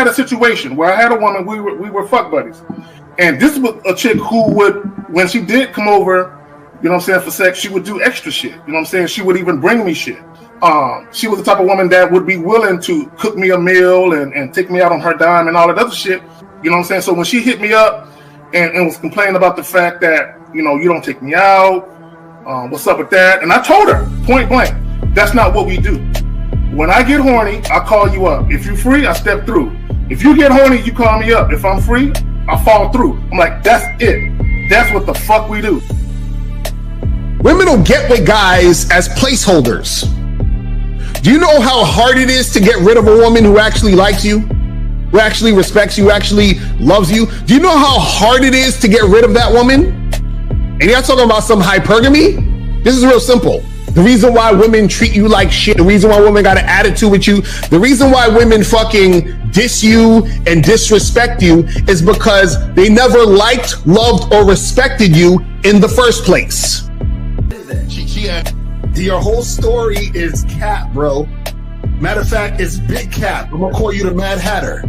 had a situation where I had a woman, we were fuck buddies. And this was a chick who would, when she did come over, you know what I'm saying, for sex, she would do extra shit. You know what I'm saying? She would even bring me shit. She was the type of woman that would be willing to cook me a meal and take me out on her dime and all that other shit. You know what I'm saying? So when she hit me up and was complaining about the fact that, you know, you don't take me out, what's up with that? And I told her, point blank, that's not what we do. When I get horny, I call you up. If you're free, I step through. If you get horny, you call me up. If I'm free, I fall through. I'm like, that's it. That's what the fuck we do. Women will get with guys as placeholders. Do you know how hard it is to get rid of a woman who actually likes you, who actually respects you, who actually loves you? Do you know how hard it is to get rid of that woman? And you're not talking about some hypergamy? This is real simple. The reason why women treat you like shit, the reason why women got an attitude with you, the reason why women fucking diss you and disrespect you is because they never liked, loved, or respected you in the first place. Your whole story is cap, bro. Matter of fact, it's big cap. I'm gonna call you the Mad Hatter.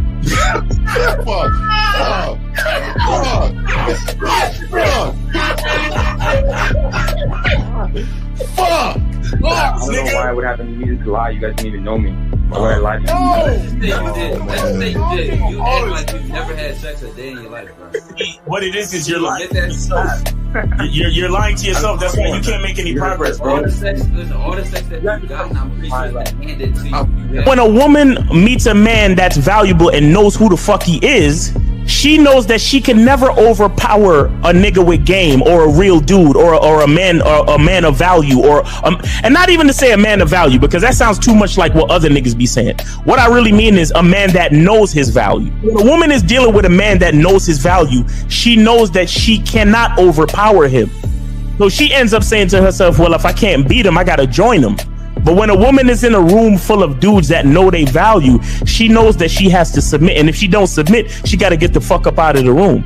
Fuck! I don't know why it would happen to me to lie. You guys didn't even know me. Why would I lie to you? Let's say you did. You act like you've never had sex a day in your life, bro. What it is you're lying to yourself. You're lying to yourself. That's why you can't make any progress, bro. All the sex that you've gotten, I'm pretty sure it's been handed to you. When a woman meets a man that's valuable and knows who the fuck he is, she knows that she can never overpower a nigga with game or a real dude or a man of value and not even to say a man of value, because that sounds too much like what other niggas be saying. What I really mean is a man that knows his value. When a woman is dealing with a man that knows his value, she knows that she cannot overpower him. So she ends up saying to herself, well, if I can't beat him, I gotta join him. But when a woman is in a room full of dudes that know they value, she knows that she has to submit. And if she don't submit, she got to get the fuck up out of the room.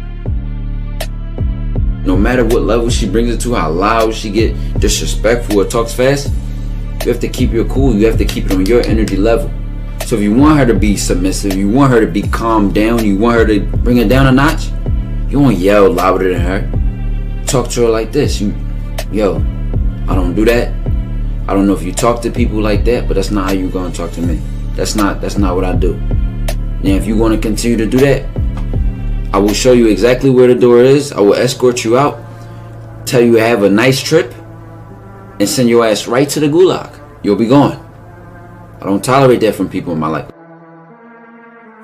No matter what level she brings it to, how loud she get disrespectful or talks fast, you have to keep your cool. You have to keep it on your energy level. So if you want her to be submissive, you want her to be calmed down, you want her to bring it down a notch, you won't yell louder than her. Talk to her like this. Yo, I don't do that. I don't know if you talk to people like that, but that's not how you're gonna talk to me. That's not what I do. Now, if you want to continue to do that, I will show you exactly where the door is. I will escort you out, tell you have a nice trip, and send your ass right to the gulag. You'll be gone. I don't tolerate that from people in my life.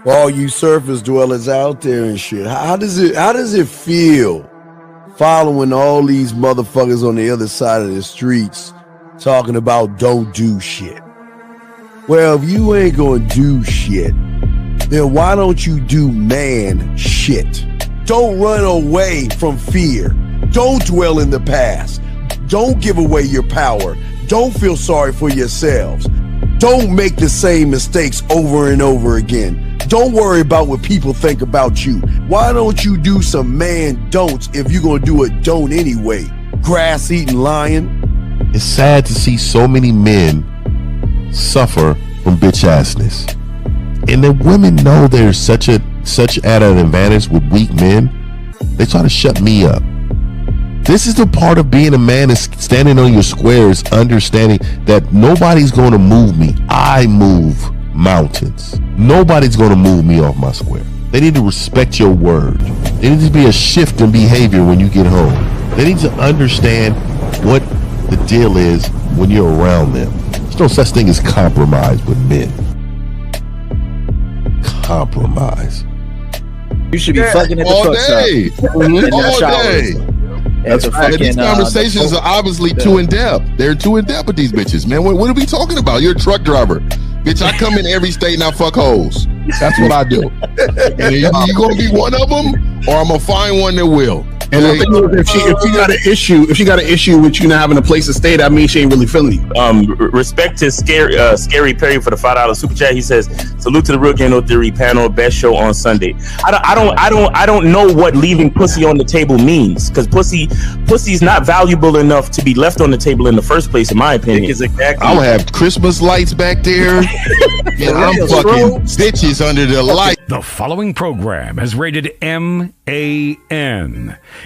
For all you surface dwellers out there and shit, how does it feel following all these motherfuckers on the other side of the streets talking about don't do shit? Well, if you ain't gonna do shit, then why don't you do man shit? Don't run away from fear. Don't dwell in the past. Don't give away your power. Don't feel sorry for yourselves. Don't make the same mistakes over and over again. Don't worry about what people think about you. Why don't you do some man don'ts if you're gonna do a don't anyway? Grass eating lion. It's sad to see so many men suffer from bitch assness, and the women know there's such at an advantage with weak men. They try to shut me up. This is the part of being a man, is standing on your squares, understanding that nobody's going to move me. I move mountains. Nobody's going to move me off my square. They need to respect your word. There needs to be a shift in behavior when you get home. They need to understand what the deal is when you're around them. There's no such thing as compromise with men. Compromise. You should be fucking at the all day. All day. These conversations are obviously too in depth. They're too in depth with these bitches, man. What are we talking about? You're a truck driver, bitch. I come in every state and I fuck hoes. That's what I do. And you gonna be one of them, or I'm gonna find one that will. And the thing is, if she got an issue with you not having a place to stay, that means she ain't really feeling you. Respect to Scary Perry for the $5 super chat. He says, "Salute to the Real Game No Theory panel, best show on Sunday." I don't know what leaving pussy on the table means, because pussy's not valuable enough to be left on the table in the first place, in my opinion. Exactly. I'll have Christmas lights back there, and I'm fucking bitches under the light. The following program is rated MAN.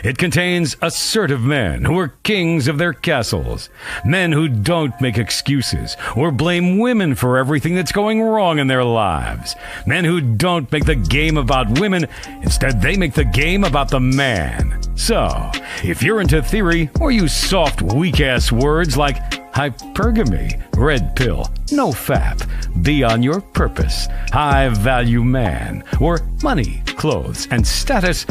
It contains assertive men who are kings of their castles, men who don't make excuses or blame women for everything that's going wrong in their lives, men who don't make the game about women, instead they make the game about the man. So, if you're into theory or use soft, weak-ass words like hypergamy, red pill, no fap, be on your purpose, high value man, or money, clothes, and status,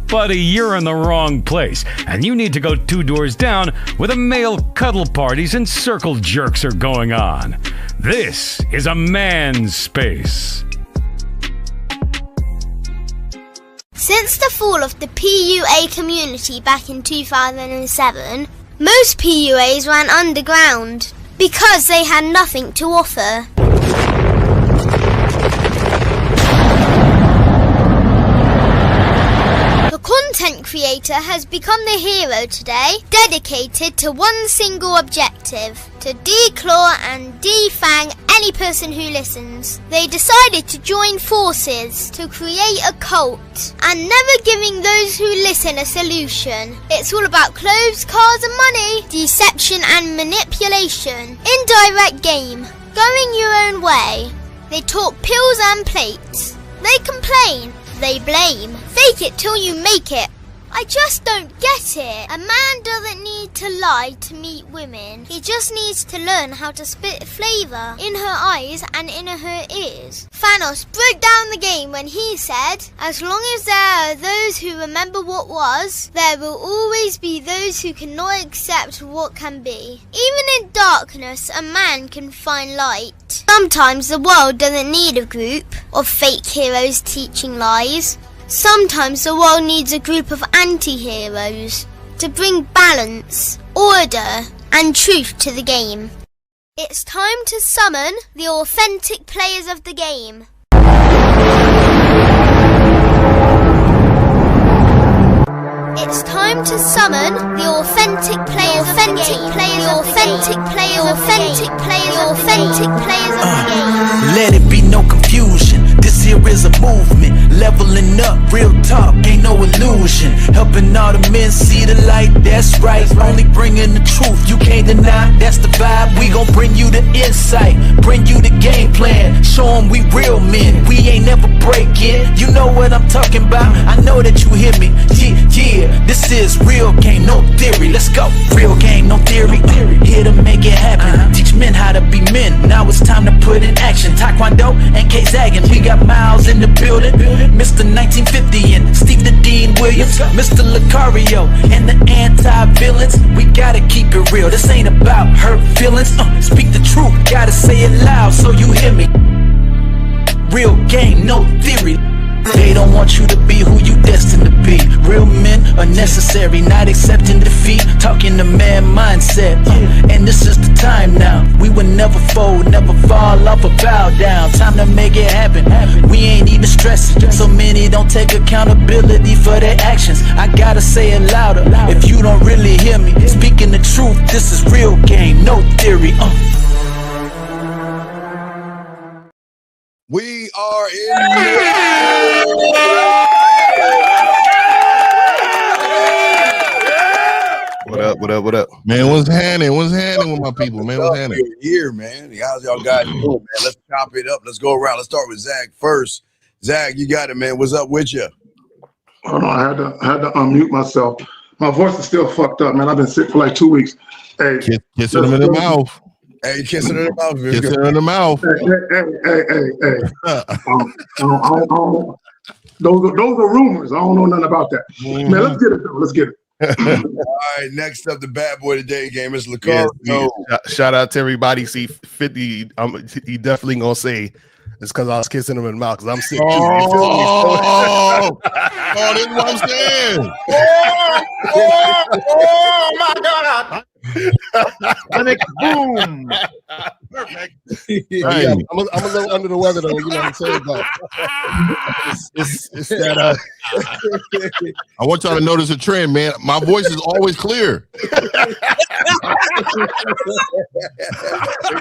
buddy, you're in the wrong place, and you need to go 2 doors down where the male cuddle parties and circle jerks are going on. This is a man's space. Since the fall of the PUA community back in 2007, most PUAs ran underground because they had nothing to offer. The content creator has become the hero today, dedicated to one single objective: to declaw and defang any person who listens. They decided to join forces to create a cult, and never giving those who listen a solution. It's all about clothes, cars and money, deception and manipulation, indirect game, going your own way. They talk pills and plates. They complain. They blame. Fake it till you make it. I just don't get it. A man doesn't need to lie to meet women. He just needs to learn how to spit flavour in her eyes and in her ears. Thanos broke down the game when he said, "As long as there are those who remember what was, there will always be those who cannot accept what can be." Even in darkness, a man can find light. Sometimes the world doesn't need a group of fake heroes teaching lies. Sometimes the world needs a group of anti-heroes to bring balance, order, and truth to the game. It's time to summon the authentic players of the game. It's time to summon the authentic players of the game. Let it be no confusion. This here is a movement. Leveling up, real talk, ain't no illusion. Helping all the men see the light, that's right. Only bringing the truth, you can't deny, that's the vibe. We gon' bring you the insight, bring you the game plan. Show them we real men, we ain't never breaking. You know what I'm talking about, I know that you hear me. Yeah, this is real game, no theory. Let's go, real game, no theory. Here to make it happen, teach men how to be men. Now it's time to put in action. Taekwondo and K-Zagging, we got Miles in the building. Mr. 1950 and Steve the Dean Williams, Mr. Lucario and the anti-villains. We gotta keep it real, this ain't about hurt feelings. Speak the truth, gotta say it loud so you hear me. Real game, no theory. They don't want you to be who you destined to be. Real men are necessary, not accepting defeat. Talking the man mindset, and this is the time now. We will never fold, never fall off or bow down. Time to make it happen. We ain't even stressing. So many don't take accountability for their actions. I gotta say it louder if you don't really hear me. Speaking the truth, this is real game, no theory. We are in. What up? Man, what's happening? What's happening with my people, man? What's happening? Here, man. How's y'all guys doing, man? Let's chop it up. Let's go around. Let's start with Zach first. Zach, you got it, man. What's up with you? Hold on, I had to unmute myself. My voice is still fucked up, man. I've been sick for like 2 weeks. Hey, kissing him in the mouth. Hey, kissing her in the mouth. Kissing her in the mouth. Hey. Those are rumors. I don't know nothing about that. Man, let's get it, though. Let's get it. All right, next up, the bad boy today game is Lucario. Shout out to everybody. See 50. He definitely gonna say It's because I was kissing him in the mouth because I'm sick too. Oh, this is what I'm saying. Oh my God. Boom. Perfect. Yeah, I'm a little under the weather though. You know what I'm saying? But it's that. I want y'all to notice a trend, man. My voice is always clear.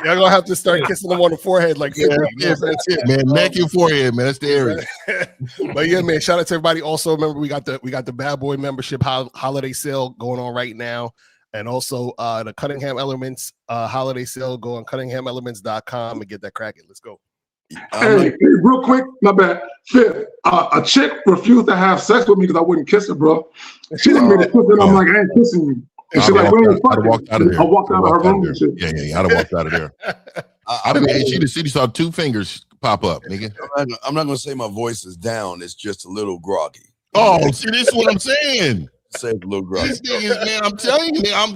Y'all gonna have to start kissing them on the forehead like that. Yeah, that's it, man. Neck and forehead, man. That's the area. But yeah, man. Shout out to everybody. Also, remember we got the Bad Boy membership holiday sale going on right now. And also the Cunningham Elements holiday sale. Go on CunninghamElements.com and get that cracking. Let's go. Hey, real quick, my bad. Fifth, a chick refused to have sex with me because I wouldn't kiss her, bro. She didn't make a kiss, and I'm like, I ain't kissing you. And she's like, "Where I'd have walked out of there. I walked out of her room and shit. Yeah. I'd have walked out of there. I'd have made she saw 2 fingers pop up, nigga. I'm not gonna say my voice is down. It's just a little groggy. Oh, see, this is what I'm saying. Say it's a little groggy. These niggas, man, I'm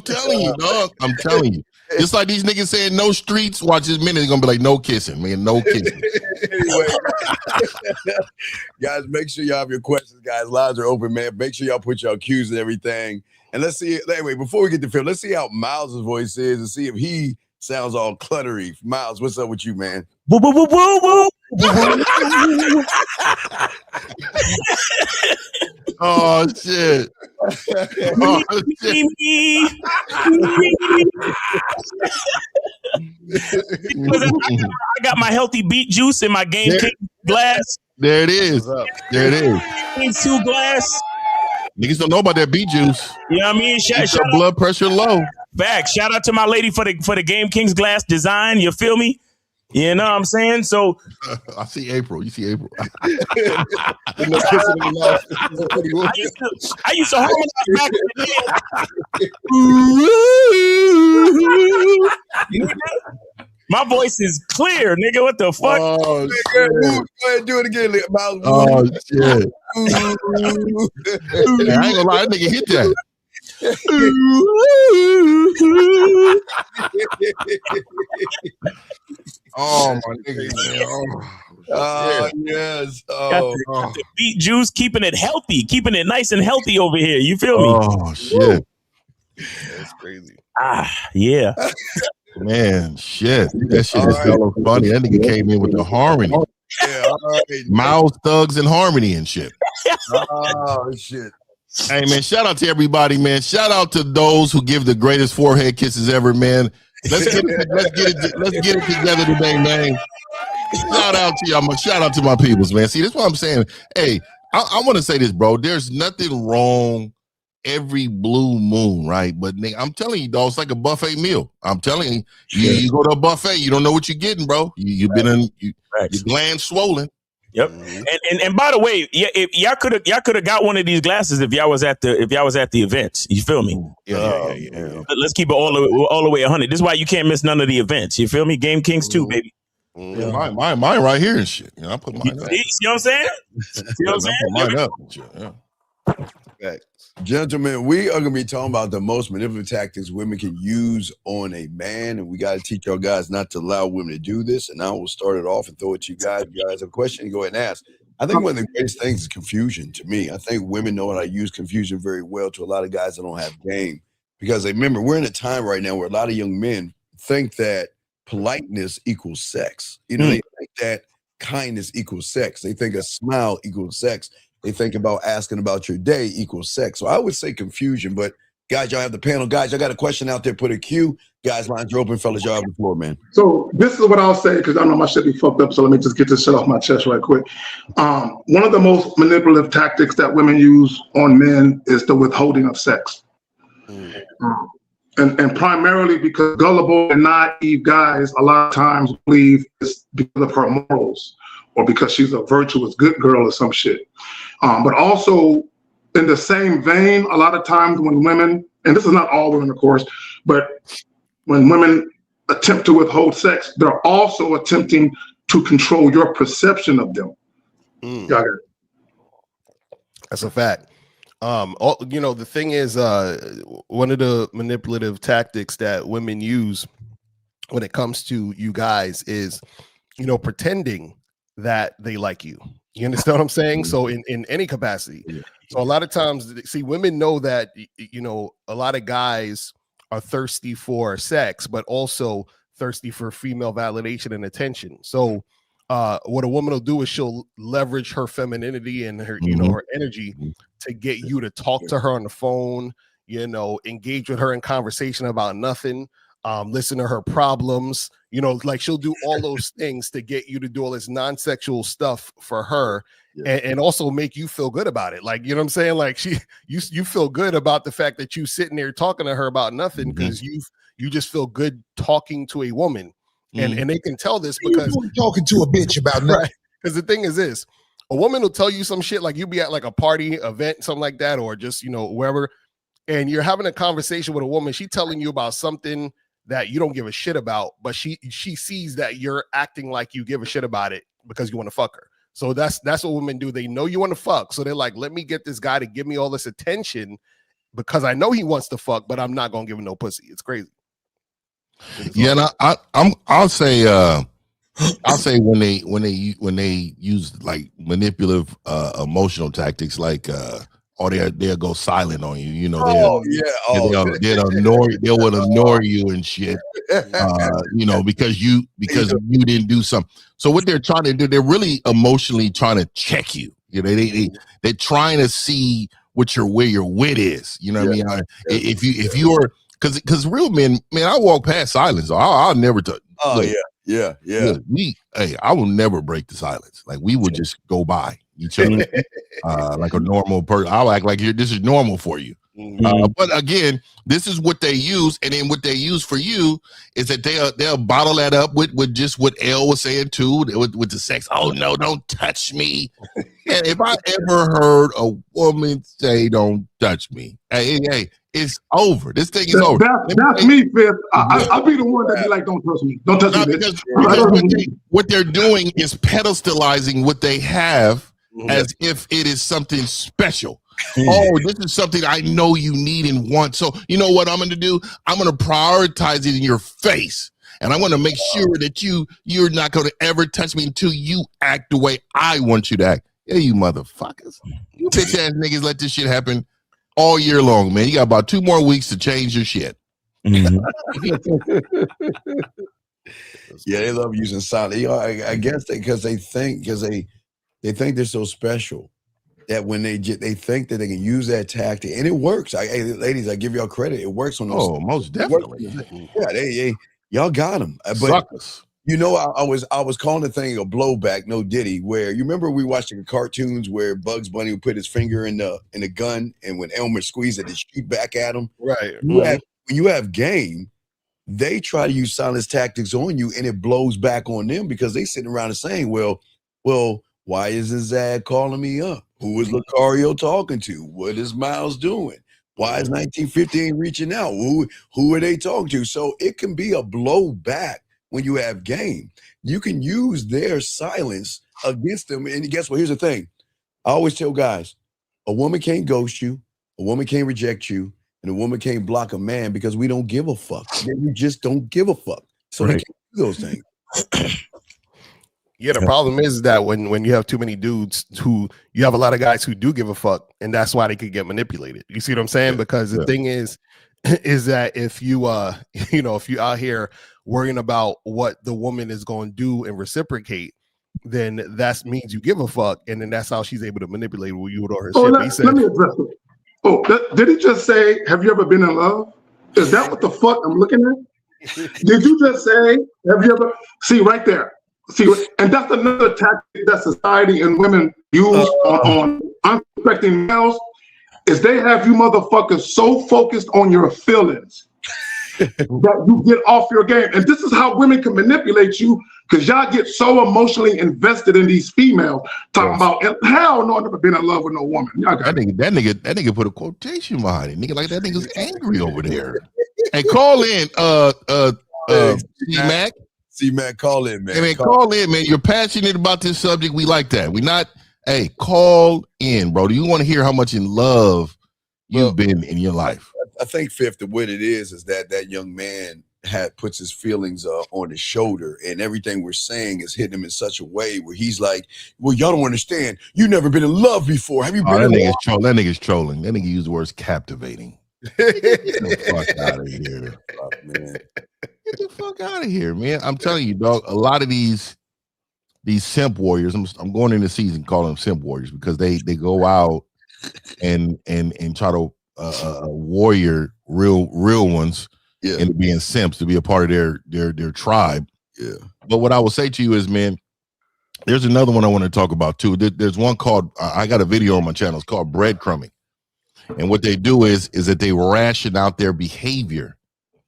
telling you, dog. I'm telling you. Just like these niggas saying no streets, watch this minute, they're gonna be like, no kissing, man, no kissing. Anyway, guys, make sure y'all have your questions, guys. Lines are open, man. Make sure y'all put your cues and everything. And let's see, anyway, before we get to film, let's see how Miles' voice is and see if he sounds all cluttery. Miles, what's up with you, man? Woo, woo, woo, woo, woo. Oh shit. Oh, shit. I got my healthy beet juice in my Game King glass. There it is. There it is. In 2 glass. Niggas don't know about that beet juice. You know what I mean? Shout blood pressure low. Back. Shout out to my lady for the Game Kings glass design. You feel me? You know what I'm saying? So I see April. You see April. I used to harmonize back in the day. My voice is clear, nigga. What the fuck? Oh, shit. Go ahead, do it again, Miles. Oh shit. I ain't gonna lie, that nigga hit that. Oh my nigga, man. Oh yes. Oh, got the beet juice, keeping it healthy, keeping it nice and healthy over here. You feel me? Oh shit. That's crazy. Yeah. Man, shit. That shit is hella funny. That nigga came in with the harmony. Yeah, all right. Miles, Thugs, and Harmony and shit. Oh shit. Hey man, shout out to everybody, man. Shout out to those who give the greatest forehead kisses ever, man. Let's get it together today, man. Shout out to y'all. Shout out to my peoples, man. See, that's what I'm saying. Hey, I want to say this, bro. There's nothing wrong every blue moon, right? But nigga, I'm telling you, dog, it's like a buffet meal. I'm telling you, you go to a buffet, you don't know what you're getting, bro. You've been in your glands swollen. Yep. And by the way, yeah, y'all could have got one of these glasses if y'all was at the events. You feel me? Yeah. Let's keep it all the way 100. This is why you can't miss none of the events. You feel me? Game Kings 2, baby. Yeah, mine right here and shit. You know, I put mine up. See what I'm saying? See what I'm saying? I put mine up and shit. Yeah. Gentlemen, we are going to be talking about the most manipulative tactics women can use on a man, and we got to teach y'all guys not to allow women to do this. And now we'll start it off and throw it to you guys. If you guys have a question, go ahead and ask. I think one of the greatest things is confusion to me. I think women know how to use confusion very well to a lot of guys that don't have game. Because remember, we're in a time right now where a lot of young men think that politeness equals sex. You know, they think that kindness equals sex. They think a smile equals sex. They think about asking about your day equals sex. So I would say confusion, but guys, y'all have the panel. Guys, y'all got a question out there, put a cue. Guys, lines are open. Fellas, y'all have the floor, man. So this is what I'll say, because I know my shit be fucked up, so let me just get this shit off my chest right quick. One of the most manipulative tactics that women use on men is the withholding of sex. And primarily because gullible and naive guys a lot of times believe it's because of her morals or because she's a virtuous good girl or some shit. But also in the same vein, a lot of times when women, and this is not all women, of course, but when women attempt to withhold sex, they're also attempting to control your perception of them. Got it. That's a fact. The thing is, one of the manipulative tactics that women use when it comes to you guys is, pretending that they like you. You understand what I'm saying? So in any capacity. So a lot of times, see, women know that, you know, a lot of guys are thirsty for sex, but also thirsty for female validation and attention. So what a woman will do is she'll leverage her femininity and her, you know, her energy to get you to talk to her on the phone, you know, engage with her in conversation about nothing, listen to her problems, you know, like she'll do all those things to get you to do all this non-sexual stuff for her, and also make you feel good about it. Like, you know what I'm saying? Like you feel good about the fact that you sitting there talking to her about nothing because you just feel good talking to a woman. And they can tell this because talking to a bitch about nothing. Right. Because the thing is this, a woman will tell you some shit, like you be at like a party event, something like that, or just, you know, wherever, and you're having a conversation with a woman, she telling you about something that you don't give a shit about, but she sees that you're acting like you give a shit about it because you want to fuck her. So that's what women do. They know you want to fuck, so they're like, let me get this guy to give me all this attention because I know he wants to fuck, but I'm not gonna give him no pussy. It's crazy. Yeah, and I'll say when they use like manipulative emotional tactics, like they'll go silent on you, you know. They'll ignore you and shit, you know, because you didn't do something. So what they're trying to do, they're really emotionally trying to check you. You know, they're trying to see where your wit is. You know what I mean? If you're because real men, man, I walk past silence. I'll never touch. Oh, look, yeah. Look, I will never break the silence. Like we would just go by each other like a normal person. I'll act like this is normal for you. But again, this is what they use, and then what they use for you is that they'll bottle that up with just what Elle was saying too, with the sex. Oh no, don't touch me. And if I ever heard a woman say "Don't touch me," hey, it's over. This thing is over. That's me, Fifth. I'll be the one that be like, "Don't touch me. Don't touch me." Because what they're doing is pedestalizing what they have as if it is something special. Oh, this is something I know you need and want. So you know what I'm going to do? I'm going to prioritize it in your face. And I'm going to make sure that you're not going to ever touch me until you act the way I want you to act. Yeah, you motherfuckers. You bitch ass niggas let this shit happen all year long, man. You got about 2 more weeks to change your shit. Yeah, they love using silence. You know, I guess because they think they're so special that when they think that they can use that tactic, and it works. Hey, ladies, I give y'all credit. It works on those. Oh, most definitely. Yeah, y'all got them. But suckers. You know, I was calling the thing a blowback, no Diddy. Where you remember we watched the cartoons where Bugs Bunny would put his finger in the gun, and when Elmer squeezed it, they shoot back at him. Right. When you have game, they try to use silence tactics on you, and it blows back on them because they sitting around and saying, well, why isn't Zad calling me up? Who is Lucario talking to? What is Miles doing? Why is 1915 reaching out? Who are they talking to? So it can be a blowback when you have game. You can use their silence against them. And guess what? Here's the thing. I always tell guys, a woman can't ghost you, a woman can't reject you, and a woman can't block a man because we don't give a fuck. We just don't give a fuck. So they can't do those things. Yeah, the problem is that when you have too many dudes who you have a lot of guys who do give a fuck, and that's why they could get manipulated. You see what I'm saying? Because the thing is that if you if you out here worrying about what the woman is going to do and reciprocate, then that means you give a fuck, and then that's how she's able to manipulate you with all her shit. Let me address it. Oh, did he just say, "Have you ever been in love"? Is that what the fuck I'm looking at? Did you just say, "Have you ever"? See right there. See, and that's another tactic that society and women use on unsuspecting males, is they have you motherfuckers so focused on your feelings that you get off your game. And this is how women can manipulate you, because y'all get so emotionally invested in these females talking about, hell no, I've never been in love with no woman. That nigga put a quotation behind it. Nigga, like that nigga's angry over there. Hey, call in, C-Mac. C-Mac, call in, man. Hey, man, call in, man. You're passionate about this subject. We like that. Hey, call in, bro. Do you want to hear how much in love you've been in your life? I think, Fifth, what it is that young man puts his feelings on his shoulder, and everything we're saying is hitting him in such a way where he's like, well, y'all don't understand. You've never been in love before. Have you been in love? That nigga's trolling. That nigga used the words captivating. Get the fuck out of here, man. Get the fuck out of here, man. I'm telling you, dog, a lot of these simp warriors, I'm going into season calling them simp warriors because they go out and try to warrior real ones into being simps to be a part of their tribe. Yeah. But what I will say to you is, man, there's another one I want to talk about too. There's one called I got a video on my channel. It's called breadcrumbing. And what they do is that they ration out their behavior.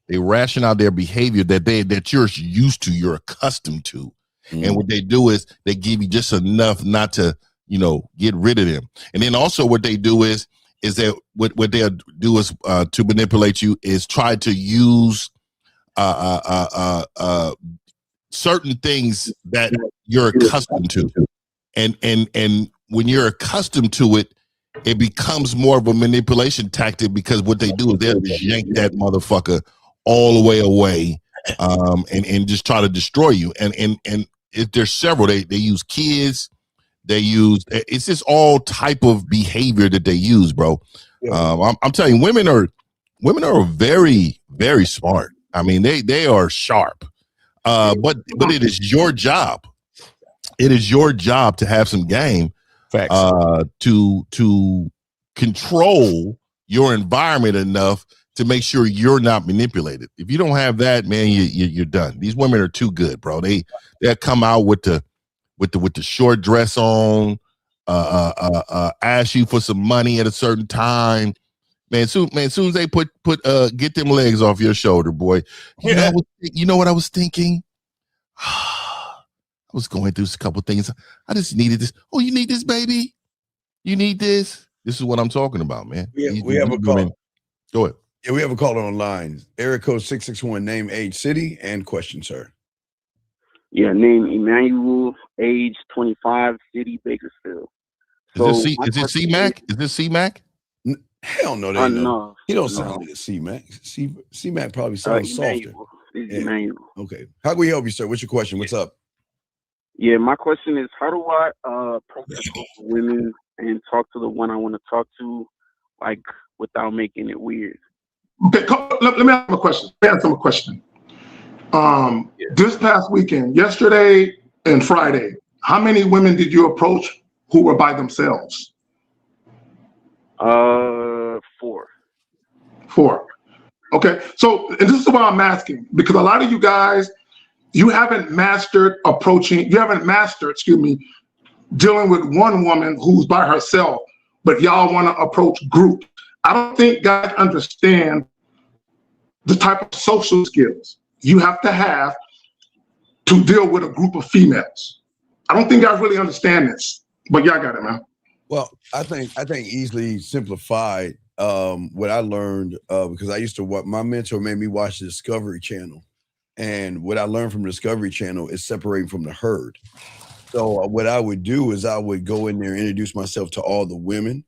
They ration out their behavior that you're used to, you're accustomed to. And what they do is they give you just enough not to, get rid of them. And then also what they do is that what they'll do is to manipulate you is try to use certain things that you're accustomed to. And when you're accustomed to it, it becomes more of a manipulation tactic because what they do is they'll just yank that motherfucker all the way away and just try to destroy you. And there's several. They use kids. It's just all type of behavior that they use, bro. Yeah. I'm telling you, women are very, very smart. I mean, they are sharp. But it is your job. It is your job to have some game. To control your environment enough to make sure you're not manipulated. If you don't have that, man, you're done. These women are too good, bro. They'll come out with the short dress on, ask you for some money at a certain time. Man, soon as they get them legs off your shoulder, boy. You know what I was thinking? I was going through a couple things. I just needed this. Oh, you need this, baby? You need this? This is what I'm talking about, man. We have a call. Go ahead. Yeah, we have a caller online. Area code 661, name, age, city, and question, sir. Yeah, name Emmanuel, age 25, city Bakersfield. Is this C-Mac? Is this C-Mac? Hell no, they no. He don't sound like a C-Mac. C-Mac probably sounds softer. Emmanuel. Okay. How can we help you, sir? What's your question? What's up? Yeah, my question is, how do I approach women and talk to the one I want to talk to, like, without making it weird? Okay, let me ask him a question. This past weekend, yesterday and Friday, how many women did you approach who were by themselves? 4. 4. Okay, so and this is why I'm asking, because a lot of you guys, you haven't mastered dealing with one woman who's by herself, but y'all want to approach groups. I don't think guys understand the type of social skills you have to deal with a group of females. I don't think guys really understand this, but y'all got it, man. Well, I think easily simplified what I learned because I used to my mentor made me watch the Discovery Channel. And what I learned from the Discovery Channel is separating from the herd. So what I would do is I would go in there and introduce myself to all the women.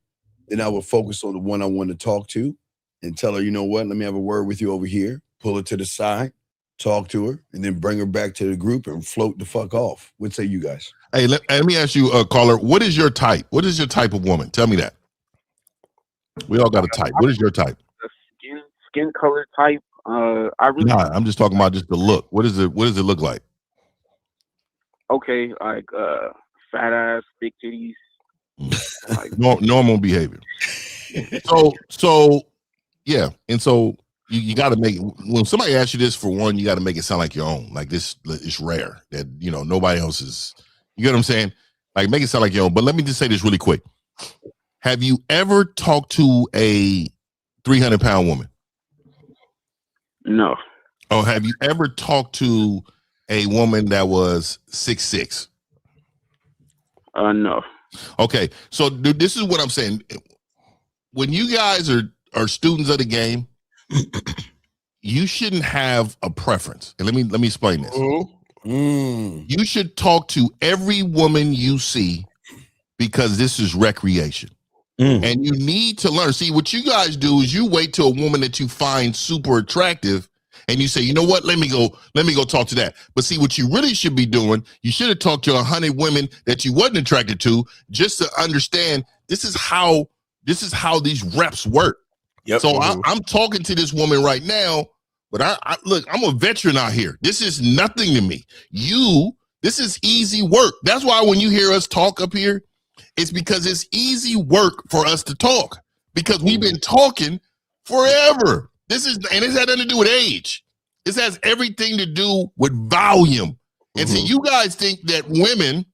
Then I would focus on the one I want to talk to and tell her, you know what, let me have a word with you over here, pull her to the side, talk to her, and then bring her back to the group and float the fuck off. What say you guys? Hey, let me ask you, caller, what is your type? What is your type of woman? Tell me that. We all got a type. What is your type? Skin color type. I'm just talking about just the look. What does it look like? Okay, like fat ass, big titties. Like, normal behavior. So yeah, and so you got to make it, when somebody asks you this, for one, you got to make it sound like your own. Like this, it's rare that nobody else is. You get what I'm saying? Like make it sound like your own. But let me just say this really quick. Have you ever talked to a 300-pound woman? No. Oh, have you ever talked to a woman that was 6'6"? No. Okay, so dude, this is what I'm saying. When you guys are students of the game, you shouldn't have a preference. And let me explain this. You should talk to every woman you see because this is recreation. And you need to learn. See, what you guys do is you wait till a woman that you find super attractive and you say, you know what, let me go talk to that. But see, what you really should be doing, you should have talked to 100 women that you wasn't attracted to, just to understand this is how these reps work. Yep. So I'm talking to this woman right now, but I look, I'm a veteran out here. This is nothing to me. This is easy work. That's why when you hear us talk up here, it's because it's easy work for us to talk, because we've been talking forever. This has nothing to do with age. This has everything to do with volume. And so you guys think that women,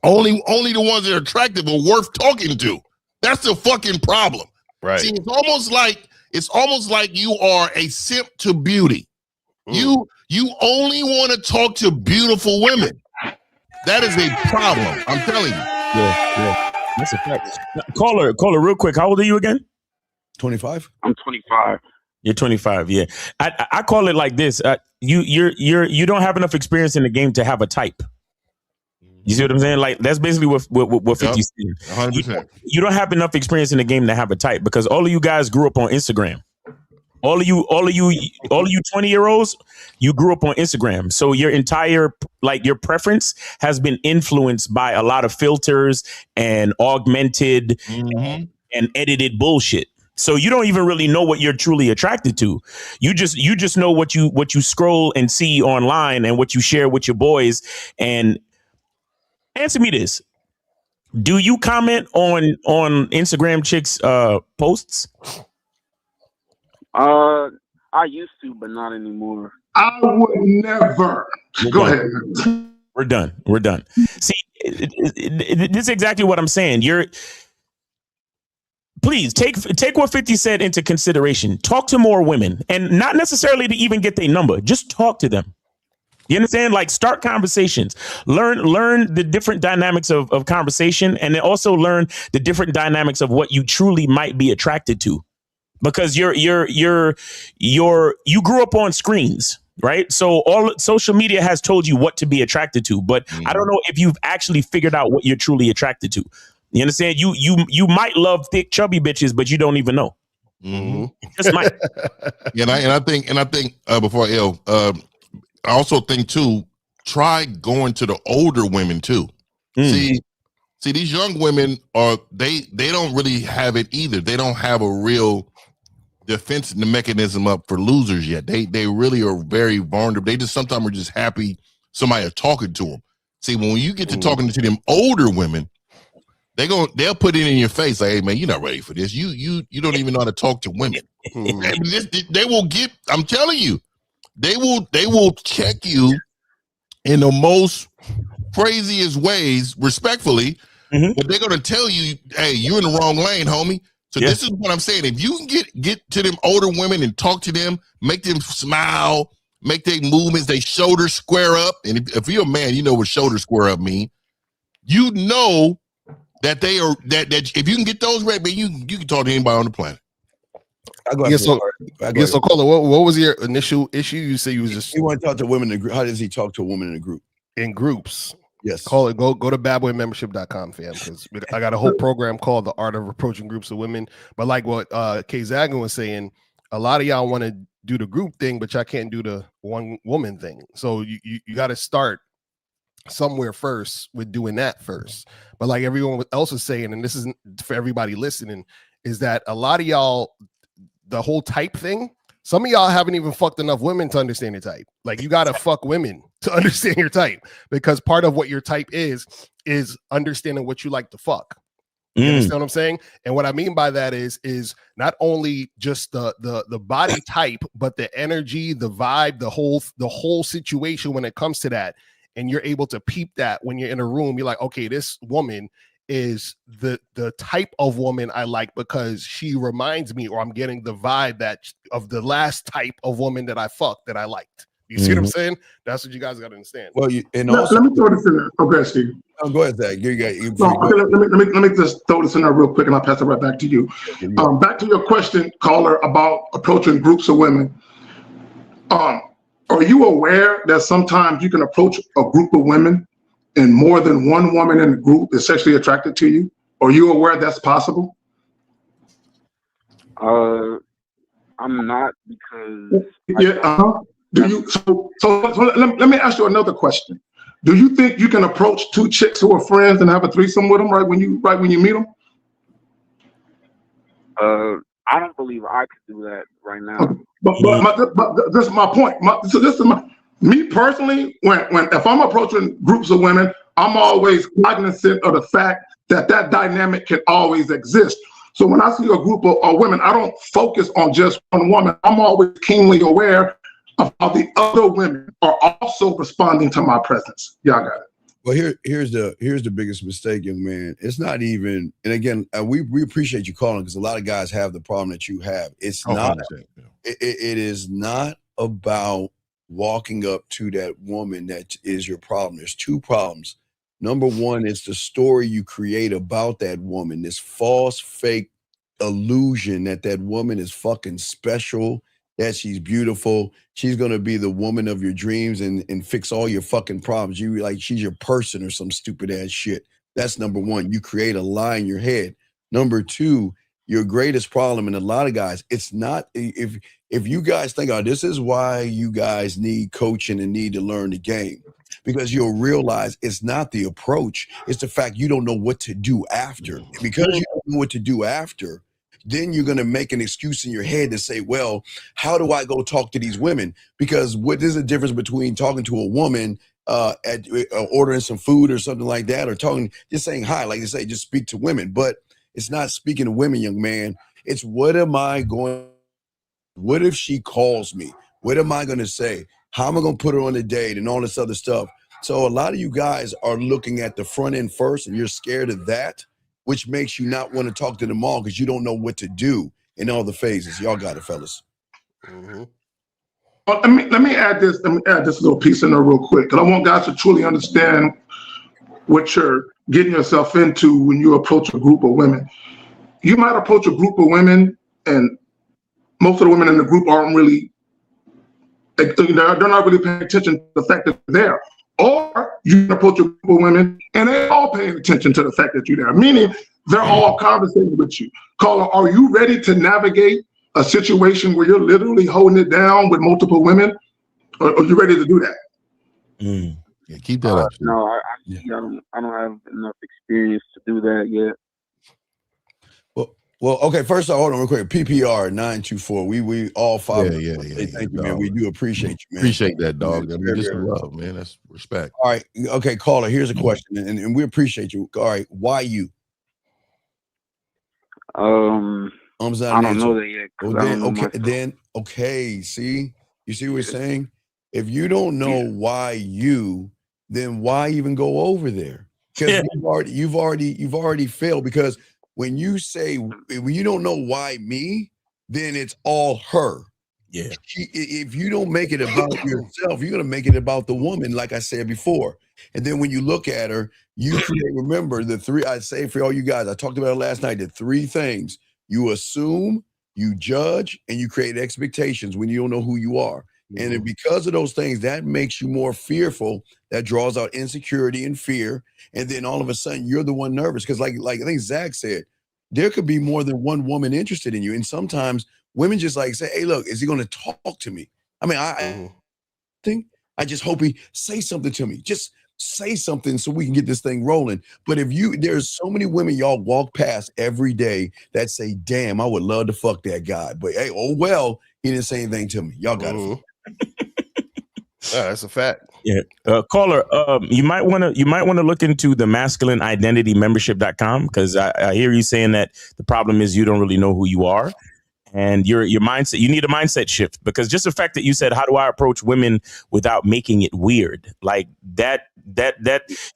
only the ones that are attractive are worth talking to. That's the fucking problem. Right. See, it's almost like you are a simp to beauty. You only want to talk to beautiful women. That is a problem. I'm telling you. Yeah. That's a fact. Caller, real quick. How old are you again? 25. I'm 25. You're 25. Yeah. I call it like this. You don't have enough experience in the game to have a type. You see what I'm saying? Like, that's basically what 50's saying. 100%. You don't have enough experience in the game to have a type, because all of you guys grew up on Instagram. All of you 20-year-olds, you grew up on Instagram. So your entire, your preference has been influenced by a lot of filters and augmented and edited bullshit. So you don't even really know what you're truly attracted to. You just know what you scroll and see online and what you share with your boys. And answer me this. Do you comment on Instagram chicks posts? I used to, but not anymore. I would never. Go ahead. We're done. See, this is exactly what I'm saying. Please take what 50 said into consideration. Talk to more women, and not necessarily to even get their number. Just talk to them. You understand? Like, start conversations. Learn the different dynamics of conversation, and then also learn the different dynamics of what you truly might be attracted to. Because you grew up on screens, right? So all social media has told you what to be attracted to, but I don't know if you've actually figured out what you're truly attracted to. You understand? You might love thick, chubby bitches, but you don't even know. Just might. And I think before I also think too, try going to the older women too. See, these young women they don't really have it either. They don't have a real defense mechanism up for losers yet. They really are very vulnerable. They just sometimes are just happy somebody is talking to them. See, when you get to talking to them older women, they'll put it in your face like, hey man, you're not ready for this. You don't even know how to talk to women. They will get, I'm telling you, they will check you in the most craziest ways, respectfully, but they're gonna tell you, hey, you're in the wrong lane, homie. So this is what I'm saying. If you can get to them older women and talk to them, make them smile, make their movements, they shoulders square up. And if you're a man, you know what shoulder square up mean. You know that they are that if you can get those right, man, you can talk to anybody on the planet. So Cola, what was your initial issue? You say you was just want to talk to women in group. How does he talk to a woman in a group? In groups. Yes. Call it. Go to badboymembership.com, fam, because I got a whole program called The Art of Approaching Groups of Women. But like what K Zagan was saying, a lot of y'all want to do the group thing, but y'all can't do the one woman thing. So you got to start somewhere first with doing that first. But like everyone else was saying, and this isn't for everybody listening, is that a lot of y'all, the whole type thing, some of y'all haven't even fucked enough women to understand your type. Like, you got to fuck women to understand your type, because part of what your type is understanding what you like to fuck. You understand what I'm saying? And what I mean by that is not only just the body type, but the energy, the vibe, the whole situation when it comes to that. And you're able to peep that when you're in a room. You're like, okay, this woman is the type of woman I like because she reminds me, or I'm getting the vibe of the last type of woman that I fucked that I liked. You see what I'm saying? That's what you guys got to understand. Well, let me throw this in there. Okay, Steve. Oh, go ahead, Zach. Let me just throw this in there real quick, and I'll pass it right back to you. Back to your question, caller, about approaching groups of women. Are you aware that sometimes you can approach a group of women and more than one woman in the group is sexually attracted to you? Are you aware that's possible? I'm not because Do you? So let me ask you another question. Do you think you can approach two chicks who are friends and have a threesome with them right when you meet them? I don't believe I could do that right now. But this is my point. So this is me personally. When if I'm approaching groups of women, I'm always cognizant of the fact that dynamic can always exist. So when I see a group of women, I don't focus on just one woman. I'm always keenly aware of how the other women are also responding to my presence. Y'all got it. Well, here's the biggest mistake, young man. It's not even, and again, we appreciate you calling because a lot of guys have the problem that you have. It's not. It is not about walking up to that woman that is your problem. There's two problems. Number one is the story you create about that woman, this false, fake illusion that woman is fucking special, that she's beautiful, she's gonna be the woman of your dreams and fix all your fucking problems. You like she's your person or some stupid ass shit. That's number one. You create a lie in your head. Number two, your greatest problem, and a lot of guys, it's not if you guys think, oh, this is why you guys need coaching and need to learn the game. Because you'll realize it's not the approach, it's the fact you don't know what to do after. And because you don't know what to do after, then you're going to make an excuse in your head to say, well, how do I go talk to these women? Because what is the difference between talking to a woman at ordering some food or something like that, or talking, just saying hi, like they say, just speak to women. But it's not speaking to women, young man. It's what if she calls me? What am I going to say? How am I going to put her on a date and all this other stuff? So a lot of you guys are looking at the front end first and you're scared of that, which makes you not want to talk to them all because you don't know what to do in all the phases. Y'all got it, fellas. Mm-hmm. Well, let me add this little piece in there real quick, because I want guys to truly understand what you're getting yourself into when you approach a group of women. You might approach a group of women and most of the women in the group aren't really, they're not really paying attention to the fact that they're there. Or you can approach a group of women and they're all paying attention to the fact that you're there, meaning they're all conversating with you. Caller, are you ready to navigate a situation where you're literally holding it down with multiple women? Or are you ready to do that? Yeah, keep that up. No, I don't have enough experience to do that yet. Well, okay. First off, hold on real quick. PPR 924. We all five. Yeah. Thank you, man. We do appreciate you, man. Appreciate that, dog. I mean, just love, man. That's respect. All right. Okay, caller. Here's a question, and we appreciate you. All right. Why you? I don't know that yet. Well, okay. See, you see what we're saying? If you don't know why you, then why even go over there? Because you've already failed. Because when you don't know why me, then it's all her. Yeah. If you don't make it about yourself, you're gonna make it about the woman, like I said before. And then when you look at her, you remember the three. I say for all you guys, I talked about it last night. The three things: you assume, you judge, and you create expectations when you don't know who you are. And then because of those things, that makes you more fearful. That draws out insecurity and fear. And then all of a sudden, you're the one nervous. Because like I think Zach said, there could be more than one woman interested in you. And sometimes women just like say, hey, look, is he going to talk to me? I mean, I just hope he say something to me. Just say something so we can get this thing rolling. But there's so many women y'all walk past every day that say, damn, I would love to fuck that guy. But hey, oh, well, he didn't say anything to me. Y'all got it. That's a fact. Yeah. Caller, you might want to look into the masculineidentitymembership.com, because I hear you saying that the problem is you don't really know who you are. And your mindset, you need a mindset shift, because just the fact that you said, how do I approach women without making it weird? Like that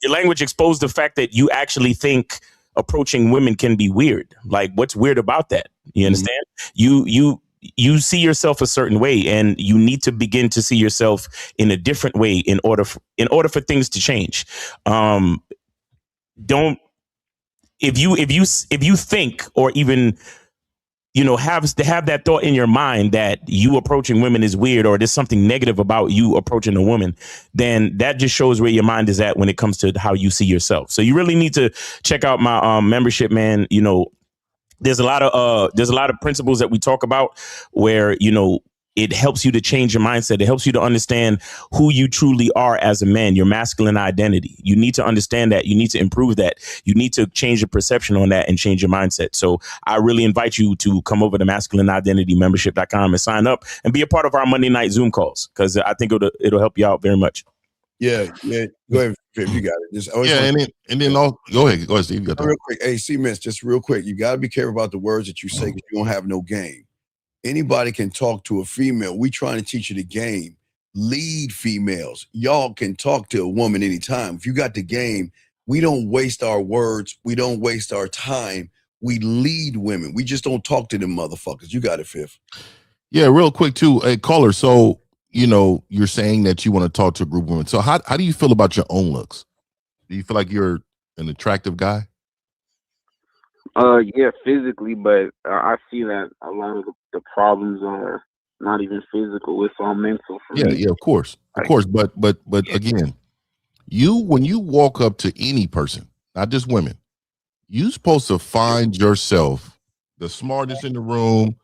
your language exposed the fact that you actually think approaching women can be weird. Like, what's weird about that? You understand? You see yourself a certain way, and you need to begin to see yourself in a different way in order for things to change. If you think, or even have that thought in your mind that you approaching women is weird, or there's something negative about you approaching a woman, then that just shows where your mind is at when it comes to how you see yourself. So you really need to check out my membership, man. there's a lot of principles that we talk about where, you know, it helps you to change your mindset. It helps you to understand who you truly are as a man, your masculine identity. You need to understand that. You need to improve that. You need to change your perception on that and change your mindset. So I really invite you to come over to masculineidentitymembership.com and sign up and be a part of our Monday night Zoom calls, because I think it'll help you out very much. Yeah. Go ahead, Viv, you got it. Go ahead, Steve. You got that. Real quick. Hey, C-Mints, just real quick. You got to be careful about the words that you say, because you don't have no game. Anybody can talk to a female. We trying to teach you the game. Lead females. Y'all can talk to a woman anytime. If you got the game, we don't waste our words. We don't waste our time. We lead women. We just don't talk to them motherfuckers. You got it, Fifth. Yeah, real quick too. Hey, caller. So, you know, you're saying that you want to talk to a group of women. So how do you feel about your own looks? Do you feel like you're an attractive guy? Yeah, physically, but I see that a lot of the problems are not even physical; it's all mental. For me. Yeah, of course. But again, when you walk up to any person, not just women, you're supposed to find yourself the smartest in the room,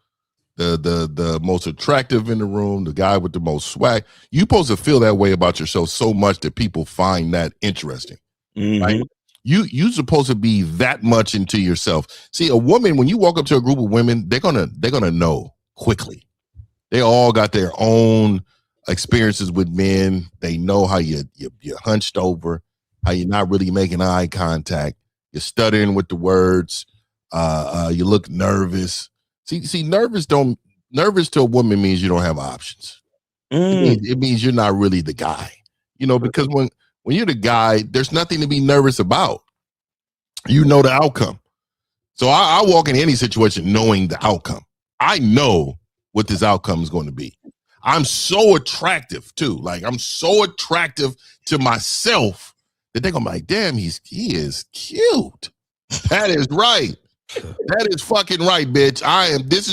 the most attractive in the room, the guy with the most swag. You're supposed to feel that way about yourself so much that people find that interesting, right? You supposed to be that much into yourself. See, a woman, when you walk up to a group of women, they're gonna know quickly. They all got their own experiences with men. They know how you're hunched over, how you're not really making eye contact, you're stuttering with the words, you look nervous. See, nervous to a woman means you don't have options. It means you're not really the guy. You know, because when you're the guy, there's nothing to be nervous about. You know the outcome. So I walk in any situation knowing the outcome. I know what this outcome is going to be. I'm so attractive too. Like, I'm so attractive to myself that they're gonna be like, damn, he is cute. That is right. That is fucking right, bitch. This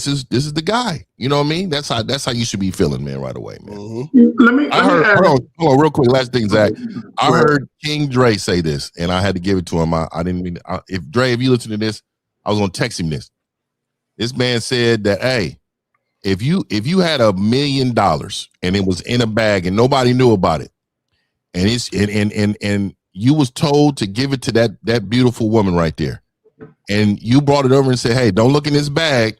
is the guy. You know what I mean? That's how you should be feeling, man, right away, man. Hold on, real quick. Last thing, Zach. I heard King Dre say this, and I had to give it to him. I didn't mean if you listen to this, I was gonna text him this. This man said that, hey, if you had $1 million and it was in a bag and nobody knew about it, and you was told to give it to that beautiful woman right there, and you brought it over and said, hey, don't look in this bag,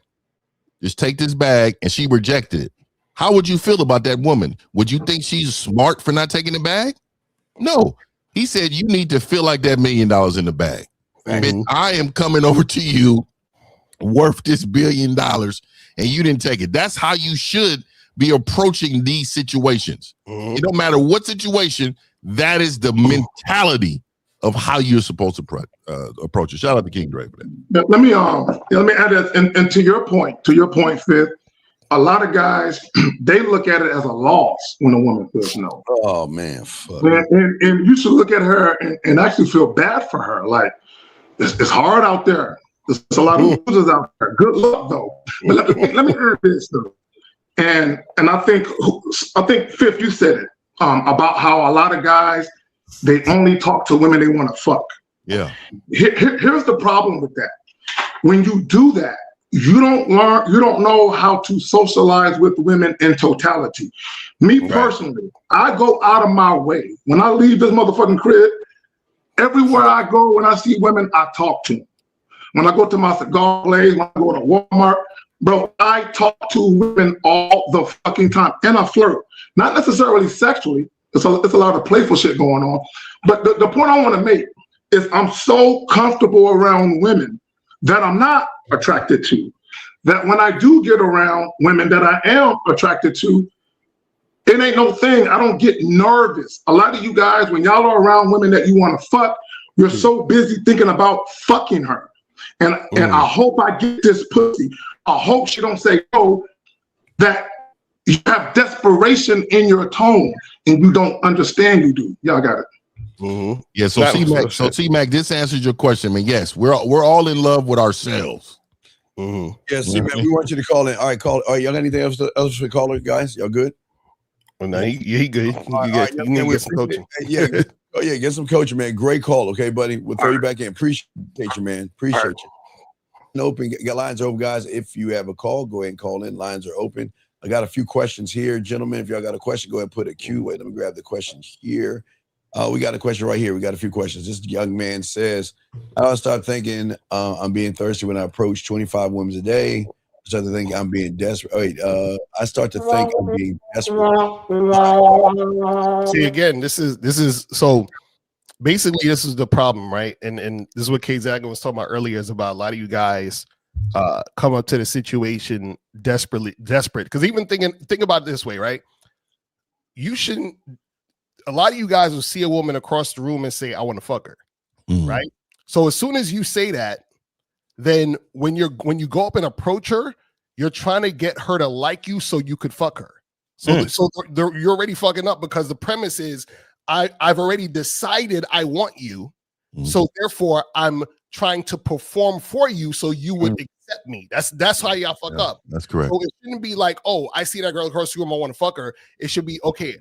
just take this bag, and she rejected it, how would you feel about that woman? Would you think she's smart for not taking the bag? No. He said you need to feel like that $1 million in the bag. Mm-hmm. I am coming over to you worth this $1 billion, and you didn't take it. That's how you should be approaching these situations. Mm-hmm. It don't matter what situation, that is the mentality of how you're supposed to approach it. Shout out to King Dre for that. Let me add that, and to your point, Fifth, a lot of guys, they look at it as a loss when a woman says no. Oh man, fuck. And you should look at her and actually feel bad for her. Like, it's hard out there. There's a lot of losers out there. Good luck though. But let me add this though, and I think Fifth, you said it about how a lot of guys, they only talk to women they want to fuck. Yeah. Here's the problem with that. When you do that, you don't know how to socialize with women in totality. Me personally, I go out of my way. When I leave this motherfucking crib, everywhere I go, when I see women, I talk to them. When I go to my cigar place, when I go to Walmart, bro, I talk to women all the fucking time, and I flirt. Not necessarily sexually. It's a lot of playful shit going on. But the point I want to make is I'm so comfortable around women that I'm not attracted to, that when I do get around women that I am attracted to, it ain't no thing. I don't get nervous. A lot of you guys, when y'all are around women that you want to fuck, you're so busy thinking about fucking her. And I hope I get this pussy. I hope she don't say no, that you have desperation in your tone and you don't understand you do. Y'all got it. Mm-hmm. Yeah, so C-Mac, this answers your question, man. Yes, we're all in love with ourselves. Mm-hmm. Yes, C-Mac, we want you to call in. All right, call. All right, y'all got anything else for caller, guys? Y'all good? Well, no, he good. You can get some coaching. Yeah, Oh yeah, get some coaching, man. Great call, okay, buddy. We'll throw you back in. Appreciate you, man. Appreciate you. Open, get lines open, guys. If you have a call, go ahead and call in. Lines are open. I got a few questions here, gentlemen. If y'all got a question, go ahead and put a Q. Wait, let me grab the question here. We got a question right here. We got a few questions. This young man says, I start thinking I'm being thirsty when I approach 25 women a day. I start to think I'm being desperate. I start to think I'm being desperate. See, again, this is so basically this is the problem, right? And this is what K Zaga was talking about earlier, is about a lot of you guys come up to the situation desperate. Because even think about it this way, right? You shouldn't. A lot of you guys will see a woman across the room and say, I want to fuck her. Right? So as soon as you say that, then when you go up and approach her, you're trying to get her to like you so you could fuck her. So you're already fucking up, because the premise is I've already decided I want you. So therefore I'm trying to perform for you so you would accept me. That's how y'all fuck up. That's correct. So it shouldn't be like, oh, I see that girl across the room, I want to fuck her. It should be, okay,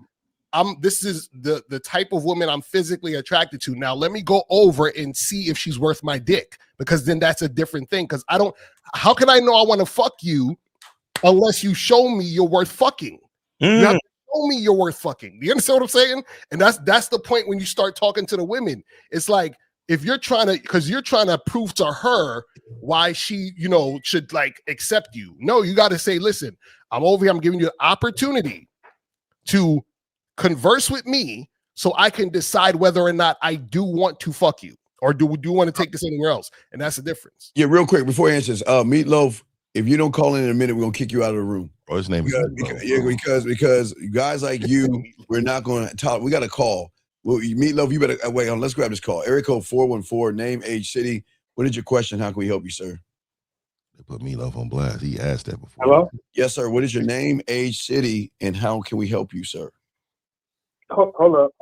this is the type of woman I'm physically attracted to. Now let me go over and see if she's worth my dick, because then that's a different thing. Because how can I know I want to fuck you unless you show me you're worth fucking? You have to show me you're worth fucking. Do you understand what I'm saying? And that's the point when you start talking to the women. It's like, if you're trying to prove to her why she, should like accept you. No, you got to say, listen, I'm over here. I'm giving you an opportunity to converse with me so I can decide whether or not I do want to fuck you, or do want to take this anywhere else. And that's the difference. Yeah, real quick before he answers, Meatloaf, if you don't call in a minute, we're gonna kick you out of the room. Oh, his name because guys like you, we're not going to talk. We got a call. Well, Meatloaf, you better wait on. Let's grab this call. Area code 414, name, age, city. What is your question? How can we help you, sir? They put Meatloaf on blast. He asked that before. Hello? Yes, sir. What is your name, age, city, and how can we help you, sir? Hold up.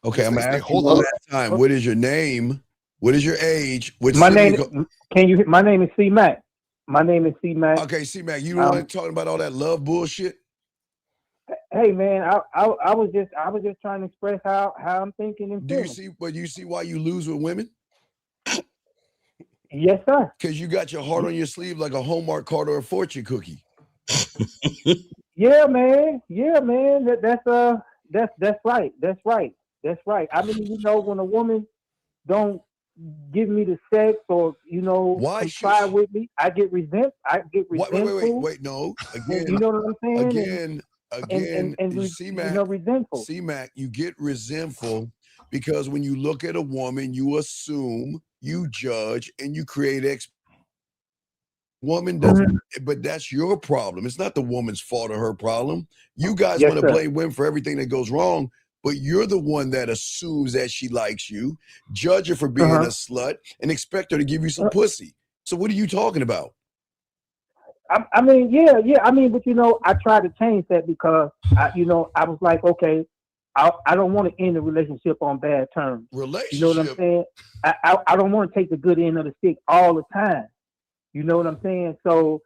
Okay, I'm gonna ask you one last time. What is your name? What is your age? My name is C Mac. My name is C Mac. Okay, C Mac. You know what talking about all that love bullshit? Hey man, I was just trying to express how I'm thinking and feeling. Do you see why you lose with women? Yes, sir. Because you got your heart on your sleeve like a Hallmark card or a fortune cookie. Yeah, man. That's right. I mean, when a woman don't give me the sex or try with me, I get resentful. Wait, no. Again, you know what I'm saying? Again, C-Mac, resentful. C-Mac, you get resentful because when you look at a woman, you assume, you judge, and you create woman doesn't, but that's your problem. It's not the woman's fault or her problem. You guys want to blame women for everything that goes wrong, but you're the one that assumes that she likes you, judge her for being a slut, and expect her to give you some pussy. So what are you talking about? I mean, yeah. I mean, but I tried to change that because I was like, okay, I don't want to end the relationship on bad terms. You know what I'm saying? I don't want to take the good end of the stick all the time. You know what I'm saying? So,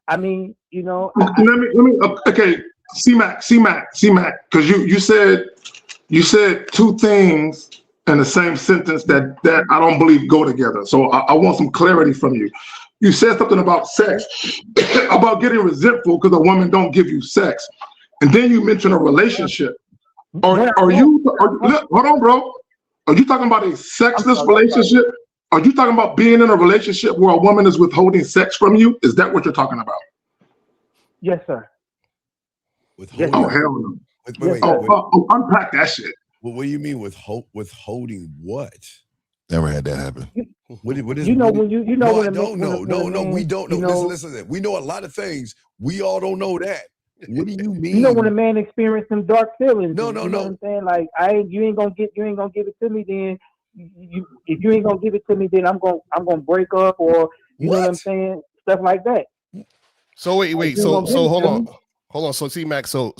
I mean, let me. Okay, C-Mac, because you said two things in the same sentence that I don't believe go together. So I want some clarity from you. You said something about sex, about getting resentful because a woman don't give you sex, and then you mentioned a relationship. Hold on, bro. Are you talking about a sexless relationship? Are you talking about being in a relationship where a woman is withholding sex from you? Is that what you're talking about? Yes, sir. Oh, hell no. Unpack that shit. Well, what do you mean withholding what? Never had that happen. What is we don't know. Listen. We know a lot of things. We all don't know that. What do you mean? When a man experiences some dark feelings. No. You know what I'm saying? Like you ain't gonna give it to me, then if you ain't gonna give it to me, then I'm gonna break up, or you know what I'm saying? Stuff like that. So wait. So hold on. So C-Mac, so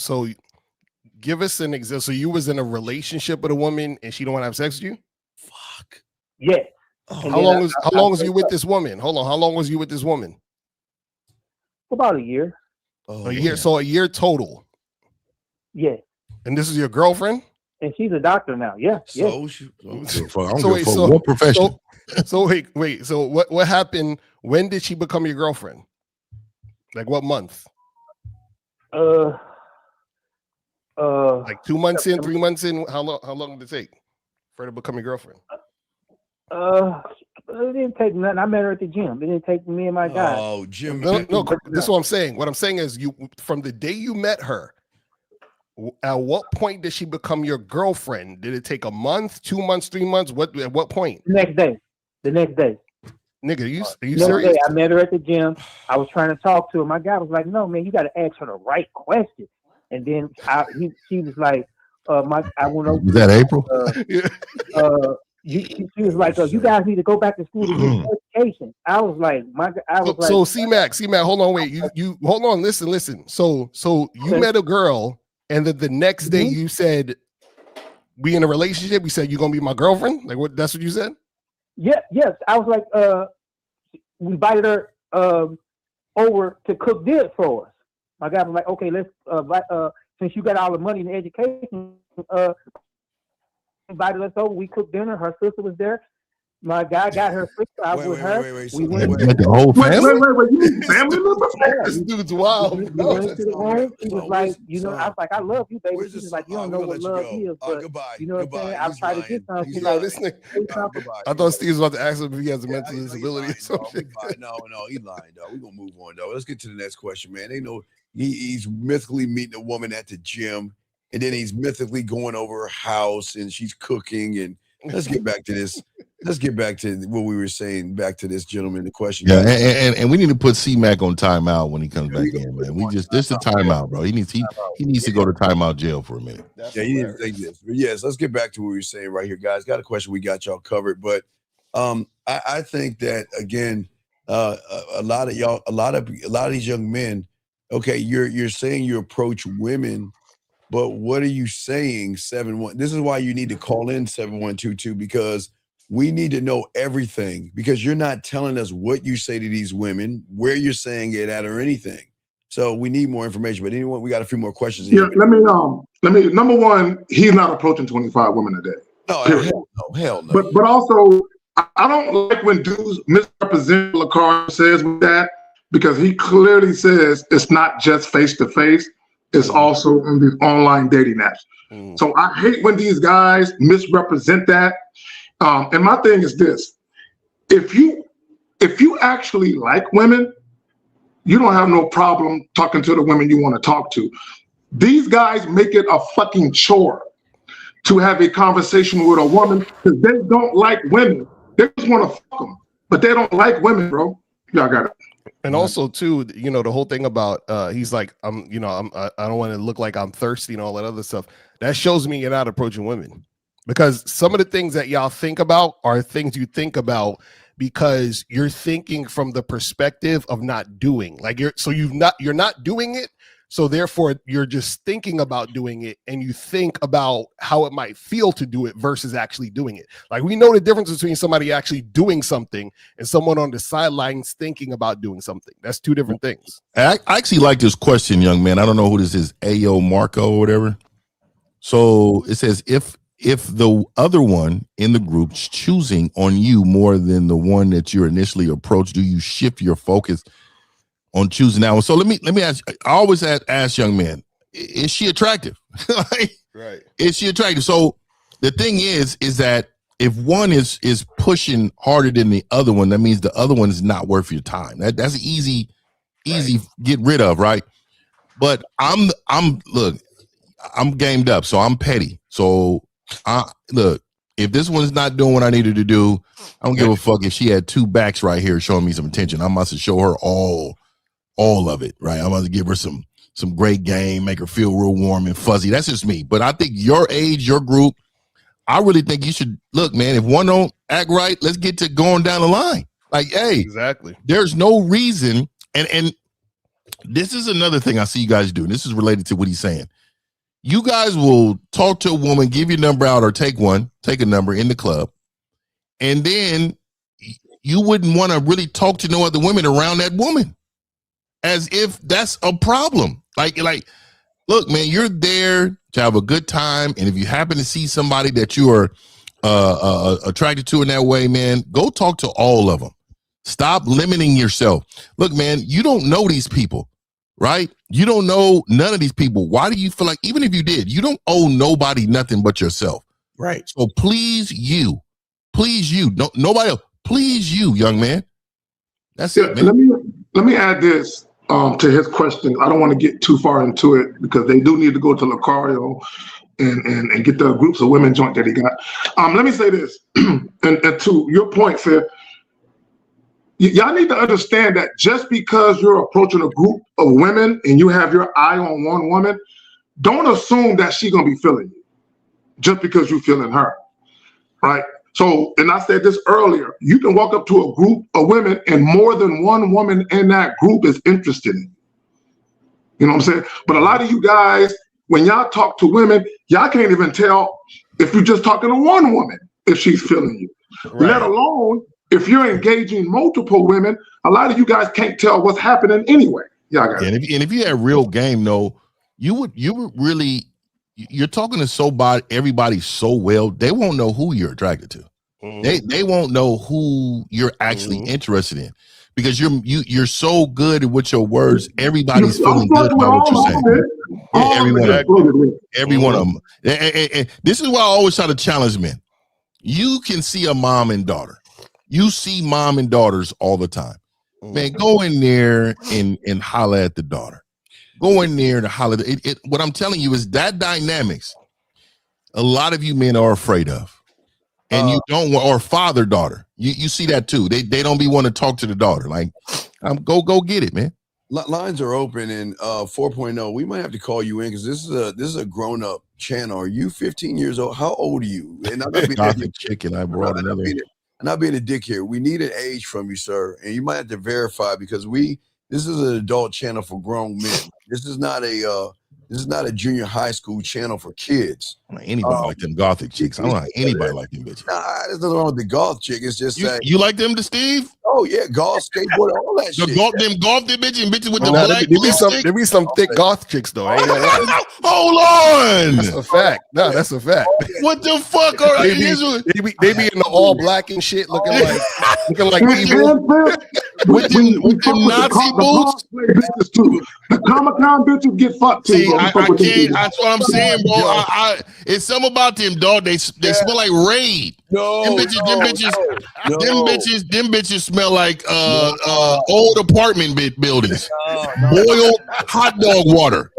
give us an example. So you was in a relationship with a woman and she don't want to have sex with you? Fuck. Yeah. How long was you with this woman? Hold on. How long was you with this woman? About a year. A year. So a year total. Yeah. And this is your girlfriend? And she's a doctor now. Yeah. So what profession? So wait. So what happened? When did she become your girlfriend? Like what month? Like 2 months in, 3 months in. How long did it take for her to become your girlfriend? It didn't take nothing. I met her at the gym. It didn't take me and my guy. Oh, Jim. No, this is what I'm saying. What I'm saying is, you from the day you met her, at what point did she become your girlfriend? Did it take a month, 2 months, 3 months? At what point? The next day. Nigga, are you Next serious? day, I met her at the gym. I was trying to talk to her. My guy was like, "No, man, you got to ask her the right question." And then she was like, I went over. Was that April? She was like, you guys need to go back to school to get education. I was like, so C-Mac, hold on, wait, you hold on, listen. So you met a girl, and then the next day you said, we in a relationship. We said, you're gonna be my girlfriend. Like what? That's what you said. Yeah, yes. I was like, we invited her over to cook dinner for us. My guy was like, okay, let's since you got all the money and education, invited us over. We cooked dinner. Her sister was there. My guy got her sister. I was with her. We went to the whole family. You family member? This dude's wild. We went to the room. He was like, I was like, I love you, baby. She was like, you don't know what love is, but you know what I'm saying? I tried to get something. I thought Steve was about to ask him if he has a mental disability or something. No, he's lying, dog. We're gonna move on, dog. Let's get to the next question, man. They know he's mythically meeting a woman at the gym, and then he's mythically going over her house, and she's cooking. And let's get back to this. Let's get back to what we were saying. Back to this gentleman. The question. Yeah, and we need to put C-Mac on timeout when he comes back in, man. This is a timeout, bro. He needs to go to timeout jail for a minute. Yeah, he needs to take this. But yes, let's get back to what we were saying right here, guys. Got a question. We got y'all covered, but I think that again, a lot of these young men. Okay, you're saying you approach women, but what are you saying? 7-1. This is why you need to call in 7122, because we need to know everything, because you're not telling us what you say to these women, where you're saying it at, or anything. So we need more information. But anyway, we got a few more questions. Yeah, let me. Number one, he's not approaching 25 women a day. No, hell no. But also, I don't like when dudes misrepresent what Lacar says with that, because he clearly says it's not just face to face; it's also in these online dating apps. So I hate when these guys misrepresent that. And my thing is this: if you actually like women, you don't have no problem talking to the women you want to talk to. These guys make it a fucking chore to have a conversation with a woman because they don't like women. They just want to fuck them, but they don't like women, bro. Y'all got it. And also, too, the whole thing about he's like, I don't want to look like I'm thirsty and all that other stuff. That shows me you're not approaching women, because some of the things that y'all think about are things you think about because you're thinking from the perspective of not doing. Like you're not doing it, so therefore you're just thinking about doing it, and you think about how it might feel to do it versus actually doing it. Like we know the difference between somebody actually doing something and someone on the sidelines thinking about doing something. That's two different things. I actually like this question, young man. I don't know who this is, Ayo Marco or whatever. So it says, if the other one in the group's choosing on you more than the one that you initially approached, do you shift your focus on choosing that one? So let me ask. I always ask young men, is she attractive? Right. Is she attractive? So the thing is that if one is pushing harder than the other one, that means the other one is not worth your time. That's easy get rid of, right? But I'm gamed up, so I'm petty. So look, if this one's not doing what I needed to do, I don't give a fuck if she had two backs right here showing me some attention. I must show her all of it, right? I must give her some great game, make her feel real warm and fuzzy. That's just me. But I think your age, your group, I really think you should look, man. If one don't act right, let's get to going down the line. Like, hey, exactly. There's no reason, and this is another thing I see you guys do. This is related to what he's saying. You guys will talk to a woman, give your number out, or take a number in the club, and then you wouldn't want to really talk to no other women around that woman, as if that's a problem. Like Look, man, you're there to have a good time, and if you happen to see somebody that you are attracted to in that way, man, go talk to all of them. Stop limiting yourself. Look, man, you don't know these people, right? You don't know none of these people. Why do you feel like, even if you did, you don't owe nobody nothing but yourself. Right. So please you, no, nobody else, please you, young man. That's it, man. Let me add this to his question. I don't want to get too far into it because they do need to go to Lucario and get the groups of women joint that he got. Let me say this, and to your point, Fair, y'all need to understand that just because you're approaching a group of women and you have your eye on one woman, don't assume that she's gonna be feeling you just because you're feeling her, right? So, and I said this earlier, you can walk up to a group of women and more than one woman in that group is interested in you. You know what I'm saying? But a lot of you guys, when y'all talk to women, y'all can't even tell if you're just talking to one woman if she's feeling you. Right. Let alone if you're engaging multiple women, a lot of you guys can't tell what's happening anyway. Y'all got and if you had real game, though, you would really. You're talking to everybody so well, they won't know who you're attracted to. They won't know who you're actually interested in because you're so good with your words. Everybody's feeling good about what you're saying. Every one of them. And this is why I always try to challenge men. You can see a mom and daughter. You see mom and daughters all the time. Man, go in there and holler at the daughter. Go in there to holler. What I'm telling you is that dynamics a lot of you men are afraid of. And you don't want, or father daughter. You see that too. They don't be want to talk to the daughter. Like, go get it, man. Lines are open in 4.0. We might have to call you in because this is a grown up channel. Are you 15 years old? How old are you? And I'm not being chicken. I brought another. Not being a dick here. We need an age from you, sir, and you might have to verify because this is an adult channel for grown men. This is not a junior high school channel for kids. Anybody like them gothic chicks. I don't like anybody like them bitches. Nah, there's nothing wrong with the goth chick. It's just you like them to Steve? Oh yeah, golf, skateboard, all that shit. Them gothic bitches with the black there be some thick goth chicks though. Hold on. That's a fact. No, that's a fact. What the fuck are they be in the all black and shit looking like evil. With them Nazi boots. The Comic-Con bitches get fucked too. See, I can't. That's what I'm saying, bro. It's something about them, dog. They smell like Raid. Them bitches smell like old apartment buildings. Boiled hot dog water.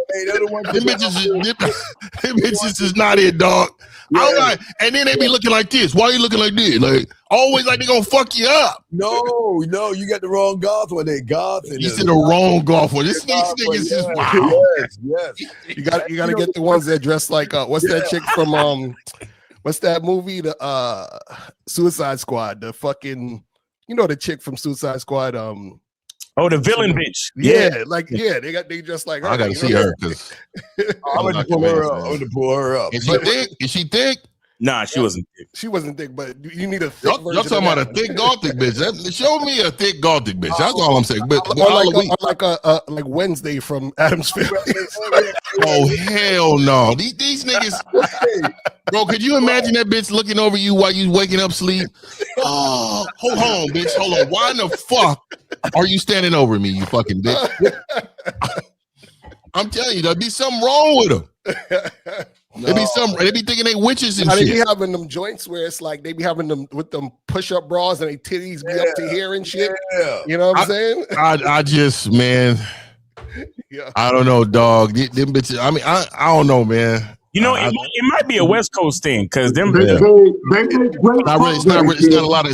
Them bitches is not it, dog. Yeah. And then they be looking like this. Why are you looking like this? Like always like they gonna fuck you up. No, you got the wrong goth one. They goth. You said the wrong goth one. This nigga is just wow. Yes. You gotta get the ones that dress like what's that chick from what's that movie? The Suicide Squad. The fucking the chick from Suicide Squad. Oh, the villain bitch. Yeah, they just like her. I gotta see her because I'm gonna pull her up. Is she thick? Is she thick? Nah, she wasn't thick. She wasn't thick, but you need a thick y'all talking about a thick gothic bitch. Show me a thick gothic bitch. That's all I'm saying. But like Wednesday from Addams Family. Oh hell no. These niggas. Bro, could you imagine that bitch looking over you while you waking up sleep? Oh, hold on, bitch. Hold on. Why in the fuck are you standing over me, you fucking bitch? I'm telling you, there'd be something wrong with them. No. They be thinking they witches and shit. They be having them joints where it's like they be having them with them push-up bras and they titties be up to here and shit. Yeah. You know what I'm saying? I just, man, I don't know, dog. Them bitches, I mean, I don't know, man. You know, it might be a West Coast thing because them. It's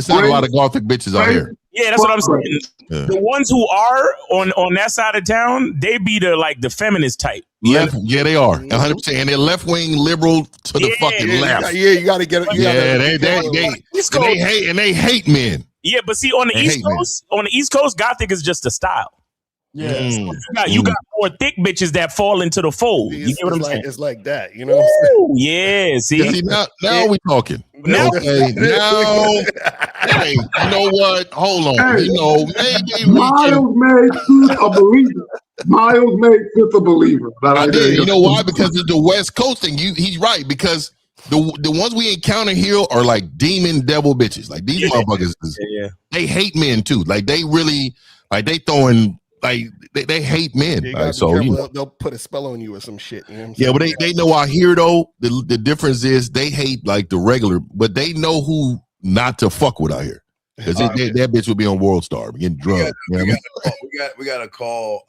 not a lot of gothic bitches out here. Yeah, that's what I'm saying. Yeah. The ones who are on that side of town, they be the feminist type. Yeah, they are 100%, and they're left wing liberal to the fucking left. Yeah, you got to get it. They hate men. Yeah, but see, on the East Coast, gothic is just a style. Yeah, you got more thick bitches that fall into the fold. You get what I'm saying? It's like that, you know. What I'm saying? Yeah, see now we talking. Now, okay, now, hey, you know what? Hold on. Maybe we Miles made truth a believer. Miles made Fifth a believer. I did. You know why? Because of the West Coast thing. He's right, because the ones we encounter here are like demon devil bitches. Like these motherfuckers, they hate men too. Like they really, like they throwing, like they hate men. Yeah, so they'll put a spell on you or some shit. You know yeah, but they know out here though. The difference is they hate like the regular, but they know who not to fuck with out here. Because that bitch would be on World Star getting drugged. We got to call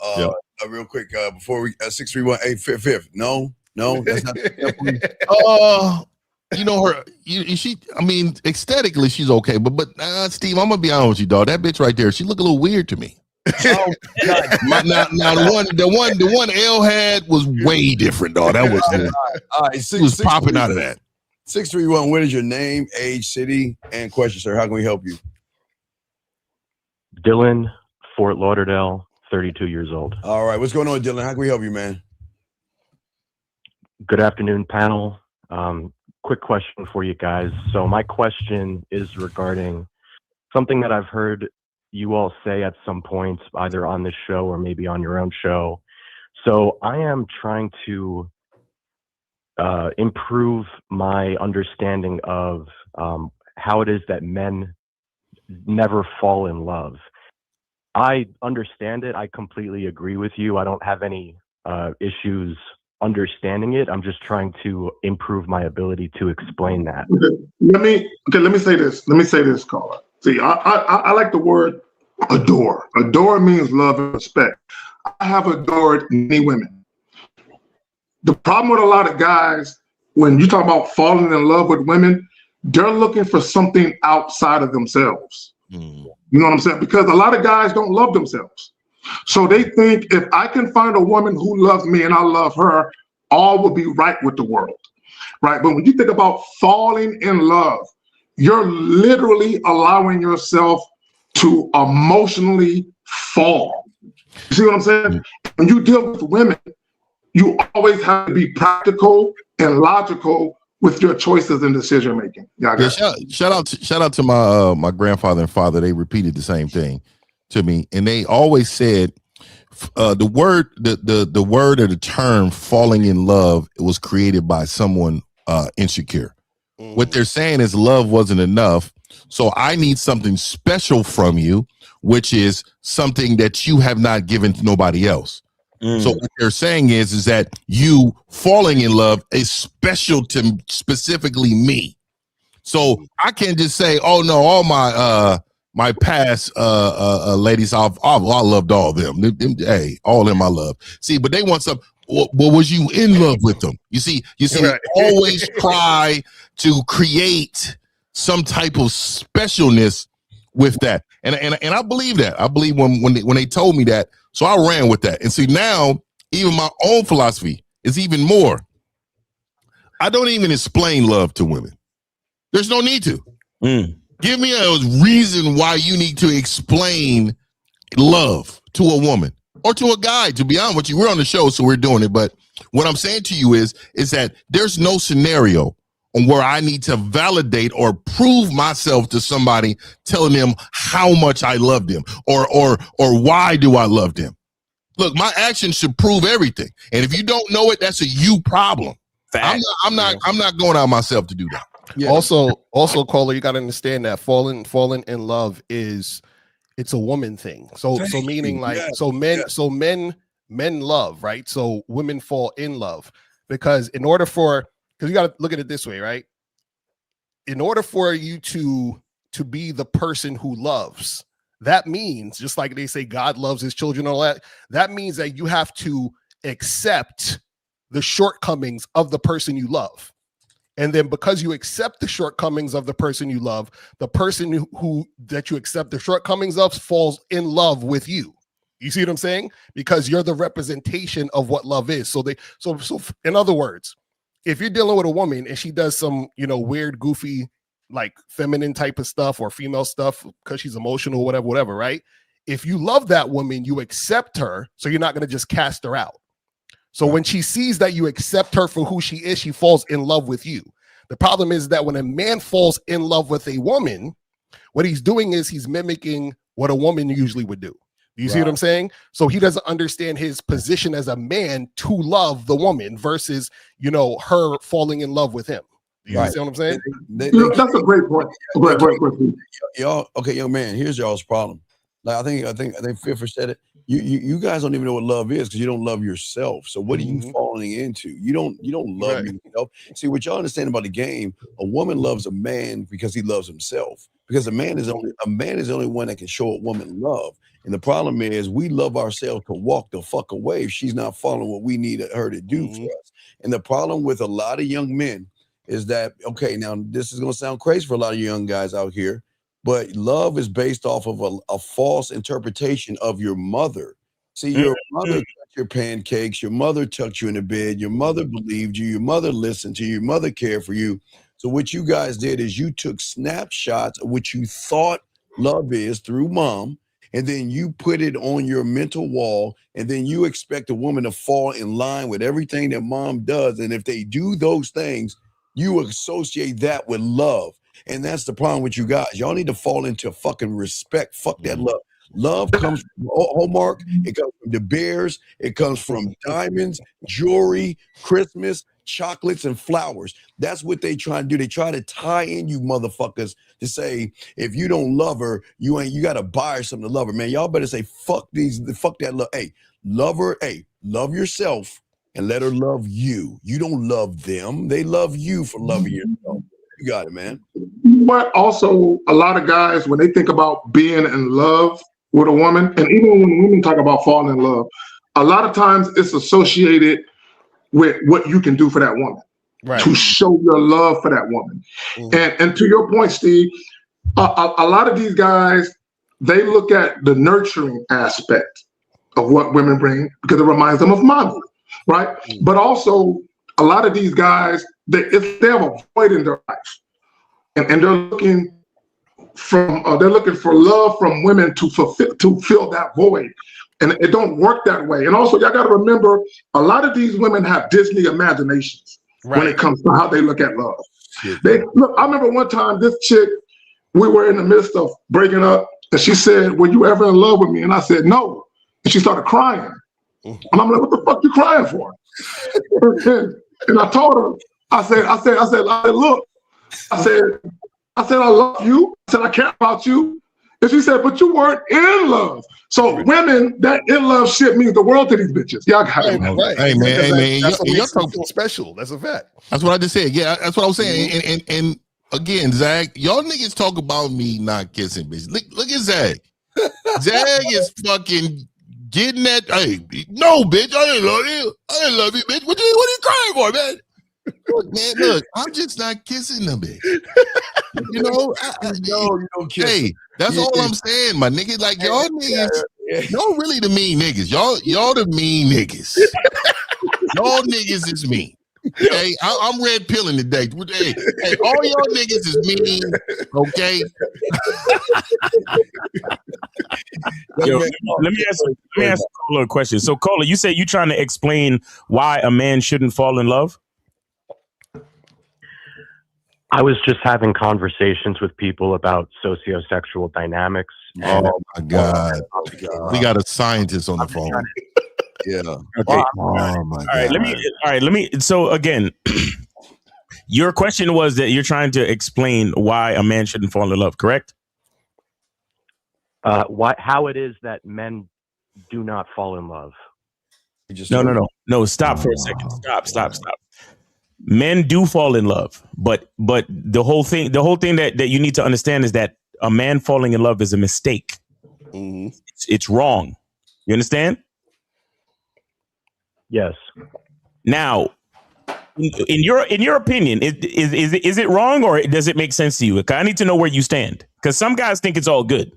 real quick before we 631-855. No, that's not. You know her. She. I mean, aesthetically, she's okay, but Steve, I'm gonna be honest with you, dog. That bitch right there, she look a little weird to me. Now the one L had was way different, dog. That was all right. She was popping out of that. 631. What is your name, age, city, and question, sir? How can we help you? Dylan, Fort Lauderdale, 32 years old. All right, what's going on, Dylan? How can we help you, man? Good afternoon, panel. Quick question for you guys. So my question is regarding something that I've heard you all say at some point, either on this show or maybe on your own show. So I am trying to improve my understanding of how it is that men never fall in love. I understand it. I completely agree with you. I don't have any issues understanding it. I'm just trying to improve my ability to explain that. Let me say this. Caller. See, I like the word adore. Adore means love and respect. I have adored many women. The problem with a lot of guys, when you talk about falling in love with women, they're looking for something outside of themselves. You know what I'm saying? Because a lot of guys don't love themselves. So they think if I can find a woman who loves me and I love her, all will be right with the world, right? But when you think about falling in love, you're literally allowing yourself to emotionally fall. You see what I'm saying? When you deal with women, you always have to be practical and logical with your choices and decision making. Shout out to my grandfather and father. They repeated the same thing to me, and they always said the word or the term falling in love was created by someone insecure. What they're saying is love wasn't enough, so I need something special from you, which is something that you have not given to nobody else. So what they're saying is that you falling in love is special to specifically me. So I can't just say, oh no, all my past ladies, I loved all of them. Hey, all of them I love. See, but they want some. Well, was you in love with them? You see, right. Always try to create some type of specialness with that, and I believe that. I believe when they told me that, so I ran with that. And see, now even my own philosophy is even more. I don't even explain love to women. There's no need to. Give me a reason why you need to explain love to a woman or to a guy. To be honest with you, we're on the show, so we're doing it. But what I'm saying to you is that there's no scenario on where I need to validate or prove myself to somebody, telling them how much I love them or why do I love them. Look, my actions should prove everything. And if you don't know it, that's a you problem. I'm not going out myself to do that. Yeah. Also, caller, you got to understand that falling in love it's a woman thing. So meaning like men love, right? So women fall in love because because you got to look at it this way, right? In order for you to be the person who loves, that means, just like they say God loves his children, all that means that you have to accept the shortcomings of the person you love. And then because you accept the shortcomings of the person you love, the person who that you accept the shortcomings of falls in love with you. You see what I'm saying? Because you're the representation of what love is. So in other words, if you're dealing with a woman and she does some, weird, goofy, like feminine type of stuff or female stuff because she's emotional, whatever, right? If you love that woman, you accept her. So you're not going to just cast her out. So when she sees that you accept her for who she is, she falls in love with you. The problem is that when a man falls in love with a woman, what he's doing is he's mimicking what a woman usually would do. You see what I'm saying? So he doesn't understand his position as a man to love the woman versus, her falling in love with him. You see what I'm saying? That's a great point. Great. Y'all, okay, young man, here's y'all's problem. Like I think Fiffer said it. You guys don't even know what love is because you don't love yourself. So what are you falling into? You don't love yourself. See, what y'all understand about the game, a woman loves a man because he loves himself. Because a man is the only one that can show a woman love. And the problem is we love ourselves to walk the fuck away if she's not following what we need her to do for us. And the problem with a lot of young men is that, okay, now this is going to sound crazy for a lot of young guys out here, but love is based off of a false interpretation of your mother. See, your mother cooked your pancakes, your mother tucked you in the bed, your mother believed you, your mother listened to you, your mother cared for you. So what you guys did is you took snapshots of what you thought love is through mom, and then you put it on your mental wall, and then you expect a woman to fall in line with everything that mom does. And if they do those things, you associate that with love. And that's the problem with you guys. Y'all need to fall into fucking respect. Fuck that love. Love comes from Hallmark. It comes from the Bears. It comes from diamonds, jewelry, Christmas, chocolates, and flowers. That's what they try to do. They try to tie in you motherfuckers to say, if you don't love her, you got to buy her something to love her. Man, y'all better say, fuck that love. Hey, love her. Hey, love yourself and let her love you. You don't love them. They love you for loving yourself. You got it, man. But also, a lot of guys, when they think about being in love with a woman, and even when women talk about falling in love, a lot of times it's associated with what you can do for that woman, to show your love for that woman. And to your point, Steve, a lot of these guys, they look at the nurturing aspect of what women bring because it reminds them of mommy, right? But also, a lot of these guys, if they have a void in their life, and they're looking for love from women to fill that void, and it don't work that way. And also, y'all got to remember, a lot of these women have Disney imaginations when it comes to how they look at love. I remember one time this chick, we were in the midst of breaking up, and she said, "Were you ever in love with me?" And I said, "No." And she started crying, and I'm like, "What the fuck you crying for?" and I told her, I said, "Look." I said, "I love you." I said, "I care about you." And she said, "But you weren't in love." So women, that in love shit means the world to these bitches. Y'all got it. Right. Hey man, that's what makes them feel special. That's a fact. That's what I just said. Yeah, that's what I was saying. And again, Zach, y'all niggas talk about me not kissing, bitch. Look at Zach. Zach is fucking getting that. Hey, no, bitch, I didn't love you. I didn't love you, bitch. What are you crying for, man? Look, man, look, I'm just not kissing them, bitch. You know, you don't kiss. Hey, that's all I'm saying, my nigga. Like y'all niggas, y'all really the mean niggas. Y'all the mean niggas. Y'all niggas is mean. Hey, I'm red pilling today. Hey, all y'all niggas is mean. Okay. Yo, let me ask Cola a question. So, Cola, you said you're trying to explain why a man shouldn't fall in love. I was just having conversations with people about sociosexual dynamics. Oh my God. We got a scientist on the phone. Yeah. Okay. Oh my God. Let me. So again, your question was that you're trying to explain why a man shouldn't fall in love, correct? How it is that men do not fall in love. No. Stop for a second. Stop. Men do fall in love, but the whole thing that you need to understand is that a man falling in love is a mistake. It's wrong. You understand? Yes. Now, in your opinion, is it wrong or does it make sense to you? I need to know where you stand because some guys think it's all good.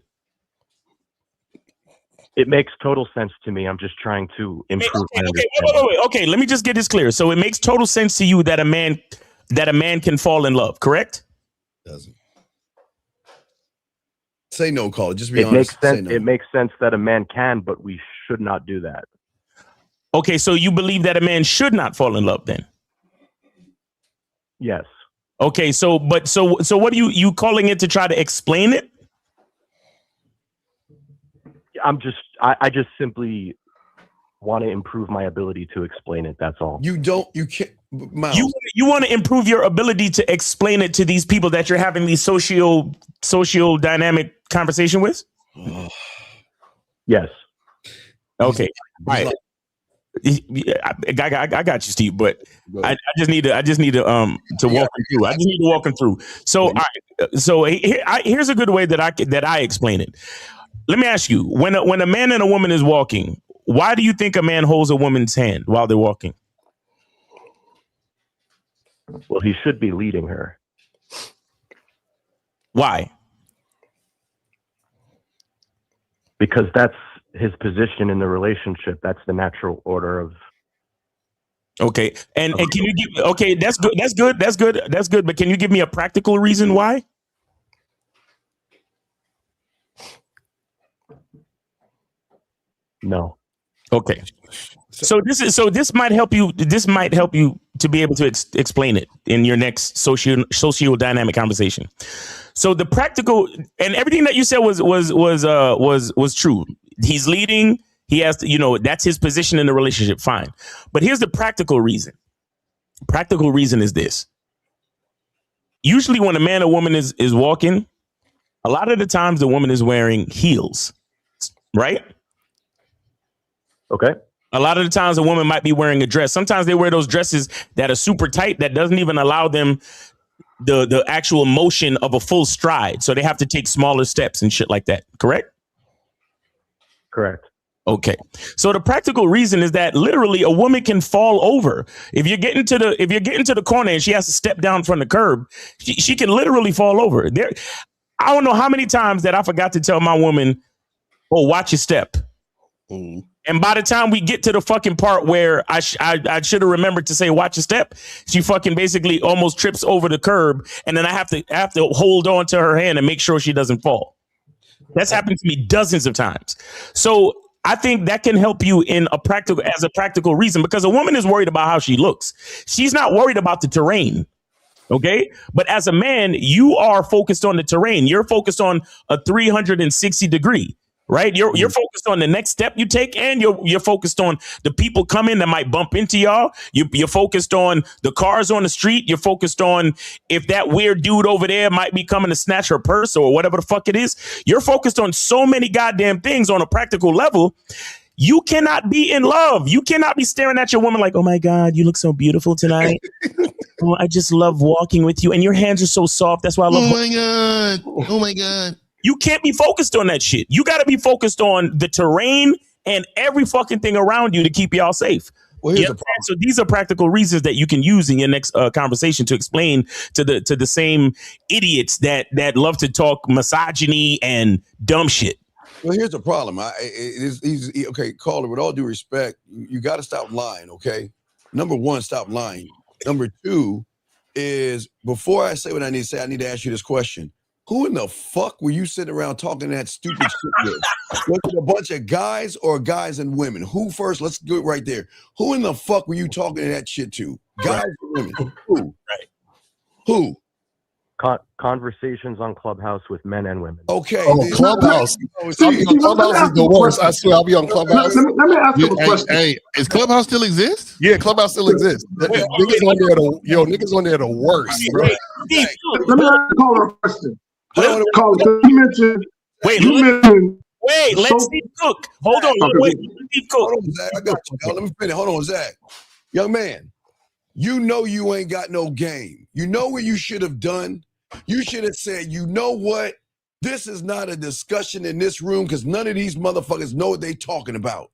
It makes total sense to me. I'm just trying to improve. Wait. Okay, let me just get this clear. So it makes total sense to you that a man can fall in love, correct? Doesn't. Say no, Call. Just be honest. Makes sense. Say no. It makes sense that a man can, but we should not do that. Okay, so you believe that a man should not fall in love then? Yes. Okay, so what are you calling it to try to explain it? I just simply want to improve my ability to explain it. That's all. You can't. Miles. You want to improve your ability to explain it to these people that you're having these social dynamic conversation with? Yes. Okay. All right. I got you, Steve, but I just need to walk him through. I just need to walk him through. So, all right, so here's a good way that I explain it. Let me ask you: when a man and a woman is walking, why do you think a man holds a woman's hand while they're walking? Well, he should be leading her. Why? Because that's his position in the relationship. That's the natural order of. Okay, and can you give? Okay, that's good. But can you give me a practical reason why? No. Okay. So this might help you. This might help you to be able to explain it in your next socio dynamic conversation. So the practical and everything that you said was true. He's leading. He has to, that's his position in the relationship. Fine. But here's the practical reason. Practical reason is this. Usually when a man or woman is walking, a lot of the times the woman is wearing heels, right? Okay. A lot of the times a woman might be wearing a dress. Sometimes they wear those dresses that are super tight that doesn't even allow them the actual motion of a full stride. So they have to take smaller steps and shit like that. Correct? Correct. Okay. So the practical reason is that literally a woman can fall over. If you're getting to the corner and she has to step down from the curb, she can literally fall over. I don't know how many times that I forgot to tell my woman, "Oh, watch your step." Mm. And by the time we get to the fucking part where I should have remembered to say watch your step, she fucking basically almost trips over the curb, and then I have to hold on to her hand and make sure she doesn't fall. That's happened to me dozens of times. So I think that can help you as a practical reason, because a woman is worried about how she looks. She's not worried about the terrain. Okay. But as a man, you are focused on the terrain. You're focused on a 360 degree. Right. You're focused on the next step you take, and you're focused on the people coming that might bump into y'all. You're focused on the cars on the street. You're focused on if that weird dude over there might be coming to snatch her purse or whatever the fuck it is. You're focused on so many goddamn things on a practical level. You cannot be in love. You cannot be staring at your woman like, "Oh my God, you look so beautiful tonight. Oh, I just love walking with you. And your hands are so soft. That's why I love." Oh my God. Oh my God. You can't be focused on that shit. You got to be focused on the terrain and every fucking thing around you to keep y'all safe. Well, here's the problem. So these are practical reasons that you can use in your next conversation to explain to the same idiots that love to talk misogyny and dumb shit. Well, here's the problem. Okay, caller, with all due respect, you got to stop lying, okay? Number one, stop lying. Number two is, before I say what I need to say, I need to ask you this question. Who in the fuck were you sitting around talking that stupid shit with? Was it a bunch of guys or guys and women? Who first? Let's do it right there. Who in the fuck were you talking that shit to? Guys or women? Who? Right. Who? Conversations on Clubhouse with men and women. Okay. Clubhouse. Clubhouse is the worst. I swear, I'll be on Clubhouse. Let me ask you a question. Hey, is Clubhouse still exist? Yeah, Clubhouse still exists. Niggas on there the worst, bro. Let me ask Caller a question. Caller, you mentioned. Let Steve cook. Hold on. Okay. Wait, Steve cook. Hold on, Zach. I got you. Let me finish. Hold on, Zach. Young man, you know you ain't got no game. You know what you should have done? You should have said, you know what? This is not a discussion in this room because none of these motherfuckers know what they talking about.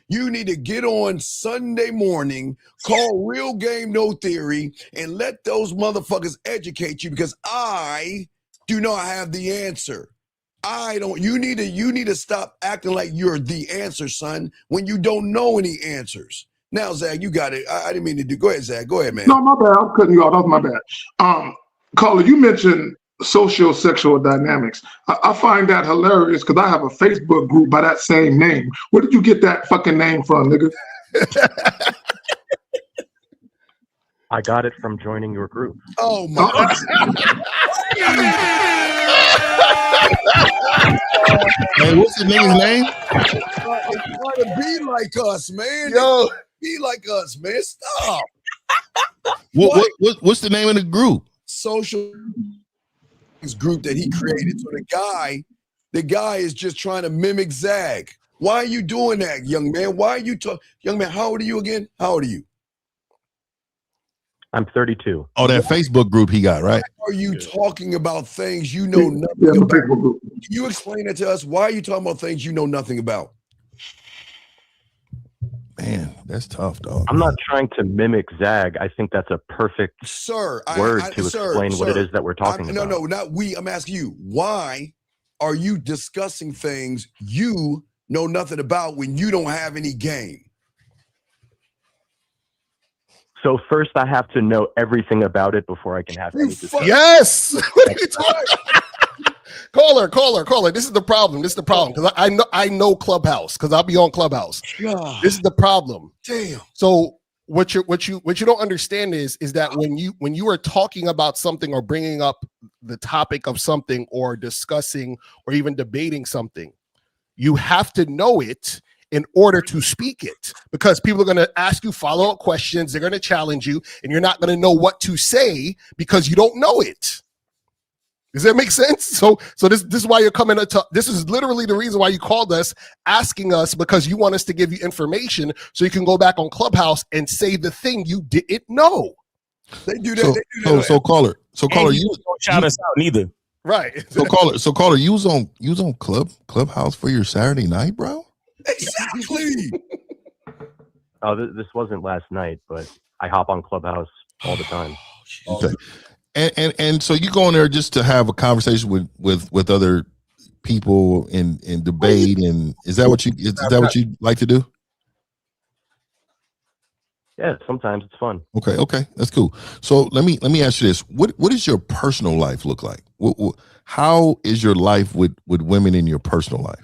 You need to get on Sunday morning, call Real Game No Theory, and let those motherfuckers educate you, because I do not have the answer. I don't. You need to stop acting like you're the answer, son, when you don't know any answers. Now, Zach, you got it. I didn't mean to do. Go ahead, Zach. Go ahead, man. No, my bad. I'm cutting you off. That was my bad. Caller, you mentioned socio-sexual dynamics. I find that hilarious because I have a Facebook group by that same name. Where did you get that fucking name from, nigga? I got it from joining your group. Oh my Hey, what's the nigga's name? It's trying to be like us, man. Yo, be like us, man. Stop. What's the name of the group? Social group that he created. So the guy is just trying to mimic Zag. Why are you doing that, young man? Why are you talking? Young man, how old are you again? How old are you? I'm 32. Oh, that Facebook group he got, right? Why are you talking about things you know nothing about? Can you explain it to us? Why are you talking about things you know nothing about? Man, that's tough, dog. I'm not trying to mimic Zag. I think that's a perfect word to explain what it is that we're talking about. No, not we. I'm asking you, why are you discussing things you know nothing about when you don't have any game? So first, I have to know everything about it before I can have any discussion. Yes. What are you talking? Caller. This is the problem. Because I know Clubhouse because I'll be on Clubhouse. God. This is the problem. Damn. So what you don't understand is that when you are talking about something or bringing up the topic of something or discussing or even debating something, you have to know it in order to speak it, because people are going to ask you follow-up questions. They're going to challenge you, and you're not going to know what to say because you don't know it. Does that make sense? So this is why you're coming to. This is literally the reason why you called us, asking us because you want us to give you information so you can go back on Clubhouse and say the thing you didn't know. They do that. So caller, you don't shout us out neither. Right. So caller, you was on Clubhouse for your Saturday night, bro? Exactly. Oh, this wasn't last night, but I hop on Clubhouse all the time. Okay. And so you go in there just to have a conversation with other people and debate, and is that what you like to do? Yeah, sometimes it's fun. Okay, that's cool. So let me ask you this: what does your personal life look like? How is your life with women in your personal life?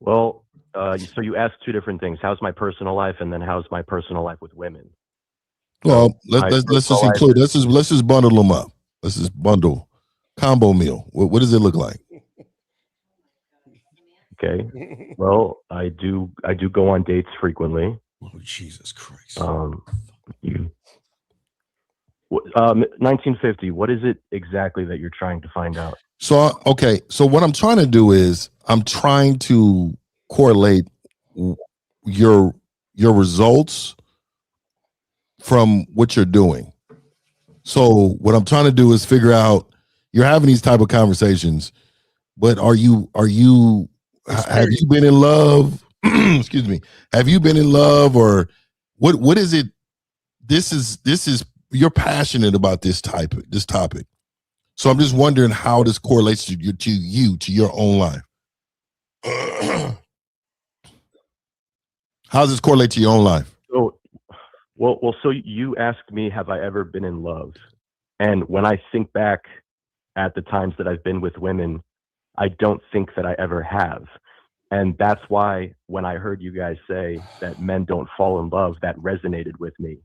Well, so you asked two different things. How's my personal life, and then how's my personal life with women? Well, let's just include. Let's just bundle them up. Let's just bundle combo meal. What does it look like? Okay. Well, I do go on dates frequently. Oh, Jesus Christ. 1950. What is it exactly that you're trying to find out? So what I'm trying to do is I'm trying to correlate your results from what you're doing. So what I'm trying to do is figure out, you're having these type of conversations, but have you been in love? Excuse me. Have you been in love, or what is it? This is you're passionate about this topic. So I'm just wondering how this correlates to your own life. How does this correlate to your own life? So you asked me, have I ever been in love? And when I think back at the times that I've been with women, I don't think that I ever have. And that's why when I heard you guys say that men don't fall in love, that resonated with me,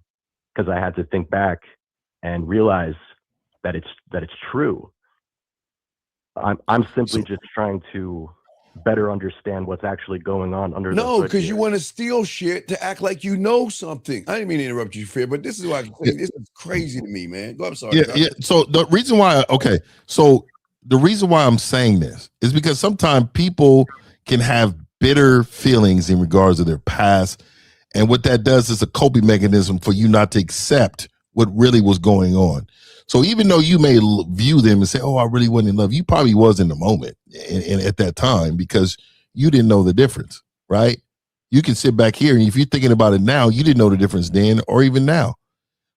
because I had to think back and realize that it's true. I'm simply just trying to better understand what's actually going on under the hood. Because you want to steal shit to act like you know something. I didn't mean to interrupt you, Fear, but this is why this is crazy to me, man. I'm sorry. Yeah. So the reason why I'm saying this is because sometimes people can have bitter feelings in regards to their past, and what that does is a coping mechanism for you not to accept what really was going on. So even though you may view them and say, oh, I really wasn't in love, you probably was in the moment and at that time, because you didn't know the difference, right? You can sit back here, and if you're thinking about it now, you didn't know the difference then or even now.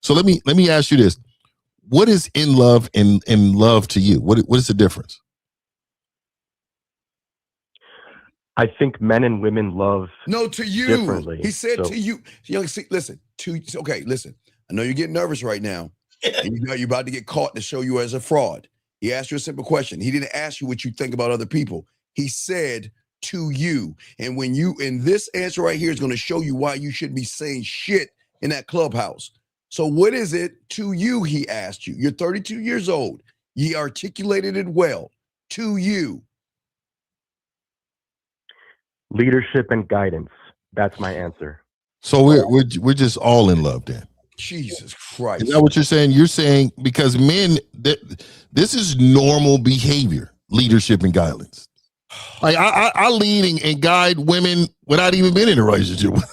So let me ask you this. What is in love and love to you? What is the difference? I think men and women love to you differently. He said to you. Listen. I know you're getting nervous right now. And you know you're about to get caught to show you as a fraud. He asked you a simple question. He didn't ask you what you think about other people. He said to you. And this answer right here is going to show you why you shouldn't be saying shit in that Clubhouse. So what is it to you? He asked you. You're 32 years old. Ye articulated it well. To you. Leadership and guidance. That's my answer. So we're just all in love then. Jesus Christ. Is that what you're saying? You're saying because men, this is normal behavior, leadership and guidance. Like I lead and guide women without even being in a relationship with them.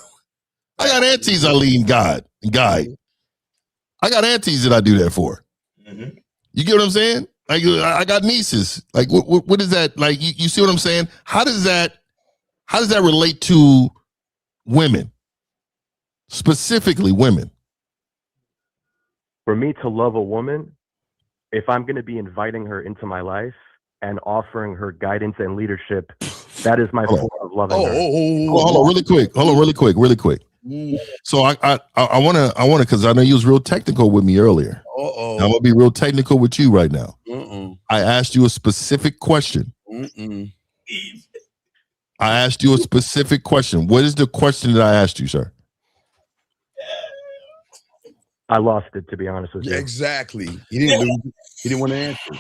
I got aunties I lead and guide. I got aunties that I do that for. Mm-hmm. You get what I'm saying? Like I got nieces. Like what is that? Like you see what I'm saying? How does that relate to women? Specifically women. For me to love a woman, if I'm going to be inviting her into my life and offering her guidance and leadership, that is my form of loving her. Hold on, really quick. So I want to, because I know you was real technical with me earlier. I'm gonna be real technical with you right now. I asked you a specific question. I asked you a specific question. What is the question that I asked you, sir? I lost it, to be honest with you. Exactly. He didn't lose it. He didn't want to answer.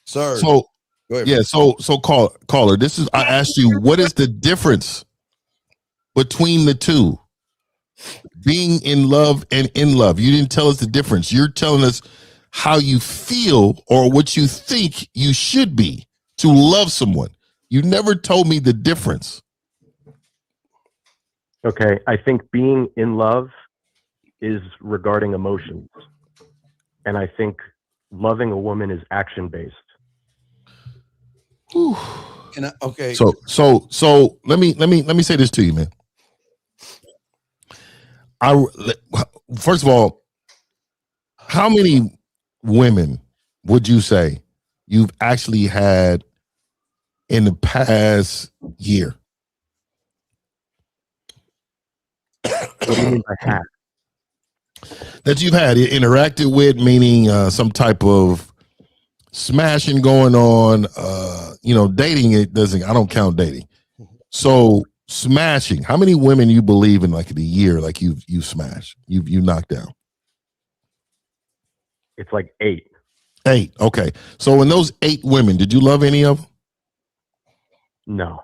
Sir. So go ahead, yeah, so caller, I asked you, what is the difference between the two? Being in love and in love. You didn't tell us the difference. You're telling us how you feel or what you think you should be to love someone. You never told me the difference. Okay, I think being in love is regarding emotions. And I think loving a woman is action-based. Okay. So let me say this to you, man. First of all, how many women would you say you've actually had in the past year? What do you mean by had? That you've had interacted with, meaning some type of smashing going on. Dating, I don't count dating. So smashing, how many women you believe in like in a year, like you smashed, you knocked down? It's like 8. 8. Okay. So in those 8 women, did you love any of them? No.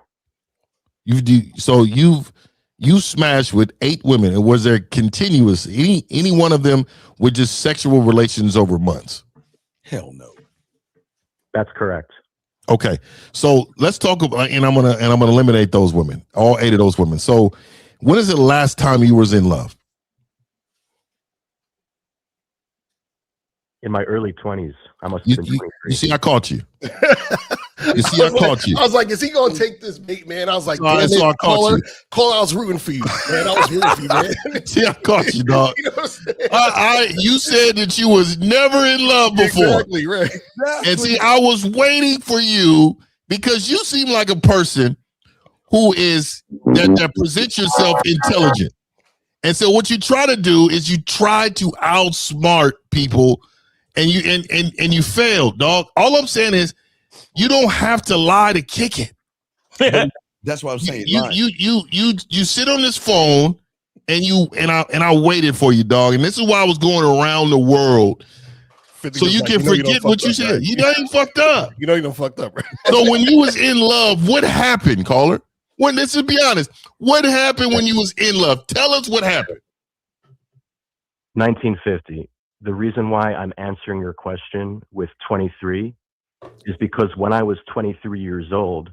You smashed with 8 women, and was there continuous any one of them with just sexual relations over months? Hell no. That's correct. Okay, so let's talk about, and I'm gonna eliminate those women, all 8 of those women. So, when is the last time you was in love? In my early 20s. I must have been 23. You see, I caught you. You see, I caught you. I was like, is he gonna take this bait, man? I was like, So I caught you. Caller, I was rooting for you, man. I was rooting for you, man. See, I caught you, dog. You know what I'm saying? You said that you was never in love before. Exactly, right. And see, I was waiting for you because you seem like a person who is that presents yourself intelligent. And so what you try to do is you try to outsmart people, and you failed, dog. All I'm saying is you don't have to lie to kick it. That's what I'm saying. You sit on this phone and I waited for you, dog. And this is why I was going around the world. So you can forget what you said. Right? You know you fucked up. You know you done fucked up, right? So when you was in love, what happened, caller? Let's just be honest. What happened when you was in love? Tell us what happened. 1950. The reason why I'm answering your question with 23 is because when I was 23 years old,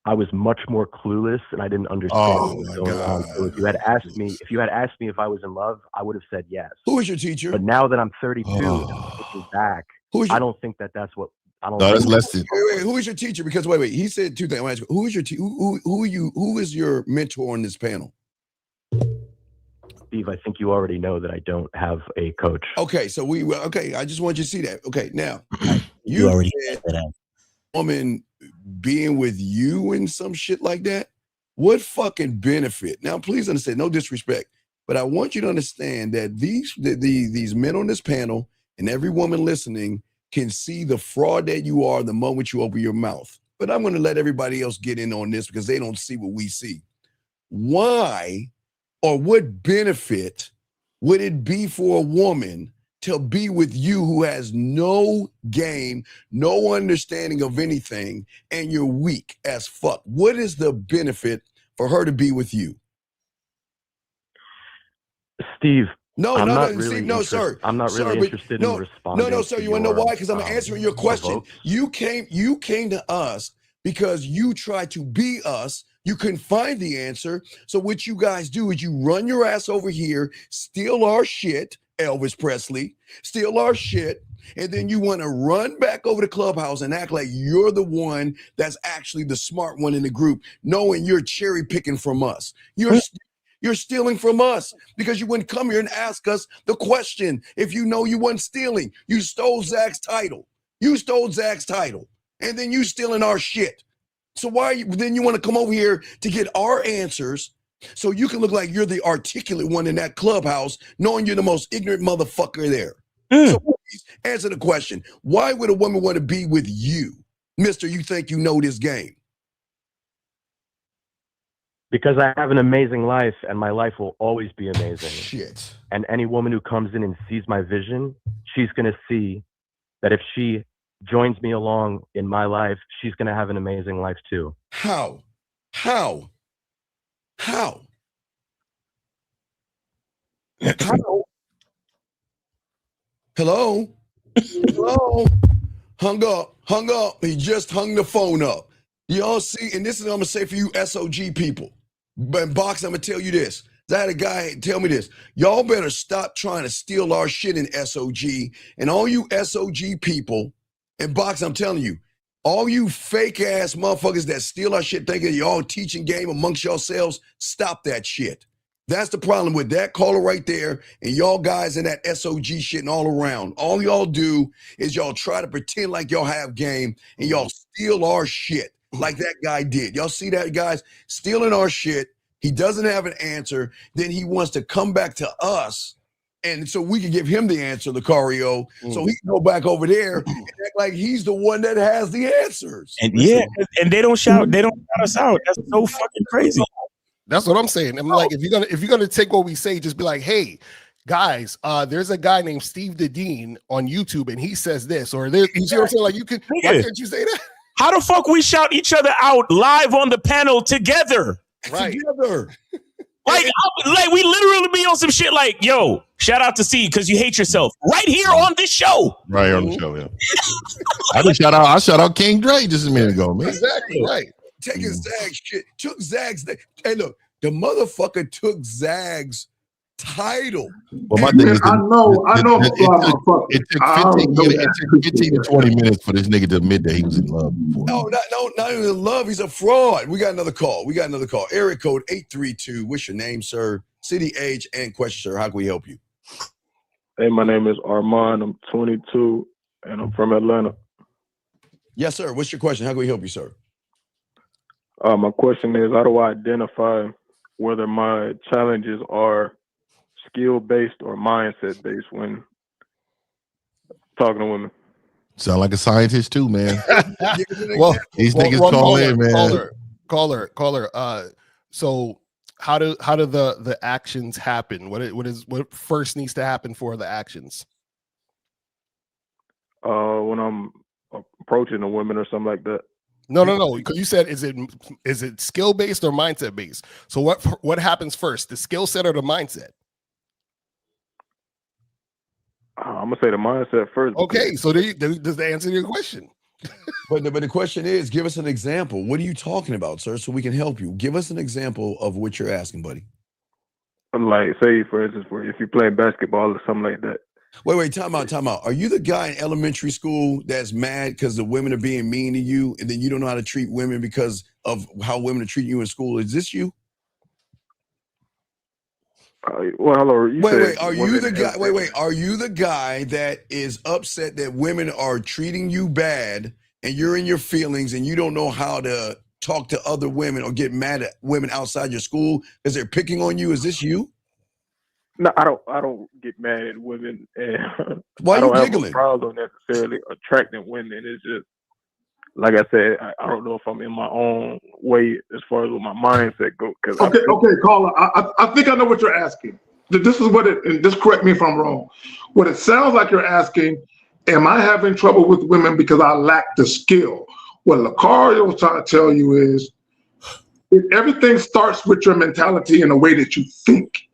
I was much more clueless and I didn't understand what was going on. So if you had asked me if I was in love, I would have said yes. Who was your teacher? But now that I'm 32 and I'm looking back, I don't think that's what I don't. No, that's less than. Wait, who is your teacher? Because wait, he said 2 things. I want to ask you, who is your who is your mentor on this panel? Steve, I think you already know that I don't have a coach. Okay, so I just want you to see that. Okay, now you already said that. Woman being with you and some shit like that. What fucking benefit? Now, please understand, no disrespect, but I want you to understand that these men on this panel and every woman listening can see the fraud that you are the moment you open your mouth. But I'm going to let everybody else get in on this because they don't see what we see. Why or what benefit would it be for a woman to be with you who has no game, no understanding of anything, and you're weak as fuck? What is the benefit for her to be with you? Steve, I'm not really interested in responding. No, sir. You want to know why? Because I'm answering your question. You came to us because you tried to be us. You couldn't find the answer. So what you guys do is you run your ass over here, steal our shit, Elvis Presley, steal our shit, and then you want to run back over to Clubhouse and act like you're the one that's actually the smart one in the group, knowing you're cherry picking from us. You're stealing from us because you wouldn't come here and ask us the question if you know you weren't stealing. You stole Zach's title. And then you stealing our shit. So then you want to come over here to get our answers so you can look like you're the articulate one in that Clubhouse, knowing you're the most ignorant motherfucker there. So please answer the question. Why would a woman want to be with you, Mr. You think you know this game? Because I have an amazing life, and my life will always be amazing. Shit. And any woman who comes in and sees my vision, she's going to see that if she joins me along in my life, she's going to have an amazing life too. How? Hello? Hung up. He just hung the phone up. Y'all see, and this is what I'm going to say for you SOG people. But Box, I'm going to tell you this. I had a guy tell me this. Y'all better stop trying to steal our shit in SOG. And all you SOG people, and Box, I'm telling you, all you fake ass motherfuckers that steal our shit thinking y'all teaching game amongst yourselves, stop that shit. That's the problem with that caller right there and y'all guys in that SOG shit and all around. All y'all do is y'all try to pretend like y'all have game and y'all steal our shit like that guy did. Y'all see that, guys? Stealing our shit. He doesn't have an answer. Then he wants to come back to us. And so we can give him the answer, Lucario. So he can go back over there and act like he's the one that has the answers. And and they don't shout us out. That's so fucking crazy. That's what I'm saying. I'm like, if you're gonna take what we say, just be like, hey, guys, there's a guy named Steve the Dean on YouTube, and he says this, or there, you see what I'm saying? Like, why can't you say that? How the fuck we shout each other out live on the panel together? Right. Together. Like we literally be on some shit like, yo, shout out to Steve because you hate yourself right here on this show. Right here on the show, yeah. I shout out King Dre just a minute ago, man. Exactly, right. Taking Zag's shit. Took Zag's. Hey, look, the motherfucker took Zag's title. Well, my thing is, I know. It took 15 to 20 minutes for this nigga to admit that he was in love before. No, not even in love. He's a fraud. We got another call. Area code 832. What's your name, sir? City, age, and question, sir. How can we help you? Hey, my name is Armand. I'm 22, and I'm from Atlanta. Yes, sir. What's your question? How can we help you, sir? My question is, how do I identify whether my challenges are skill-based or mindset-based when talking to women? Sound like a scientist too, man. Well, these niggas call in, man. Caller. So how do the actions happen? What first needs to happen for the actions? When I'm approaching a woman or something like that. No. Because you said, is it skill based or mindset based? So what happens first, the skill set or the mindset? I'm gonna say the mindset first. Okay, so does that answer your question? But the question is, give us an example. What are you talking about, sir? So we can help you. Give us an example of what you're asking, buddy. Like, say for instance, if you play basketball or something like that. Wait, time out. Are you the guy in elementary school that's mad because the women are being mean to you and then you don't know how to treat women because of how women are treating you in school? Is this you? Well, hello. Wait, are you the guy? Are you the guy that is upset that women are treating you bad and you're in your feelings and you don't know how to talk to other women or get mad at women outside your school because they're picking on you? Is this you? No, I don't get mad at women, and why I don't you have giggling? a problem necessarily attracting women. It's just, like I said, I don't know if I'm in my own way as far as what my mindset goes. Okay, caller. I think I know what you're asking. this is what it, and just correct me if I'm wrong. What it sounds like you're asking, am I having trouble with women because I lack the skill? What Lucario was trying to tell you is, everything starts with your mentality and the way that you think,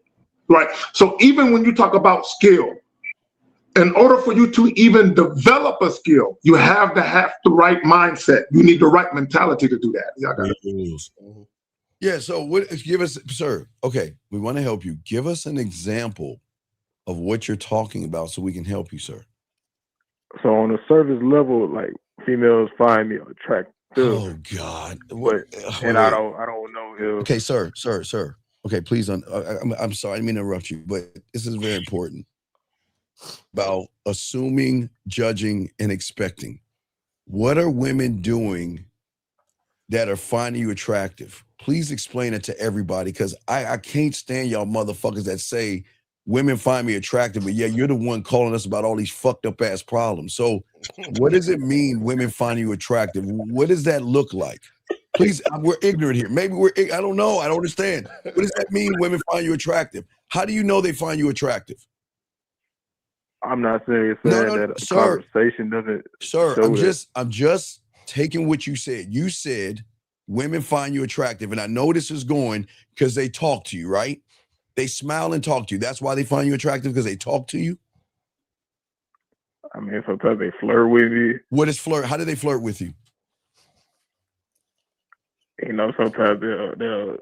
right? So even when you talk about skill, in order for you to even develop a skill, you have to have the right mindset. You need the right mentality to do that. Y'all got it. Yeah, so give us, sir, okay, we want to help you. Give us an example of what you're talking about so we can help you, sir. So on a surface level, like females find me attractive. Oh God! But and I don't know if. Okay, sir. Okay, please. I'm sorry. I didn't mean to interrupt you, but this is very important about assuming, judging, and expecting. What are women doing that are finding you attractive? Please explain it to everybody, because I can't stand y'all motherfuckers that say women find me attractive, but yeah, you're the one calling us about all these fucked up ass problems. So what does it mean women find you attractive? What does that look like? Please, we're ignorant here. Maybe I don't know. I don't understand. What does that mean women find you attractive? How do you know they find you attractive? I'm not saying that a conversation doesn't. Sir, show I'm just taking what you said. You said women find you attractive, and I know this is going because they talk to you, right? They smile and talk to you. That's why they find you attractive, because they talk to you? I mean, sometimes they flirt with you. What is flirt? How do they flirt with you? You know, sometimes they'll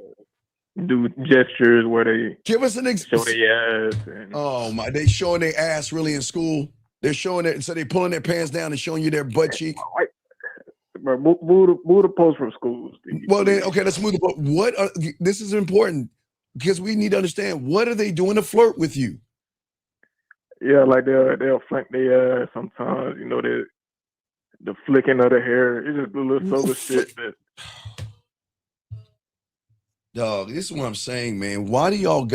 do gestures where they give us an show their ass. And, oh my, they showing their ass really in school? They're showing it, so they pulling their pants down and showing you their butt cheek? Bro, move the post from schools. Well then, okay, let's move the post. This is important, because we need to understand, what are they doing to flirt with you? Yeah, like they'll flank their ass sometimes. You know, the flicking of the hair. It's just a little subtle shit that. Dog, this is what I'm saying, man. Why do y'all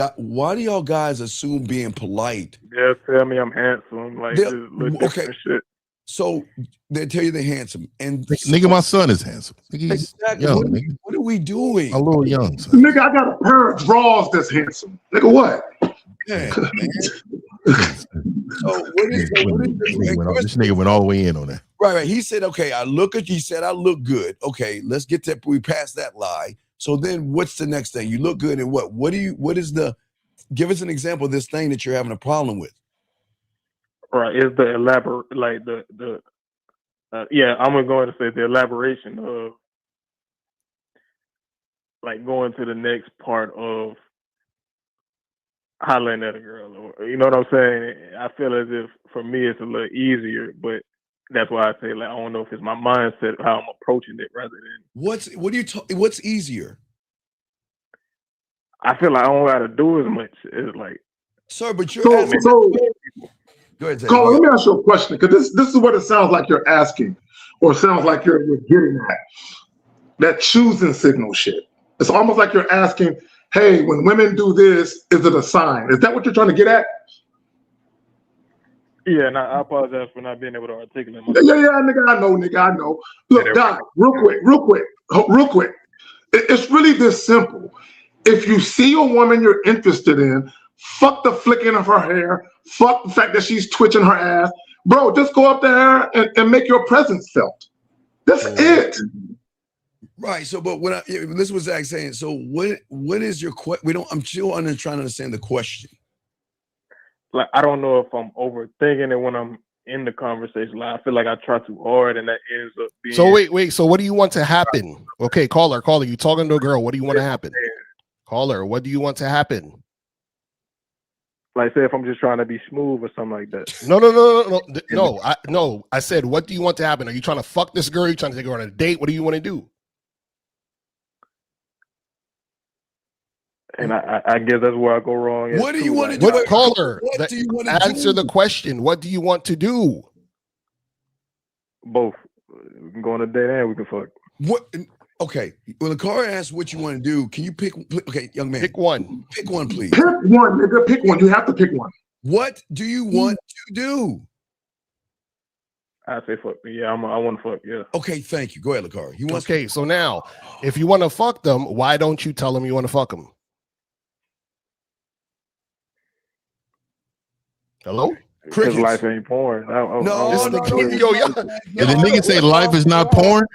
guys assume being polite? They'll tell me I'm handsome, like this little different shit. So they tell you they're handsome, and nigga, my son is handsome. Nigga, he's exactly. young, nigga. What are we doing? A little young, son. Nigga, I got a pair of drawers that's handsome. Nigga, what? Yeah, man. So this nigga went all the way in on that. Right. He said, okay, he said I look good. Okay, let's get that. We passed that lie. So then what's the next thing? You look good and what? Give us an example of this thing that you're having a problem with. Right. Is the elaborate, like I'm going to say the elaboration of like going to the next part of hollering at a girl, or you know what I'm saying? I feel as if for me it's a little easier, but that's why I say, like, I don't know if it's my mindset, how I'm approaching it, rather than what's easier? I feel like I don't got to do as much. It's like, sir, but you're so go ahead, Carl, let me ask you a question, because this is what it sounds like you're asking, or it sounds like you're getting at. That choosing signal shit. It's almost like you're asking, hey, when women do this, is it a sign? Is that what you're trying to get at? Yeah, and I apologize for not being able to articulate myself. Yeah, nigga, I know. Look, guys, real quick. It's really this simple. If you see a woman you're interested in, fuck the flicking of her hair, fuck the fact that she's twitching her ass. Bro, just go up to her and make your presence felt. That's it. Right. So, but this is what Zach's saying. So, what is your question? I'm still trying to understand the question. Like, I don't know if I'm overthinking it when I'm in the conversation. Like, I feel like I try too hard, and that ends up being. So wait. So, what do you want to happen? Okay, caller. You talking to a girl? What do you want to happen? Caller, what do you want to happen? Like, say if I'm just trying to be smooth or something like that. No. I said, what do you want to happen? Are you trying to fuck this girl? Are you trying to take her on a date? What do you want to do? And I guess that's where I go wrong. What do you want to do? What caller? What do you want to answer the question? What do you want to do? Both. We can go on a date and we can fuck. What? Okay. When the car asks what you want to do, can you pick? Okay, young man. Pick one. Pick one, please. Pick one, nigga. Pick one. You have to pick one. What do you want to do? I say fuck. Yeah, I want to fuck. Yeah. Okay, thank you. Go ahead, Lakari. Okay, so now, if you want to fuck them, why don't you tell them you want to fuck them? Hello? Because life ain't porn. And the nigga say life is not porn.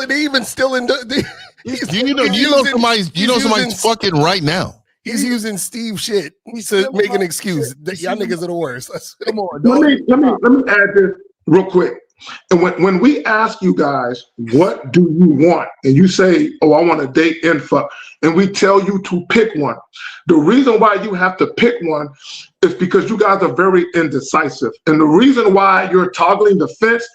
They even still in the. You know somebody's fucking right now. He's using Steve shit to make an excuse. Y'all niggas are the worst. Come on, let me add this real quick. And when we ask you guys, what do you want? And you say, oh, I want to date and fuck. And we tell you to pick one. The reason why you have to pick one is because you guys are very indecisive. And the reason why you're toggling the fence,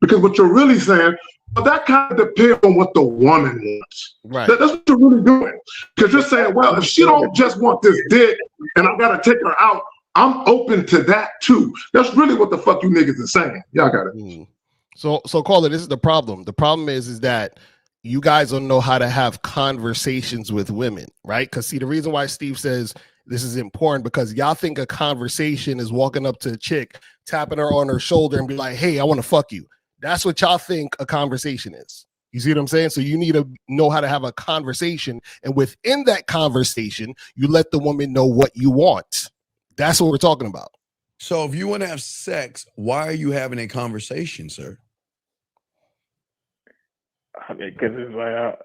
because what you're really saying, well, that kind of depends on what the woman wants. Right. That's what you're really doing. Because you're saying, well, if she don't just want this dick and I got to take her out, I'm open to that too. That's really what the fuck you niggas are saying. Y'all got it. So caller, this is the problem. The problem is that you guys don't know how to have conversations with women, right? Because see, the reason why Steve says this is important because y'all think a conversation is walking up to a chick, tapping her on her shoulder and be like, hey, I want to fuck you. That's what y'all think a conversation is. You see what I'm saying? So you need to know how to have a conversation. And within that conversation, you let the woman know what you want. That's what we're talking about. So if you want to have sex, why are you having a conversation, sir? I mean, because it's like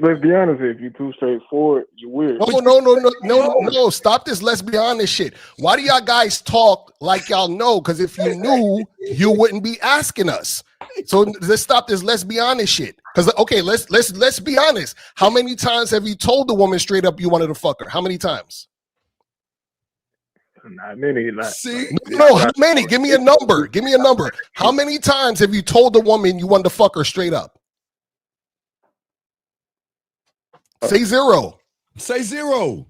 let's be honest, if you too straightforward, you're weird. No. Stop this. Let's be honest shit. Why do y'all guys talk like y'all know? Because if you knew, you wouldn't be asking us. So let's stop this. Let's be honest shit. Because okay, let's be honest. How many times have you told the woman straight up you wanted to fuck her? How many times? Not many. How many? Give me a number. Give me a number. How many times have you told the woman you wanted to fuck her straight up? Say zero. Say zero.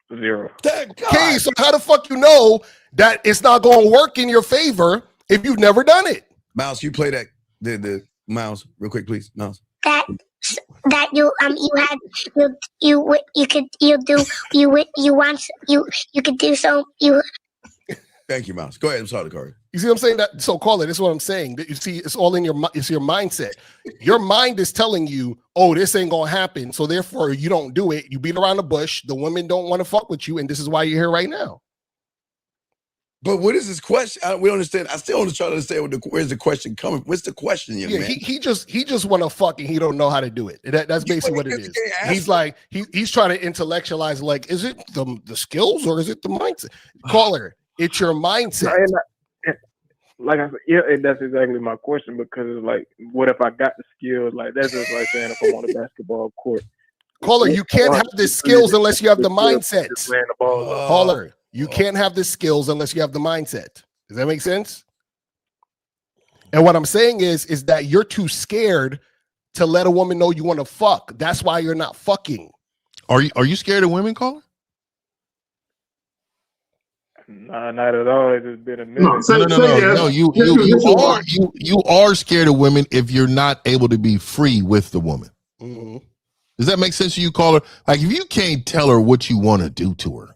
Zero. Okay, so how the fuck you know that it's not going to work in your favor if you've never done it? Mouse, you play that the Mouse real quick, please. Mouse. That you could do so. Thank you, Mouse. Go ahead. I'm sorry, Corey. You see what I'm saying? So caller, this is what I'm saying. That you see, it's all in your mindset. Your mind is telling you, oh, this ain't gonna happen. So therefore, you don't do it. You beat around the bush. The women don't want to fuck with you, and this is why you're here right now. But what is this question? We don't understand. I still want to try to understand where's the question coming. What's the question, young man? He just want to fuck and he don't know how to do it. That's basically what it is. He's like he's trying to intellectualize. Like, is it the skills or is it the mindset? Caller, it's your mindset. Like I said, yeah, and that's exactly my question because it's like, what if I got the skills? Like that's just like saying if I'm on a basketball court. Caller, you can't have the skills unless you have the mindset. Caller. You can't have the skills unless you have the mindset. Does that make sense? And what I'm saying is that you're too scared to let a woman know you want to fuck. That's why you're not fucking. Are you scared of women, caller? Nah, not at all. It's just been a minute. No. You are scared of women if you're not able to be free with the woman. Mm-hmm. Does that make sense to you, caller? Like if you can't tell her what you want to do to her.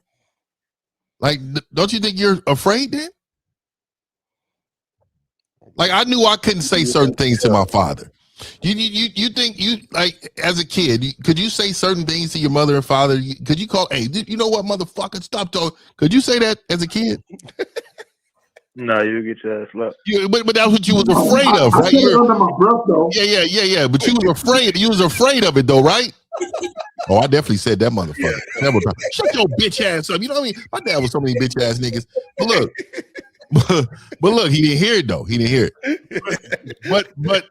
Like, don't you think you're afraid then? Like, I knew I couldn't say certain things to my father. You think you, like, as a kid, could you say certain things to your mother and father? Could you call, hey, you know what, motherfucker, stop talking? Could you say that as a kid? No, you get your ass slapped. But that's what you was afraid of, right? Under my breath, though. Yeah. But you was afraid. You was afraid of it, though, right? Oh, I definitely said that motherfucker several times. Shut your bitch ass up. You know what I mean? My dad was so many bitch ass niggas. But look, he didn't hear it though. He didn't hear it. But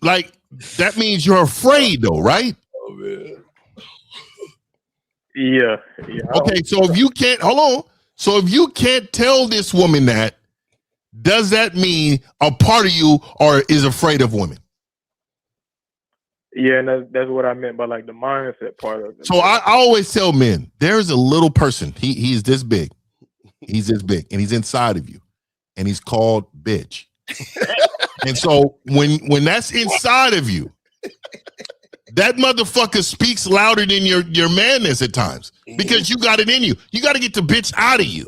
like that means you're afraid though, right? Oh man. Yeah. Okay, so if you can't So if you can't tell this woman that, does that mean a part of you is afraid of women? Yeah, and that's what I meant by like the mindset part of it. So I always tell men, there's a little person. He's this big. He's this big, and he's inside of you, and he's called bitch. And so when that's inside of you, that motherfucker speaks louder than your madness at times because you got it in you. You got to get the bitch out of you.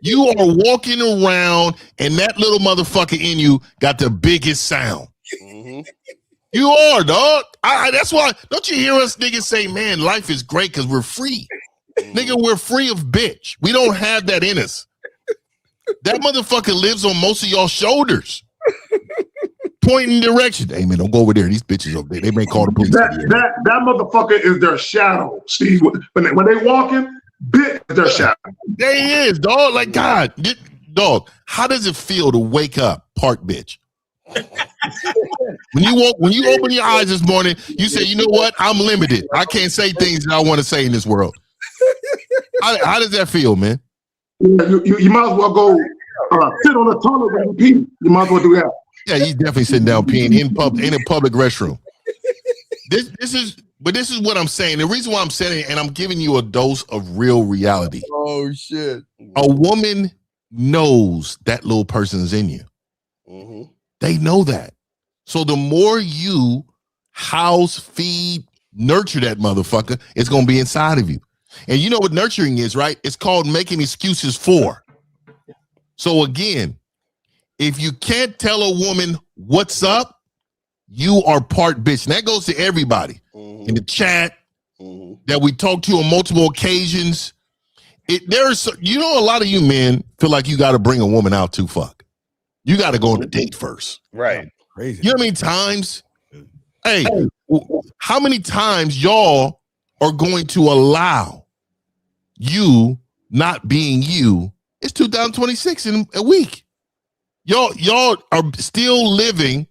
You are walking around, and that little motherfucker in you got the biggest sound. You are, dog. That's why. Don't you hear us niggas say, man, life is great because we're free. Nigga, we're free of bitch. We don't have that in us. That motherfucker lives on most of y'all shoulders. Pointing direction. Hey man, don't go over there. These bitches over there. They may call the police. That motherfucker is their shadow, Steve. When they walking, bitch is their shadow. There he is, dog. Like God, dog. How does it feel to wake up, park bitch? When you open your eyes this morning, you say, you know what? I'm limited. I can't say things that I want to say in this world. How does that feel, man? You might as well go sit on the toilet when you pee. You might as well do that. Yeah, he's definitely sitting down peeing in a public restroom. This is what I'm saying. The reason why I'm saying it, and I'm giving you a dose of real reality. Oh shit! A woman knows that little person's in you. Mm-hmm. They know that. So the more you house, feed, nurture that motherfucker, it's gonna be inside of you. And you know what nurturing is, right? It's called making excuses for. So again, if you can't tell a woman what's up, you are part bitch. And that goes to everybody in the chat that we talk to on multiple occasions. A lot of you men feel like you got to bring a woman out to fuck. You got to go on a date first. Right. Crazy. You know how many times? Hey, how many times y'all are going to allow you not being you? It's 2026 in a week. Y'all are still living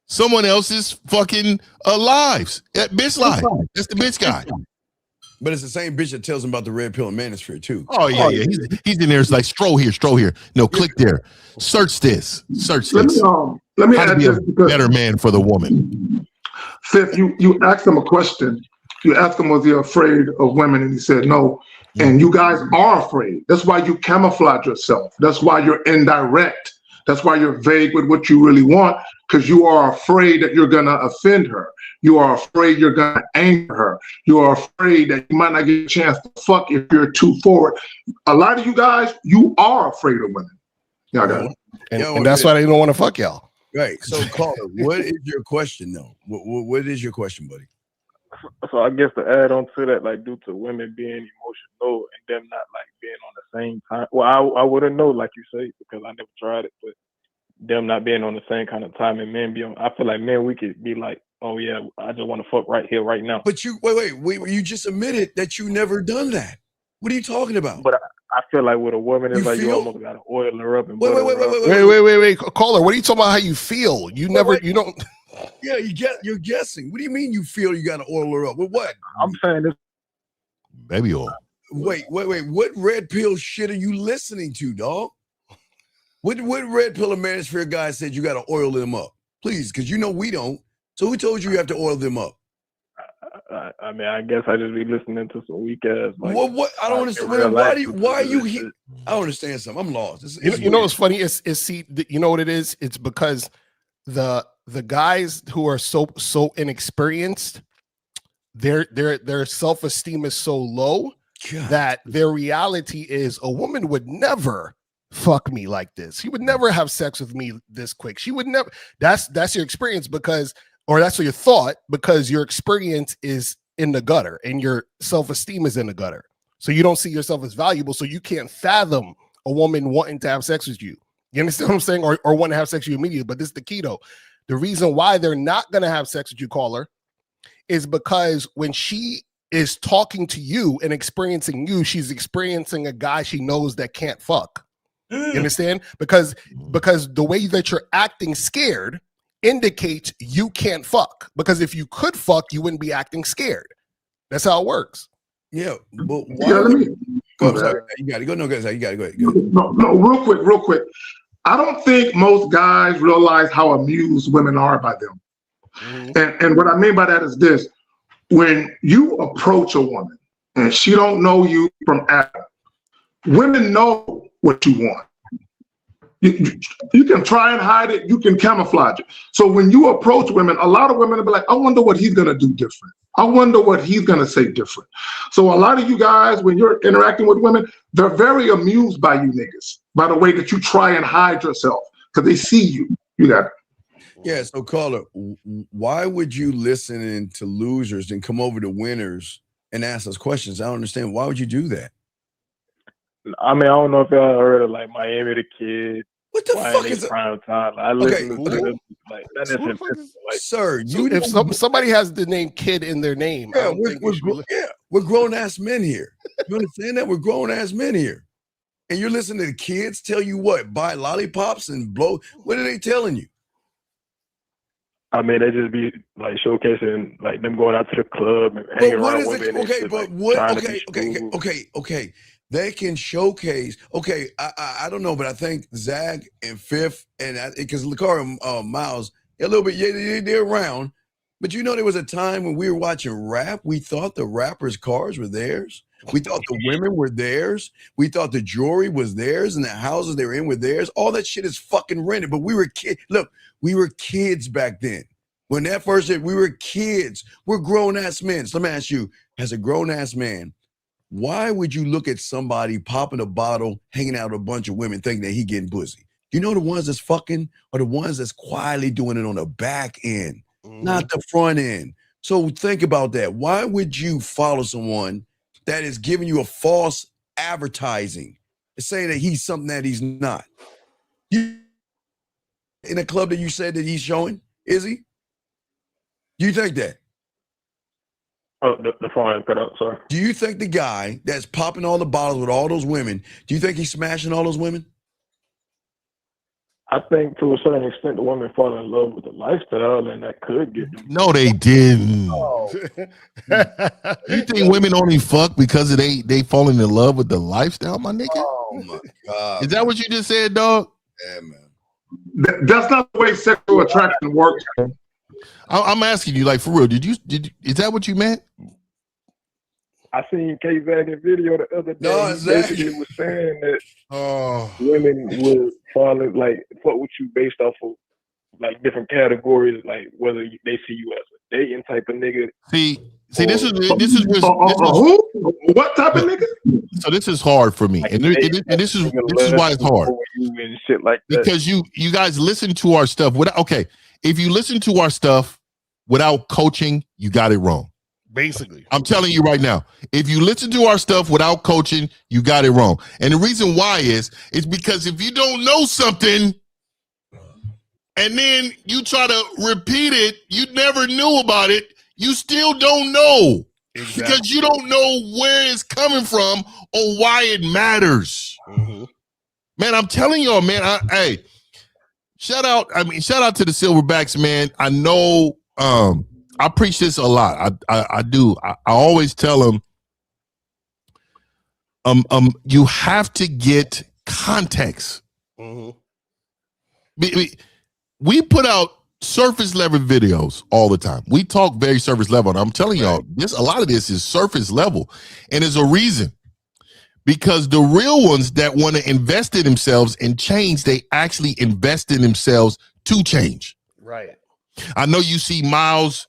someone else's fucking lives. That bitch life. That's the bitch guy. But it's the same bitch that tells him about the red pill and manosphere too. Oh yeah. He's in there. It's like stroll here. No, click there. Search this. Let me How to add be a this because better man for the woman. Fifth, you asked him a question. You asked him, was he afraid of women? And he said no. And you guys are afraid. That's why you camouflage yourself. That's why you're indirect. That's why you're vague with what you really want, because you are afraid that you're going to offend her. You are afraid you're going to anger her. You are afraid that you might not get a chance to fuck if you're too forward. A lot of you guys, you are afraid of women. Y'all got it. And that's why they don't want to fuck y'all. Right. So, caller, what is your question, though? What is your question, buddy? So I guess to add on to that, like due to women being emotional and them not like being on the same time. Well, I wouldn't know, like you say, because I never tried it, but them not being on the same kind of time and men be on. I feel like men, we could be like, oh yeah, I just want to fuck right here, right now. But you wait, you just admitted that you never done that. What are you talking about? But I feel like with a woman, it's like you almost gotta oil her up and wait, caller. What are you talking about? How you feel? You don't. Yeah, you're guessing. What do you mean you feel you got to oil her up? With what? I'm saying this. Baby oil. Wait. What red pill shit are you listening to, dog? What red pill and manosphere guy said you got to oil them up? Please, because you know we don't. So who told you have to oil them up? I mean, I guess I just be listening to some weak ass. Like, what? I don't understand. Why are you here? I don't understand something. I'm lost. You know what's funny? You know what it is? It's because the guys who are so inexperienced, their self-esteem is so low that their reality is a woman would never fuck me like this. She would never have sex with me this quick. She would never. That's your experience or that's what your thought, because your experience is in the gutter and your self-esteem is in the gutter. So you don't see yourself as valuable. So you can't fathom a woman wanting to have sex with you. You understand what I'm saying? Or want to have sex with you immediately. But this is the key though. The reason why they're not going to have sex with you, caller, is because when she is talking to you and experiencing you, she's experiencing a guy she knows that can't fuck. You understand? Because the way that you're acting scared indicates you can't fuck. Because if you could fuck, you wouldn't be acting scared. That's how it works. Yeah, but why? Yeah, let me. You got to go. No, guys, you got to go. No, real quick. I don't think most guys realize how amused women are by them. And what I mean by that is this: when you approach a woman and she don't know you from Adam, women know what you want. You can try and hide it. You can camouflage it. So when you approach women, a lot of women will be like, I wonder what he's going to do different. I wonder what he's going to say different. So a lot of you guys, when you're interacting with women, they're very amused by you niggas, by the way that you try and hide yourself, because they see you. You got it. Yeah, so caller, why would you listen to losers and come over to winners and ask us questions. I don't understand. Why would you do that? I mean, I don't know if y'all heard of like Miami the Kid. What the fuck is prime time? I listen to them, like that isn't like, sir. So if somebody has the name Kid in their name, I don't think we should be we're grown ass men here. You understand that? We're grown ass men here. And you're listening to the kids tell you what? Buy lollipops and blow. What are they telling you? I mean, they just be like showcasing like them going out to the club and hanging around women. Okay, but what? Okay. They can showcase. Okay, I don't know, but I think Zag and Fifth and because Lakara Miles a little bit. Yeah, they're around. But you know, there was a time when we were watching rap. We thought the rappers' cars were theirs. We thought the women were theirs. We thought the jewelry was theirs and the houses they were in were theirs. All that shit is fucking rented. But we were kids. Look, we were kids back then. When that first hit, we were kids. We're grown-ass men. So let me ask you, as a grown-ass man, why would you look at somebody popping a bottle, hanging out with a bunch of women, thinking that he getting pussy? You know the ones that's fucking are the ones that's quietly doing it on the back end, not the front end. So think about that. Why would you follow someone that is giving you a false advertising, saying that he's something that he's not? You in a club that you said that he's showing, is he? Do you think that? Oh, the phone cut out, sorry. Do you think the guy that's popping all the bottles with all those women, do you think he's smashing all those women? I think to a certain extent the women fall in love with the lifestyle and that could get them. No, they didn't. You think women only fuck because they falling in love with the lifestyle, my nigga? Oh my God. Is that what you just said, dog? Yeah, man. That's not the way sexual attraction works. I'm asking you, like, for real, is that what you meant? I seen K-Zag in video the other day. No, he basically was saying that women would fuck with you based off of like different categories, like whether they see you as a dating type of nigga. See, this is who? What type of nigga? So this is hard for me, Like and this is why it's hard. And shit like that. Because you guys listen to our stuff without. Okay, if you listen to our stuff without coaching, you got it wrong. Basically, I'm telling you right now, if you listen to our stuff without coaching, you got it wrong. And the reason why is because if you don't know something and then you try to repeat it, you never knew about it, you still don't know. Exactly. Because you don't know where it's coming from or why it matters. Mm-hmm. Man, I'm telling y'all, man, hey, shout out to the Silverbacks, man. I know I preach this a lot. I do. I always tell them, you have to get context. Mm-hmm. We put out surface level videos all the time. We talk very surface level. And I'm telling y'all, a lot of this is surface level. And there's a reason. Because the real ones that want to invest in themselves and change, they actually invest in themselves to change. Right. I know you see Miles,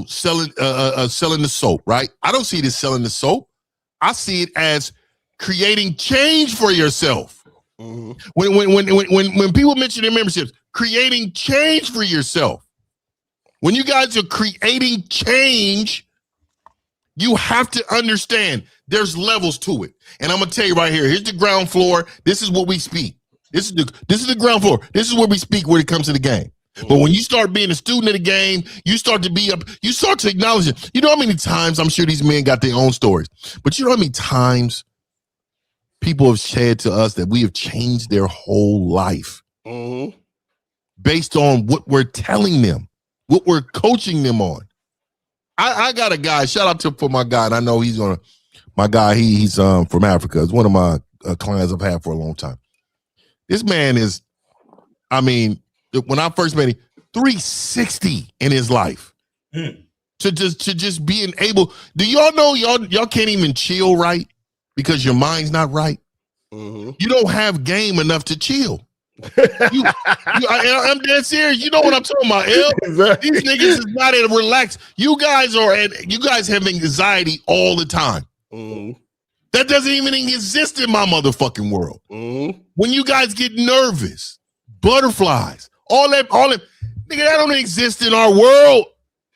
selling the soap, right? I don't see this selling the soap. I see it as creating change for yourself. Mm-hmm. When people mention their memberships, creating change for yourself. When you guys are creating change, you have to understand there's levels to it. And I'm gonna tell you right here. Here's the ground floor. This is what we speak. This is the ground floor. This is where we speak when it comes to the game. But when you start being a student of the game, you start to acknowledge it. You know how many times, I'm sure these men got their own stories, but you know how many times people have said to us that we have changed their whole life based on what we're telling them, what we're coaching them on. I got a guy, shout out for my guy, and I know he's from Africa. It's one of my clients I've had for a long time. This man is, when I first met him, 360 in his life. To just being able, do y'all know y'all can't even chill right because your mind's not right? Mm-hmm. You don't have game enough to chill. I'm dead serious. You know what I'm talking about, L? Exactly. These niggas is not at a relax. You guys have anxiety all the time. Mm-hmm. That doesn't even exist in my motherfucking world. Mm-hmm. When you guys get nervous, butterflies, all that, nigga, that don't exist in our world.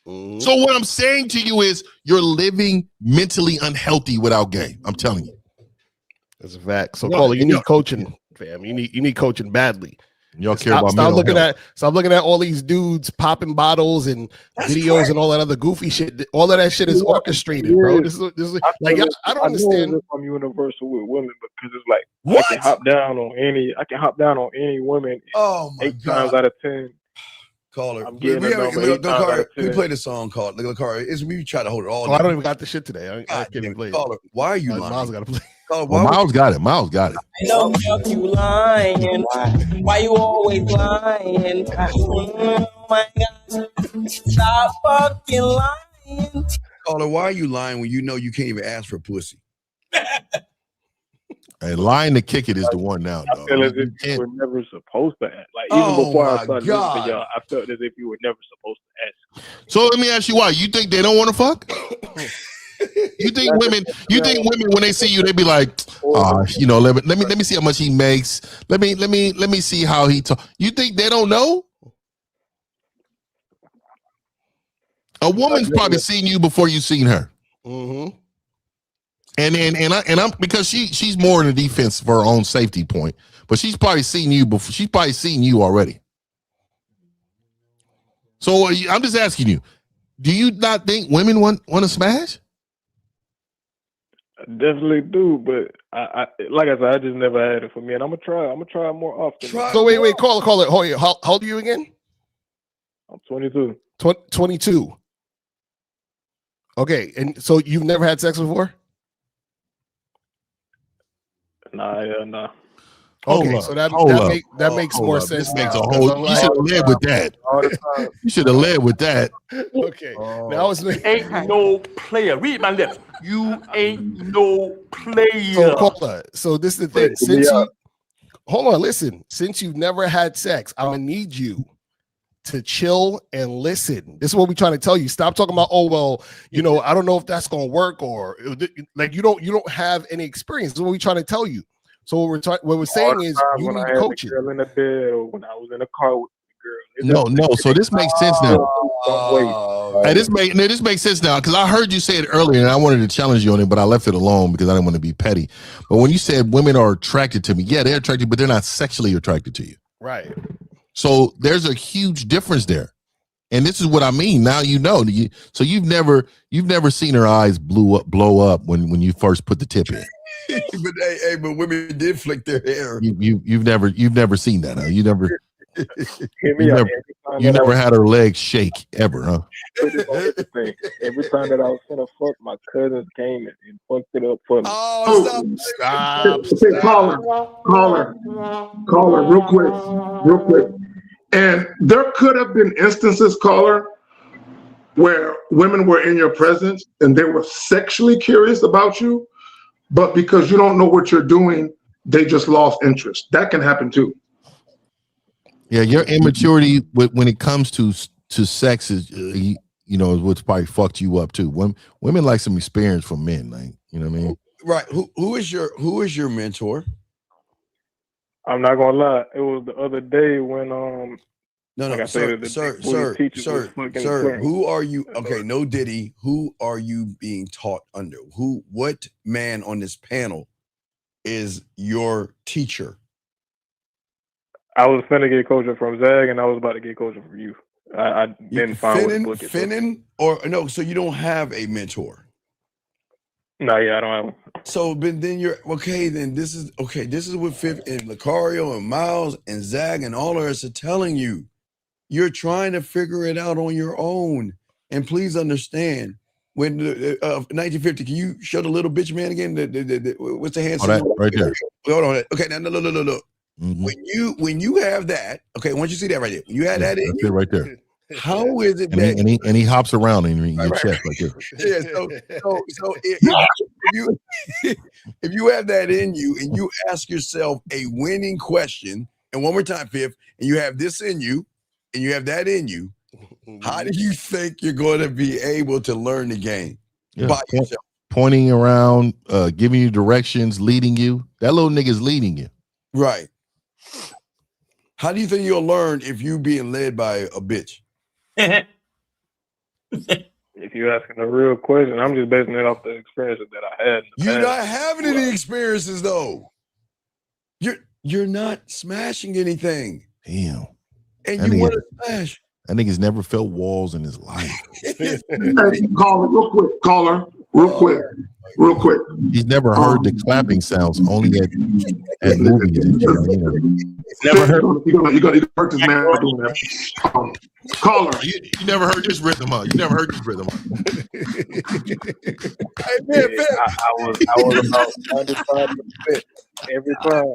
Mm-hmm. So what I'm saying to you is you're living mentally unhealthy without game. I'm telling you. That's a fact. So, Caller, you need coaching, fam. You need coaching badly. Y'all care about stop looking health. stop looking at all these dudes popping bottles and videos and all that other goofy shit. All of that shit is orchestrated, bro. This is like I don't understand. I'm universal with women because it's like I can hop down on any woman. Oh my 8 times out of 10. Caller, I'm getting a number 8 times out of 10. we play the song called Lakari. It's we try to hold it all. I don't even got the shit today. I can't even play it. Caller, why are you lying? Miles got to play. Caller, Well, Miles got it. Miles got it. No fuck you lying. Why you always lying? Oh my God. Stop fucking lying. Caller, why are you lying when you know you can't even ask for pussy? Hey, lying to kick it is the one now, I dog. feel as if you were never supposed to ask. Like even before I started listening to y'all, I felt as if you were never supposed to ask. So let me ask you why. You think they don't want to fuck? You think women when they see you, they be like, let me see how much he makes. Let me see how he talk. You think they don't know? A woman's probably seen you before you seen her. Mm-hmm. And I'm because she's more in the defense for her own safety point, but she's probably seen you before. She's probably seen you already. So I'm just asking you, do you not think women want to smash? I definitely do, but I like I said, I just never had it for me, and I'm gonna try more often. So wait, caller. How old are you again? I'm 22. 22. Okay, and so you've never had sex before? Nah. Okay, so that makes more sense. This makes now, a whole. You should have led with that. You should have led with that. Okay, now it's ain't no player. Read my lips. You ain't no player. So caller. So this is the thing. Since you've never had sex, I'm gonna need you to chill and listen. This is what we're trying to tell you. Stop talking about, I don't know if that's gonna work, or like you don't have any experience. This is what we're trying to tell you. So what we're saying is you need coaching. Girl in the bed, or when I was in the car with the girl. No. So this makes sense now. Hey, this makes sense now because I heard you say it earlier, and I wanted to challenge you on it, but I left it alone because I didn't want to be petty. But when you said women are attracted to me, yeah, they're attracted, but they're not sexually attracted to you. Right. So there's a huge difference there. And this is what I mean. Now you know. So you've never seen her eyes blow up when you first put the tip in. but women did flick their hair. You've never seen that, huh? You never had her legs shake ever, huh? Every time that I was gonna fuck, my cousins came and fucked it up for me. Stop. Okay, caller, real quick. And there could have been instances, caller, where women were in your presence and they were sexually curious about you, but because you don't know what you're doing, they just lost interest. That can happen too. Yeah, your immaturity when it comes to sex is what's probably fucked you up too. Women like some experience from men, like you know what I mean. Right. Who is your mentor? I'm not gonna lie. It was the other day when sir. Who are you? Okay, no Diddy. Who are you being taught under? What man on this panel is your teacher? I was finna get coaching from Zag, and I was about to get coaching from you. I didn't find what the book is. Finnan, or no? So you don't have a mentor? No, I don't have one. So, but then you're okay. Then this is okay. This is what Fifth and Lucario and Miles and Zag and all of us are telling you. You're trying to figure it out on your own. And please understand, when 1950, can you show the little bitch man again? What's the hand? Right there. Hold on. Okay, now look. Mm-hmm. When you have that, okay, once you see that right there, when you have that in you, right there. How is it and he hops around in your chest right there. Yeah, so if you have that in you and you ask yourself a winning question, and one more time, Fifth, and you have this in you and you have that in you, how do you think you're going to be able to learn the game? By yourself? Pointing around, giving you directions, leading you. That little nigga's leading you. Right. How do you think you'll learn if you being led by a bitch? Yeah, If you're asking a real question, I'm just basing it off the experiences that I had. You're not having any experiences though. You're not smashing anything. Damn. And That you want nigga- to smash. That nigga's never felt walls in his life. Hey, caller, real quick. Caller, real quick. Real quick. He's never heard the clapping sounds, only at movies and shit. You know. Never heard. You got to hurt this man by doing that. Caller, you never heard this rhythm, huh? You never heard this rhythm, huh? Hey, man, I was about 95% every time.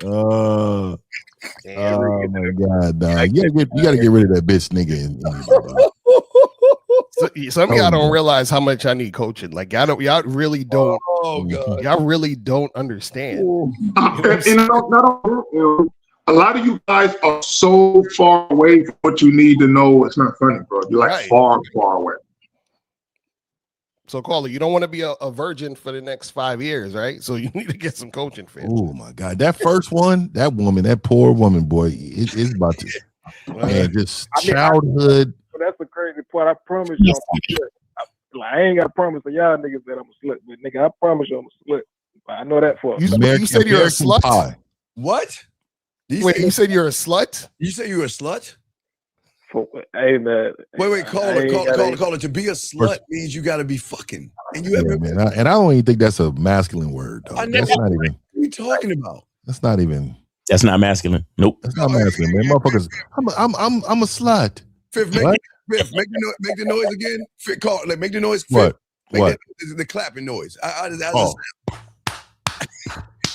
Oh my god, dog. You gotta get rid of that bitch nigga. So, some of y'all don't realize how much I need coaching. Like y'all really don't. Oh god, y'all really don't understand. A lot of you guys are so far away from what you need to know. It's not funny, bro. You're like far away. So, caller, you don't want to be a virgin for the next 5 years, right? So you need to get some coaching, fam. Oh my god, that first one, that woman, that poor woman, boy, it's about to, man, just childhood. That's the crazy part. I promise you, I ain't got to promise to y'all niggas that I'm a slut, but nigga, I promise you I'm a slut. I know that for. You said you're a slut. Pie. What? Wait, you said you're a slut? You said you're a slut? Hey man. Wait, call it. To be a slut means you got to be fucking. And you Yeah, man, and I don't even think that's a masculine word. Dog. That's not even. What are you talking about? That's not even. That's not masculine. Nope. That's not masculine, man. Motherfuckers. I'm a slut. Fifth, make the noise again. Fifth, make the noise. Fifth. What? Make the clapping noise.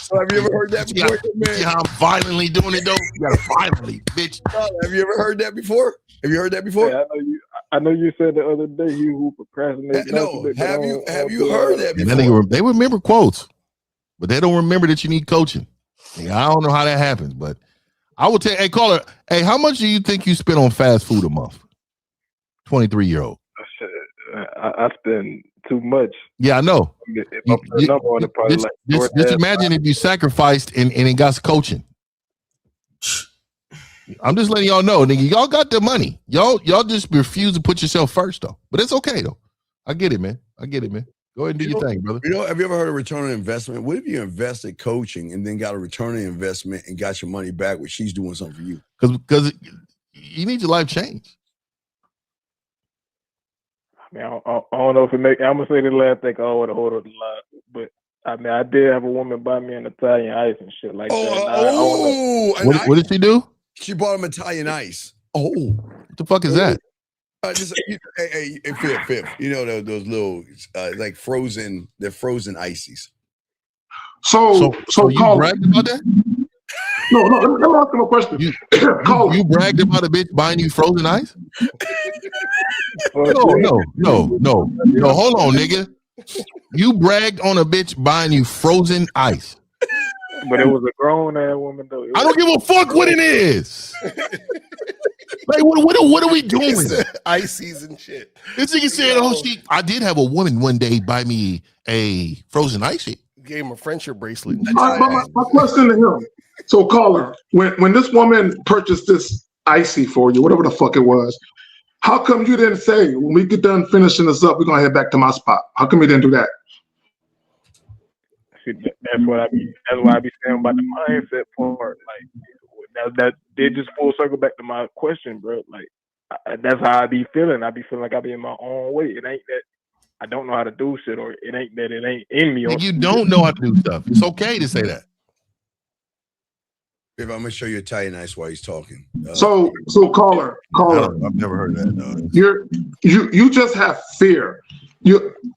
So have you ever heard that before, man? See how I'm violently doing it though? You gotta violently, bitch. Have you ever heard that before? Have you heard that before? Yeah, I know you said the other day you who procrastinate. No, have you heard that And before? they remember quotes, but they don't remember that you need coaching. I don't know how that happens, but I will tell you, hey, caller, hey, how much do you think you spend on fast food a month? 23-year-old. I spend too much. Yeah, I know. Just imagine if you sacrificed and it got coaching. I'm just letting y'all know, nigga. Y'all got the money. Y'all just refuse to put yourself first, though. But it's okay, though. I get it, man. Go ahead and do your thing, brother. Have you ever heard of return on investment? What if you invested coaching and then got a return on investment and got your money back when she's doing something for you? Because you need your life change. I mean, I don't know if it make. I'm gonna say the last thing. I don't want to hold up the line, but I mean, I did have a woman buy me an Italian ice and shit like that. What did she do? She bought him Italian ice. Oh, what the fuck is that? Hey, Fifth. You know those little like frozen. They're frozen ices. So you bragged about that? No. Let me ask him a question. You bragged about a bitch buying you frozen ice? No. Hold on, nigga. You bragged on a bitch buying you frozen ice. But it was a grown ass woman though. I don't give a fuck what it is. Like, what are we doing? Ices and shit. This nigga said, I did have a woman one day buy me a frozen ice. Gave him a friendship bracelet. My question to him. So, caller, when this woman purchased this icy for you, whatever the fuck it was, how come you didn't say, when we get done finishing this up, we're gonna head back to my spot? How come you didn't do that? That's why I be saying about the mindset part. Like that did just full circle back to my question, bro. Like that's how I be feeling. I be feeling like I be in my own way. It ain't that I don't know how to do shit, or it ain't that it ain't in me. You don't know how to do stuff. It's okay to say that. If I'm gonna show you Italian ice while he's talking. So caller. I've never heard of that. No. You just have fear.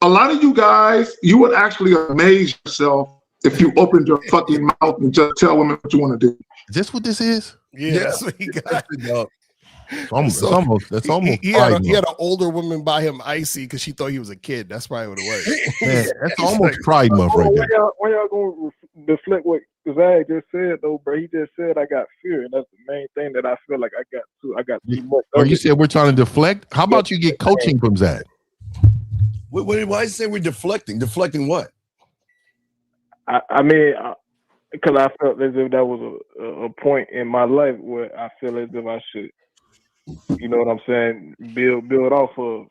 A lot of you guys, you would actually amaze yourself if you opened your fucking mouth and just tell women what you want to do. Is this what this is? Yeah, that's what he got. That's almost. He had an older woman buy him icy because she thought he was a kid. That's probably what it was. Man, that's almost Pride Month right there. When y'all gonna deflect what Zach just said though, bro? He just said I got fear, and that's the main thing that I feel like I got too much. Or you said we're trying to deflect. How about you get coaching from Zach? Why did you say we're deflecting? Deflecting what? I mean, because I felt as if that was a point in my life where I feel as if I should you know what I'm saying, build off of.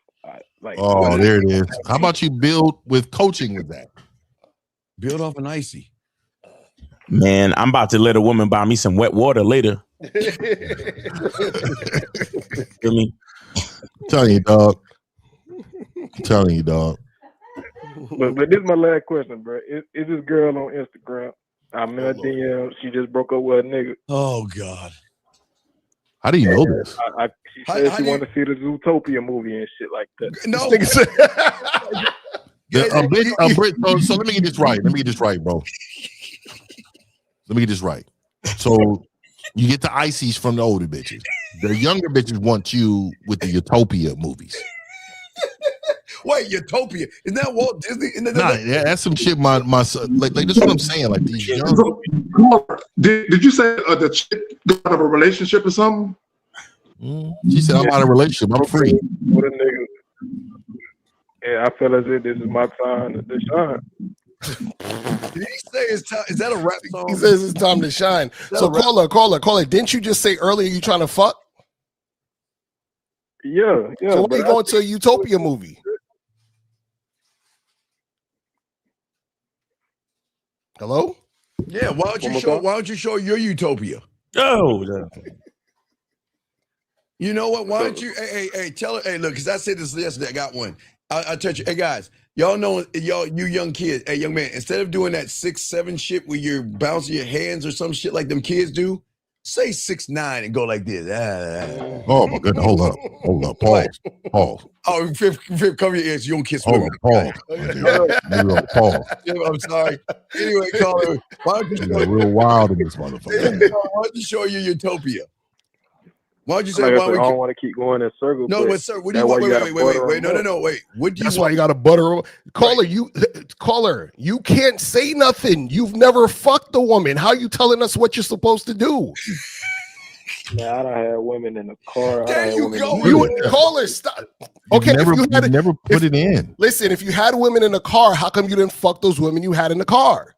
Like, oh, there it is. How about you build with coaching with that? Build off an icy. Man, I'm about to let a woman buy me some wet water later. Feel me? Telling you, dog. Telling you, dog. But this is my last question, bro. Is this girl on Instagram? I'm in a DM. She just broke up with a nigga. Oh God. How do you know this? She said she wanted to see the Zootopia movie and shit like that. No. A Brit. So let me get this right. Bro. Let me get this right. So you get the ices from the older bitches. The younger bitches want you with the Utopia movies. Wait, Utopia? Isn't that Walt Disney? Yeah, that's some shit. My son, like that's what I'm saying. Like these young. Did you say the chick got out of a relationship or something? She said, "I'm out of a relationship. I'm free." What a nigga. Yeah, I feel as if this is my time to shine. Did he say it's time? Is that a rap song? He says it's time to shine. So caller. Didn't you just say earlier you trying to fuck? Yeah. So why are you going to a Utopia movie? Hello? Yeah, why don't you show your Utopia? Oh, you know what? Why don't you hey, tell her, hey, look, because I said this yesterday, I got one. I touch you. Hey guys, y'all know you young kids, hey young man, instead of doing that 6'7" shit where you're bouncing your hands or some shit like them kids do, say 6'9" and go like this. Oh my goodness, hold up, pause. Oh, Fifth, cover your ears. You don't kiss women. Pause. Pause. I'm sorry. Anyway, caller, why don't you show real wild in this motherfucker? Why don't you show your Utopia? Why don't you say? I don't want to keep going in circles. No, but sir, what do you want? Wait. No. Wait. What do you? That's why you got to butter. Caller, you can't say nothing. You've never fucked a woman. How you telling us what you're supposed to do? Man, I don't have women in the car. There you go. Caller, stop. Okay, you've never put it in. Listen, if you had women in the car, how come you didn't fuck those women you had in the car?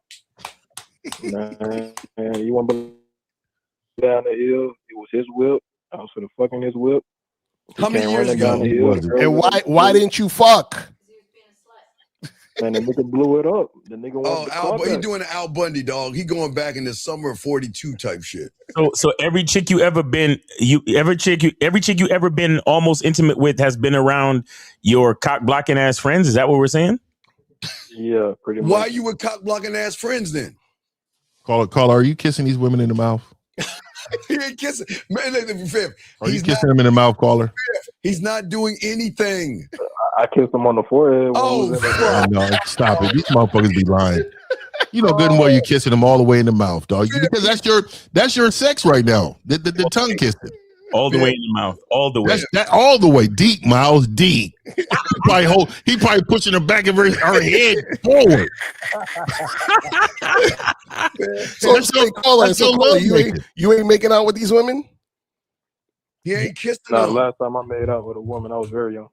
Man, you want to down the hill? It was his whip. I was for the fucking his whip. How many years ago? And why didn't you fuck? And the nigga blew it up. The nigga wanted he doing an Al Bundy, dog. He going back in the summer of 42 type shit. So every chick you ever been, every chick you ever been almost intimate with has been around your cock blocking ass friends. Is that what we're saying? Yeah, pretty much. Why you with cock blocking ass friends then? Caller, are you kissing these women in the mouth? He ain't kissing. Man, are you kissing them in the mouth, caller? He's not doing anything. I kissed him on the forehead. No, stop it. These motherfuckers be lying. You know good and well you kissing them all the way in the mouth, dog. Because that's your sex right now. The tongue kissing. All the way in the mouth. All the way. All the way. Deep, Miles. Deep. He probably pushing the back of her head forward. So you ain't making out with these women? He ain't kissed them. Last time I made out with a woman, I was very young.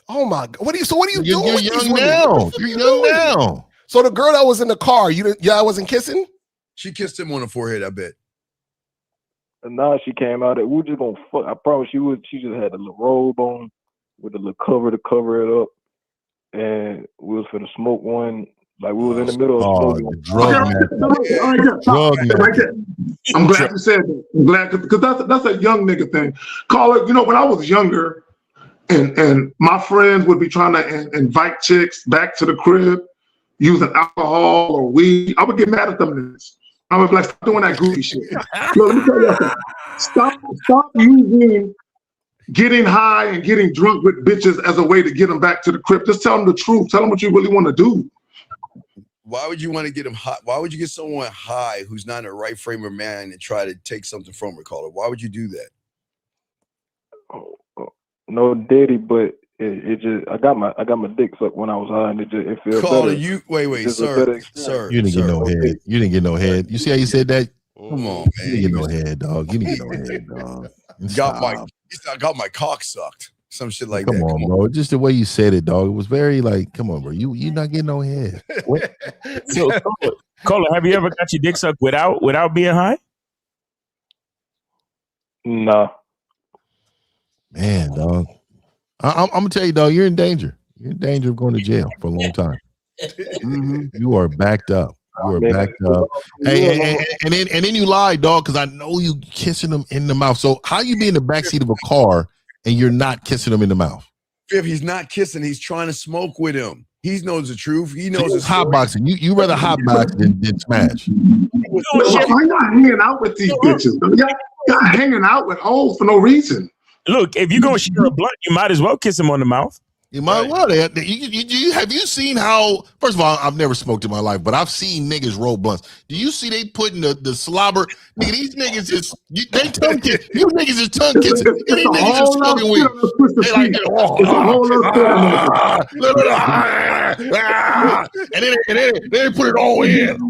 Oh my God! What are you doing? You're young now. You're young now. So the girl that was in the car, I wasn't kissing. She kissed him on the forehead, I bet. And now she came out. We were just gonna fuck. I promise she just had a little robe on with a little cover to cover it up, and we was finna smoke one. Like we was in the middle of smoking. Drug man. I'm glad you said that. I'm glad because that's a young nigga thing. Caller, when I was younger. And my friends would be trying to invite chicks back to the crib using alcohol or weed. I would get mad at them niggas. I would be like, stop doing that goofy shit. Yo, let me tell you something. Stop using getting high and getting drunk with bitches as a way to get them back to the crib. Just tell them the truth. Tell them what you really want to do. Why would you want to get them high? Why would you get someone high who's not in the right frame of mind and try to take something from her, caller? Why would you do that? No daddy, but it just I got my dick sucked when I was high, and it feels better. Wait, sir. You didn't get no head. You didn't get no head. You see how you said that? Come on, man. You didn't get no head, dog. You didn't get no head, dog. Got my cock sucked. Some shit like that. Come on, bro. Just the way you said it, dog. It was very like, come on, bro. You not getting no head. So, caller, have you ever got your dick sucked without being high? Nah. Man, dog. I'm gonna tell you, dog, you're in danger. You're in danger of going to jail for a long time. You are backed up. You are backed up. Hey, and then you lie, dog, because I know you kissing them in the mouth. So how you be in the backseat of a car and you're not kissing them in the mouth? If he's not kissing, he's trying to smoke with him. He knows the truth. He knows it's hotboxing. You rather hotbox than smash. I'm not hanging out with these bitches. Y'all hanging out with hoes for no reason. Look, if you're gonna share a blunt, you might as well kiss him on the mouth. You might well. Have you seen how? First of all, I've never smoked in my life, but I've seen niggas roll blunts. Do you see they putting the slobber? Nigga, these niggas is they tongue kiss. You niggas is tongue kissing. These niggas is smoking weed. They like and then they put it all in.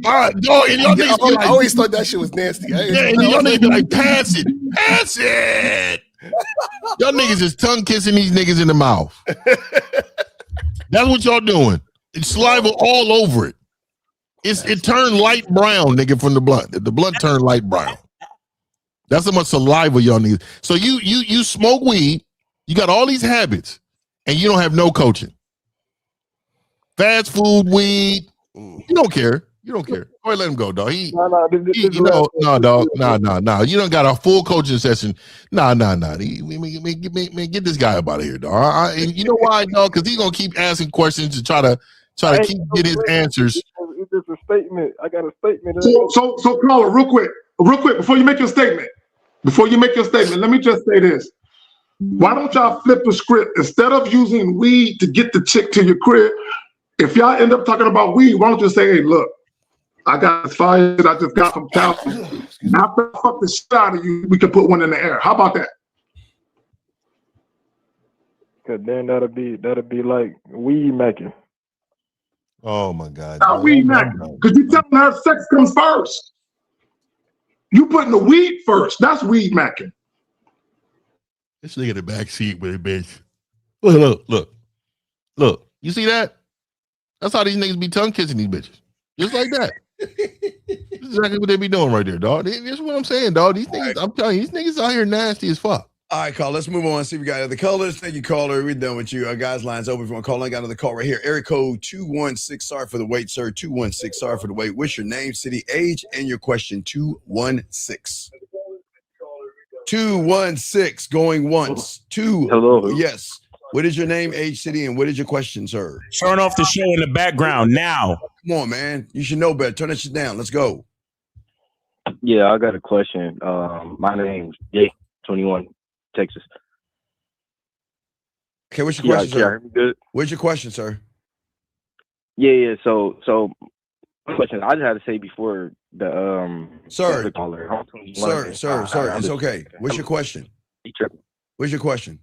All right, dog, and y'all niggas be like, I always thought that shit was nasty. And y'all niggas be like, pass it. Y'all niggas is tongue kissing these niggas in the mouth. That's what y'all doing. It's saliva all over it. It turned light brown, nigga, from the blunt. The blunt turned light brown. That's how much saliva y'all need. So you smoke weed, you got all these habits, and you don't have no coaching. Fast food, weed. You don't care. You don't care. Go ahead, let him go, dog. No, dog. No. You don't got a full coaching session. Nah. Man, get this guy up out of here, dog. And you know why, dog? Because he's gonna keep asking questions to try to get his answers. It's just a statement. I got a statement. So, caller, real quick, before you make your statement, let me just say this. Why don't y'all flip the script? Instead of using weed to get the chick to your crib, if y'all end up talking about weed, why don't you say, hey, look, I got this fire that I just got from California. After I fuck the shit out of you, we can put one in the air. How about that? Cause then that'll be like weed making. Oh my God. Not weed making. Because you telling her sex comes first. You putting the weed first. That's weed making. This nigga in the back seat with a bitch. Look. You see that? That's how these niggas be tongue kissing these bitches. Just like that. This is exactly what they be doing right there, dog. This is what I'm saying, dog. These niggas, I'm telling you, these niggas out here nasty as fuck. All right, call. Let's move on. See if we got other callers. Thank you, caller. We're done with you. Our guys' lines open. If you want to call, I got another call right here. Area code 216. Sorry for the wait, sir. 216. Sorry for the wait. What's your name, city, age, and your question? 216. 216. Going once. Hello. Yes. What is your name, age, city, and what is your question, sir? Turn off the show in the background now. Come on, man. You should know better. Turn that shit down. Let's go. Yeah, I got a question. My name's Jake, 21, Texas. Okay, what's your question, sir? Good. What's your question, sir? Yeah. So question. I just had to say before the Sir. the caller. Sir. It's okay. What's your question? What's your question?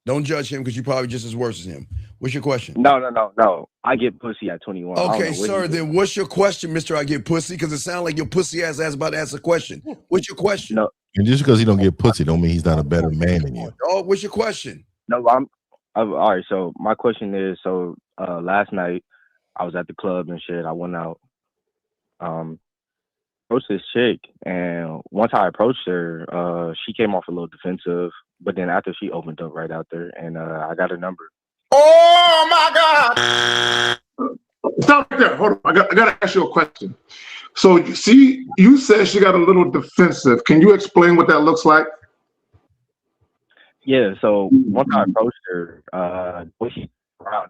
Don't judge him because you're probably just as worse as him. What's your question? No. I get pussy at 21. Okay, sir. Then what's your question, Mr. I get pussy? Because it sounds like your pussy ass about to ask a question. What's your question? No. And just because he don't get pussy don't mean he's not a better man than you. Oh, what's your question? No, I'm all right. So my question is, last night I was at the club and shit. I went out, approached this chick, and once I approached her, she came off a little defensive. But then after she opened up right out there, and I got her number. Oh my God! Stop right there. Hold on. I got to ask you a question. So you said she got a little defensive. Can you explain what that looks like? Yeah. So once I approached her, she around.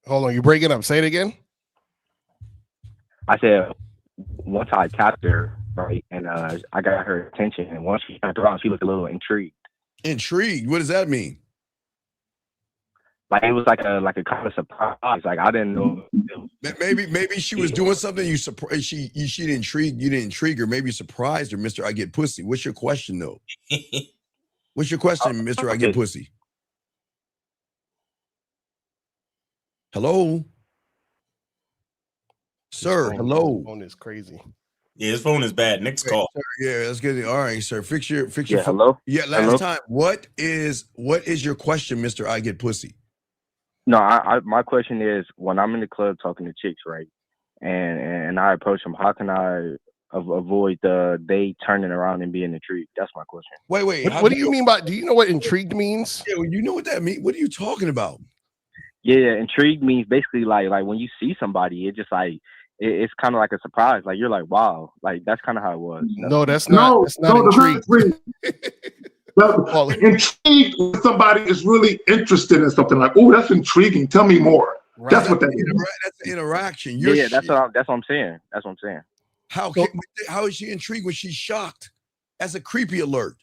Hold on, you break it up. Say it again. I said once I tapped her, right, and I got her attention, and once she turned around, she looked a little intrigued. Intrigued? What does that mean? Like it was like a kind of surprise. Like I didn't know. Maybe she was doing something. You surprised. She didn't intrigue. You didn't intrigue her. Maybe you surprised her, Mr. I get pussy. What's your question though? What's your question, Mr. I get pussy? Hello, sir. Hello. His phone is crazy. Yeah, his phone is bad. Next call. Yeah, that's good. All right, sir. Fix your hello. Yeah, last time. What is your question, Mr. I get pussy? No, my question is when I'm in the club talking to chicks, right, and I approach them, how can I avoid they turning around and being intrigued. That's my question. Wait. What do you mean by? Do you know what intrigued means? Yeah, well, you know what that means. What are you talking about? Yeah, intrigue means basically like when you see somebody, it just like it's kind of like a surprise. Like you're like, wow, like that's kind of how it was. No, that's not. That's not intrigued. Intrigued when somebody is really interested in something. Like, oh, that's intriguing. Tell me more. Right. That's what that is. That's the interaction. Yeah, that's what I'm saying. That's what I'm saying. How is she intrigued when she's shocked? That's a creepy alert.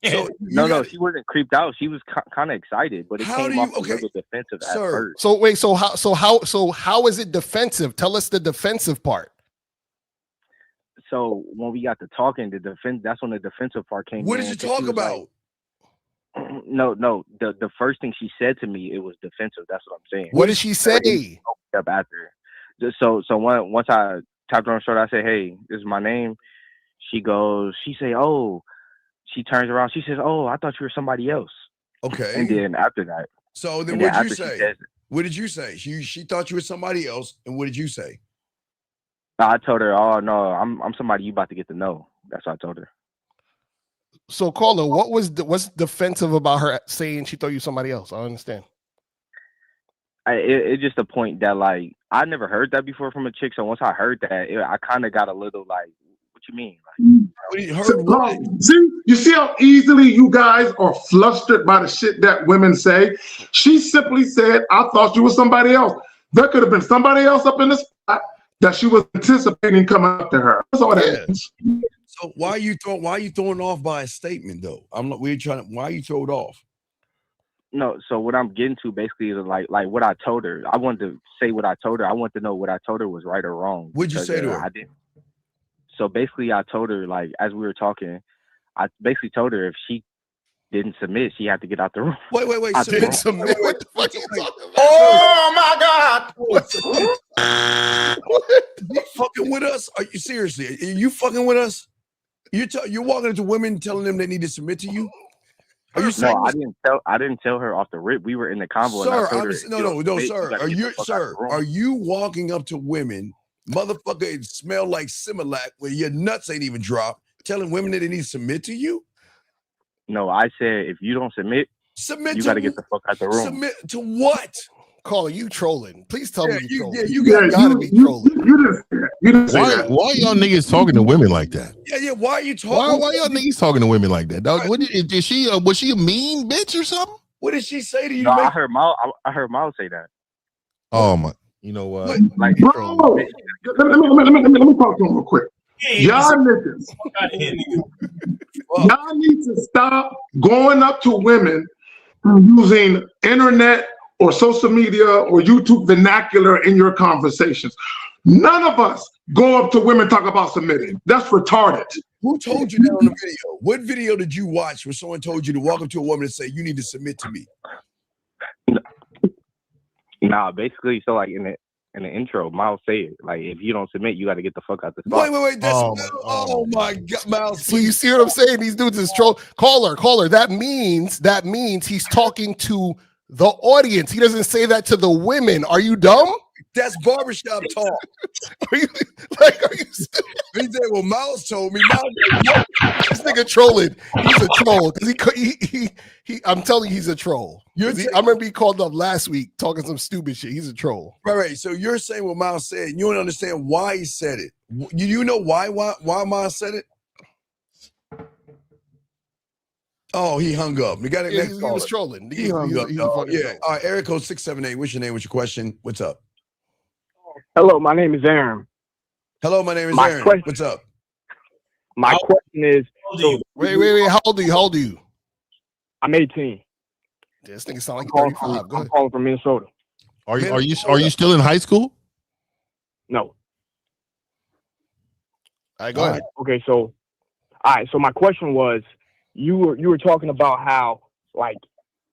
So no, she wasn't creeped out. She was kind of excited, but it came off a little defensive at first. So wait, so how is it defensive? Tell us the defensive part. So when we got to talking, that's when the defensive part came. What did you talk about? Like, no. The first thing she said to me, it was defensive. That's what I'm saying. What did she say? Up after. So once I tapped her on the shoulder, I said, "Hey, this is my name." She say, "Oh." She turns around. She says, "Oh, I thought you were somebody else." Okay. And then after that. So then what did you say? What did you say? She thought you were somebody else. And what did you say? I told her, "Oh no, I'm somebody you about to get to know." That's what I told her. So, caller, what's defensive about her saying she thought you somebody else? I don't understand. It's just a point that like I never heard that before from a chick. So once I heard that, I kind of got a little like, "What you mean?" See, you see how easily you guys are flustered by the shit that women say? She simply said, "I thought you were somebody else." There could have been somebody else up in the spot that she was anticipating coming up to her. That's all that is. So why are you throwing off by a statement though? Why are you thrown off? No, so what I'm getting to basically is like what I told her. I wanted to say what I told her. I want to know what I told her was right or wrong. What'd you say to her? I didn't. So basically, I told her, like, as we were talking, I basically told her if she didn't submit, she had to get out the room. Wait. Didn't submit? What the fuck are you talking about? Oh my God! You fucking with us? Are you seriously? Are you fucking with us? You're walking into women telling them they need to submit to you? Are you saying? No, I didn't tell her off the rip. We were in the convo. Sir, sir. Are you walking up to women? Motherfucker, it smell like Similac where your nuts ain't even dropped, telling women that they need to submit to you? No, I said if you don't submit you got to get the fuck out the room. Submit to what? Caller, you trolling. Please tell me you trolling. Yeah, you gotta be trolling. You didn't say that. Why y'all niggas talking to women like that? Yeah. Why are you talking? Why y'all niggas talking to women like that? Dog, was she a mean bitch or something? What did she say to you? No, I heard Miles say that. Oh my. You know what? Like, bro, let me talk to him real quick. Y'all niggas, y'all need to stop going up to women using internet or social media or YouTube vernacular in your conversations. None of us go up to women talk about submitting. That's retarded. Who told you that on the video? What video did you watch where someone told you to walk up to a woman and say, "You need to submit to me"? Nah, basically, so like in the intro, Miles said, like, if you don't submit, you got to get the fuck out the spot. Wait. Oh my God, Miles. So you see what I'm saying? These dudes is troll. Caller. That means he's talking to the audience. He doesn't say that to the women. Are you dumb? That's barbershop talk. Are you? He said, "Well, Miles told me." This nigga trolling. He's a troll because he. I'm telling you, he's a troll. I remember he called up last week talking some stupid shit. He's a troll. Right. So you're saying what Miles said. You don't understand why he said it. You know why Miles said it? Oh, he hung up. We got it. He was trolling. He hung up. All right, Eric code 678. What's your name? What's your question? What's up? Hello, my name is Aaron. Hello, my name is Aaron. What's up? My question is... Wait. How old are you? I'm 18. This nigga sound like 35. I'm calling from Minnesota. Are you still in high school? No. All right, go ahead. Okay, so... All right, so my question was, you were talking about how, like,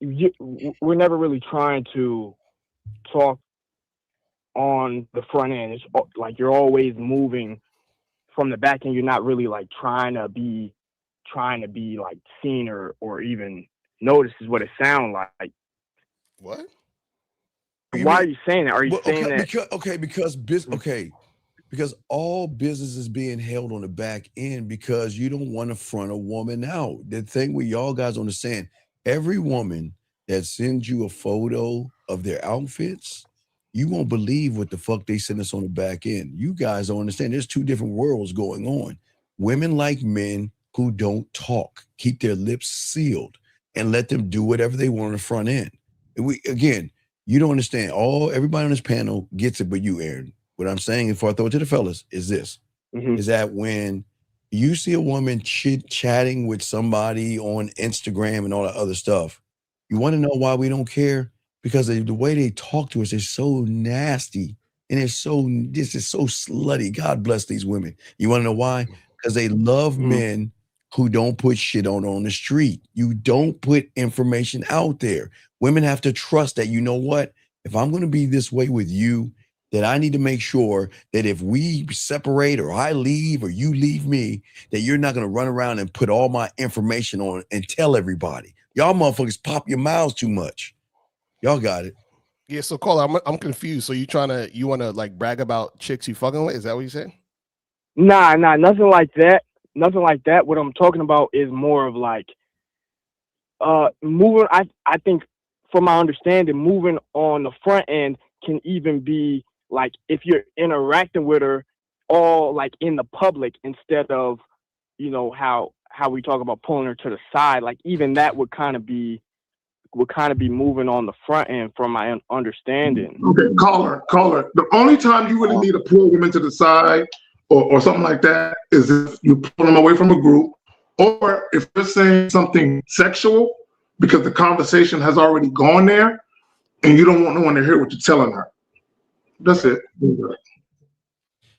we're never really trying to talk on the front end. It's like you're always moving from the back end. You're not really like trying to be like seen or even noticed is what it sounds like. What? Why are you saying that? Are you saying that? Because all business is being held on the back end because you don't want to front a woman out. The thing where y'all guys understand, every woman that sends you a photo of their outfits, you won't believe what the fuck they send us on the back end. You guys don't understand. There's two different worlds going on. Women like men who don't talk, keep their lips sealed, and let them do whatever they want on the front end. And again, you don't understand. Everybody on this panel gets it, but you, Aaron. What I'm saying, before I throw it to the fellas, is this: is that when you see a woman chatting with somebody on Instagram and all that other stuff, you want to know why we don't care? Because the way they talk to us is so nasty and this is so slutty. God bless these women. You want to know why? Because they love men who don't put shit on the street. You don't put information out there. Women have to trust that, you know what? If I'm going to be this way with you, that I need to make sure that if we separate or I leave or you leave me, that you're not going to run around and put all my information on and tell everybody. Y'all motherfuckers pop your mouths too much. Y'all got it. Yeah, so Carla, I'm confused. So you want to like brag about chicks you fucking with? Is that what you said? Nah, nothing like that. Nothing like that. What I'm talking about is more of like moving. I think from my understanding, moving on the front end can even be like if you're interacting with her all like in the public instead of, you know, how we talk about pulling her to the side. Like even that would kind of be moving on the front end from my understanding. Okay, caller. The only time you really need to pull women to the side or something like that is if you pull them away from a group, or if you're saying something sexual because the conversation has already gone there and you don't want no one to hear what you're telling her. That's it.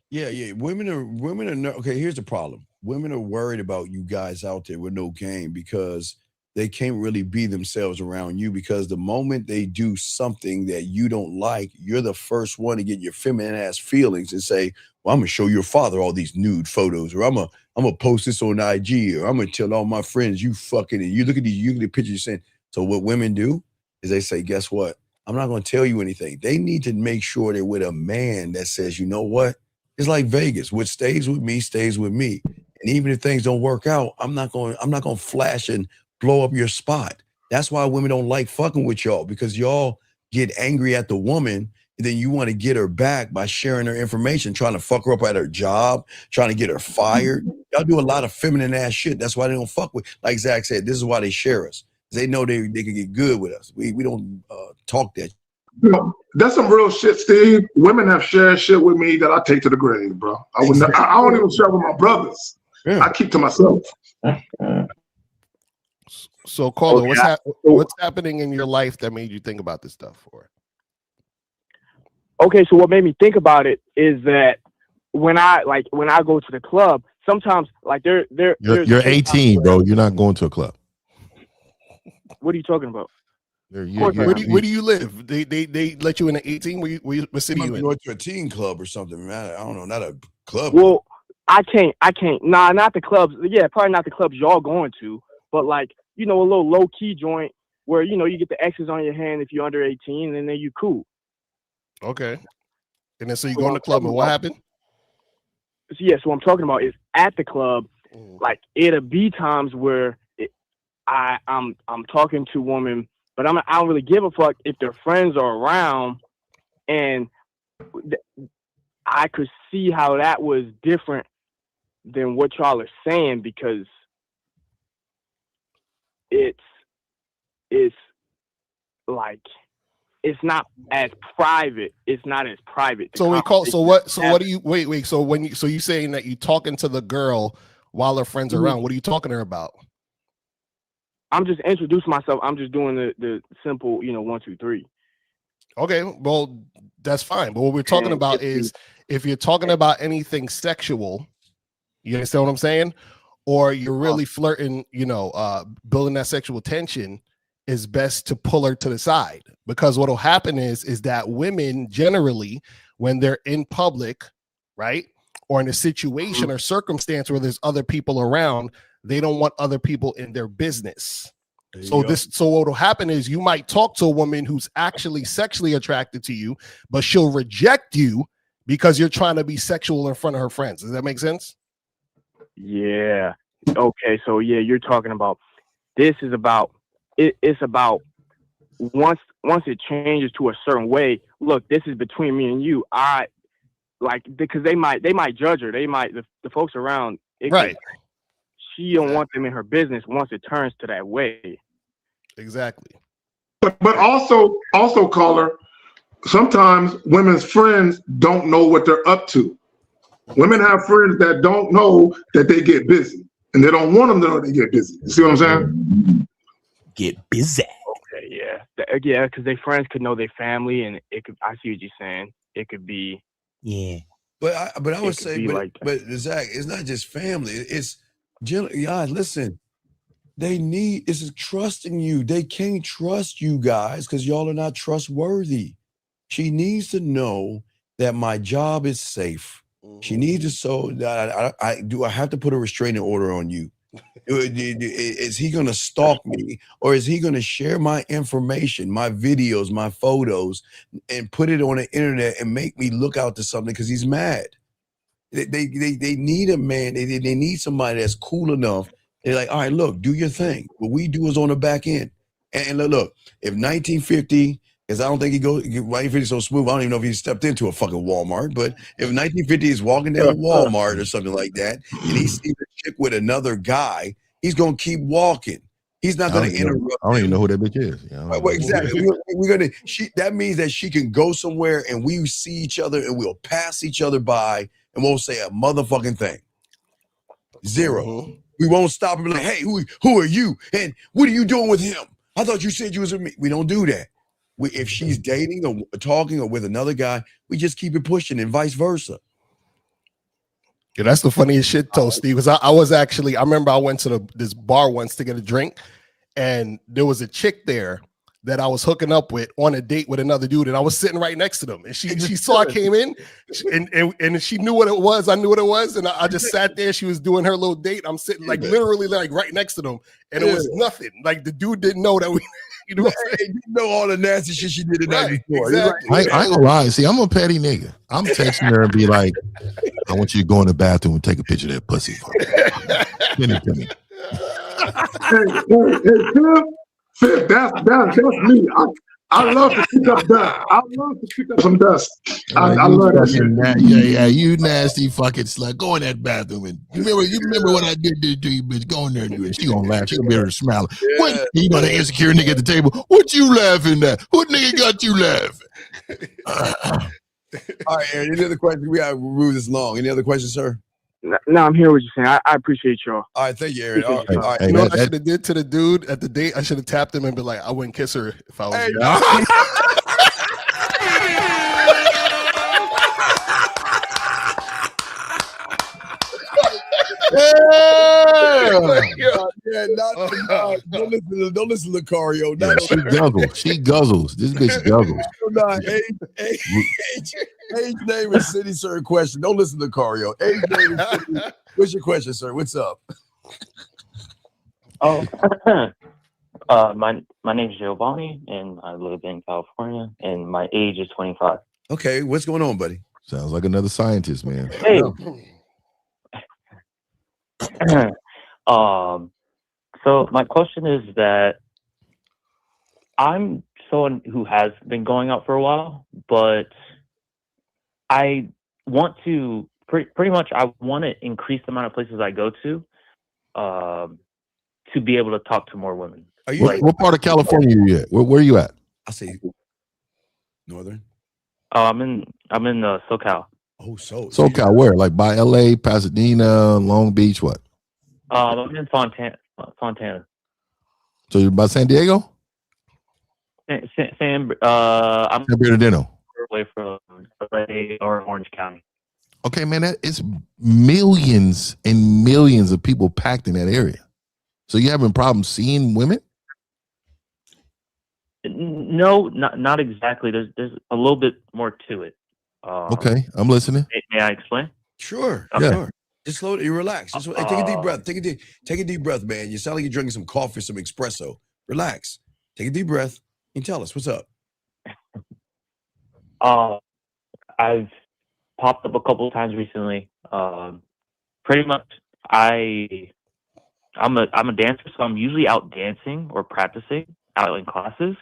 Yeah. Women are okay. Here's the problem. Women are worried about you guys out there with no game because they can't really be themselves around you, because the moment they do something that you don't like, you're the first one to get your feminine ass feelings and say, well, I'm gonna show your father all these nude photos, or I'm gonna post this on IG, or I'm gonna tell all my friends you fucking, and you look at the pictures you're saying. So what women do is they say, guess what? I'm not gonna tell you anything. They need to make sure they're with a man that says, you know what? It's like Vegas. What stays with me stays with me. And even if things don't work out, I'm not gonna flash and blow up your spot. That's why women don't like fucking with y'all, because y'all get angry at the woman and then you want to get her back by sharing her information, trying to fuck her up at her job, trying to get her fired. Y'all do a lot of feminine ass shit. That's why they don't fuck with. Like Zach said, this is why they share us. They know they can get good with us. We don't talk that. You know, that's some real shit, Steve. Women have shared shit with me that I take to the grave, bro. I don't even share with my brothers. Yeah. I keep to myself. So, Carla, what's happening in your life that made you think about this stuff for? Okay, so what made me think about it is that when I go to the club, sometimes like you're 18, bro. You're not going to a club. What are you talking about? Where do you live? They let you in at 18? What city you in? Go to a teen club or something, man. I don't know, not a club. Well, I can't. Nah, not the clubs. Yeah, probably not the clubs y'all going to, but like, you know, a little low key joint where, you know, you get the X's on your hand if you're under 18 and then you cool. Okay. And then so you go in the club and what happened? So yeah, so what I'm talking about is at the club, like it'll be times where I'm talking to women, but I don't really give a fuck if their friends are around, and I could see how that was different than what y'all are saying, because it's like it's not as private. It's not as private. So what do you wait? So you saying that you talking to the girl while her friends are around? What are you talking to her about? I'm just introducing myself. I'm just doing the simple, 1, 2, 3. Okay, well, that's fine. But what we're talking about is if you're talking about anything sexual, you understand what I'm saying? Or you're really flirting, building that sexual tension, is best to pull her to the side. Because what'll happen is that women generally, when they're in public, right, or in a situation or circumstance where there's other people around, they don't want other people in their business. So what'll happen is you might talk to a woman who's actually sexually attracted to you, but she'll reject you because you're trying to be sexual in front of her friends. Does that make sense? Yeah. Okay. So yeah, you're talking about this is about it's about once it changes to a certain way. Look, this is between me and you. I like because they might judge her. They might the folks around. Right. She don't want them in her business once it turns to that way. Exactly. But also caller, sometimes women's friends don't know what they're up to. Women have friends that don't know that they get busy, and they don't want them to know they get busy. You see what I'm saying? Get busy. Okay, yeah, because their friends could know their family, and it could. I see what you're saying. It could be. Yeah. But I would say, like but Zach, it's not just family. It's guys. Listen, they need this is trusting you. They can't trust you guys because y'all are not trustworthy. She needs to know that my job is safe. She needs to so that I have to put a restraining order on you. Is he going to stalk me, or is he going to share my information, my videos, my photos, and put it on the internet and make me look out to something because he's mad? They need a man. They need somebody that's cool enough. They're like, all right, look, do your thing. What we do is on the back end. And look, if 1950, because I don't think 1950 is so smooth, I don't even know if he stepped into a fucking Walmart, but if 1950 is walking down Walmart or something like that, and he sees a chick with another guy, he's going to keep walking. He's not going to interrupt. I don't even know who that bitch is. Well, exactly. We're gonna. That means that she can go somewhere and we see each other and we'll pass each other by and won't say a motherfucking thing. Zero. We won't stop and be like, hey, who are you? And what are you doing with him? I thought you said you was with me. We don't do that. If she's dating or talking or with another guy, we just keep it pushing and vice versa. Yeah, that's the funniest shit, though, Steve. Because I remember I went to this bar once to get a drink, and there was a chick there that I was hooking up with on a date with another dude, and I was sitting right next to them. And she saw I came in, and she knew what it was. I knew what it was, and I just sat there. She was doing her little date. I'm sitting like literally like right next to them, and it was nothing. Like the dude didn't know that we. You know all the nasty shit she did the night before. Exactly. I ain't gonna lie. See, I'm a petty nigga. I'm texting her and be like, I want you to go in the bathroom and take a picture of that pussy for me. Send it to me. Hey, that's me. I love to pick up dust. I love to pick up some dust. I love that shit. Yeah, you nasty fucking slut. Go in that bathroom and you remember what I did to you, bitch. Go in there and do it. She gonna laugh. She gonna be able to smile. Yeah. What? You know the insecure nigga at the table. What you laughing at? What nigga got you laughing? All right, Aaron, any other questions? We gotta move this long. Any other questions, sir? No, I'm hearing what you're saying. I appreciate y'all. All right, thank you, Aaron. All right. You know what I should have did to the dude at the date? I should have tapped him and been like, I wouldn't kiss her if I was Don't listen to Lucario. Yeah, she guzzles. This bitch guzzles. Age, name, and city, sir. Question. Don't listen to Lucario. Age, name, and city. What's your question, sir? What's up? My name is Giovanni, and I live in California, and my age is 25. Okay, what's going on, buddy? Sounds like another scientist, man. Hey. So my question is that I'm someone who has been going out for a while, but I want to pretty much I want to increase the amount of places I go to be able to talk to more women. Are you what part of California are you at? Where are you at? I say northern. I'm in SoCal. Oh, SoCal, where? Like by LA, Pasadena, Long Beach, what? I'm in Fontana. So you're by San Diego? I'm San Bernardino. away from LA or Orange County. Okay, man, that it's millions and millions of people packed in that area. So you having problems seeing women? No, not exactly. There's a little bit more to it. Okay, I'm listening. May I explain? Sure. Okay. Sure. Just slow down. Relax. Just take a deep breath. Take a deep breath, man. You sound like you're drinking some coffee, some espresso. Relax. Take a deep breath and tell us what's up. I've popped up a couple of times recently. Pretty much, I'm a dancer, so I'm usually out dancing or practicing out in classes.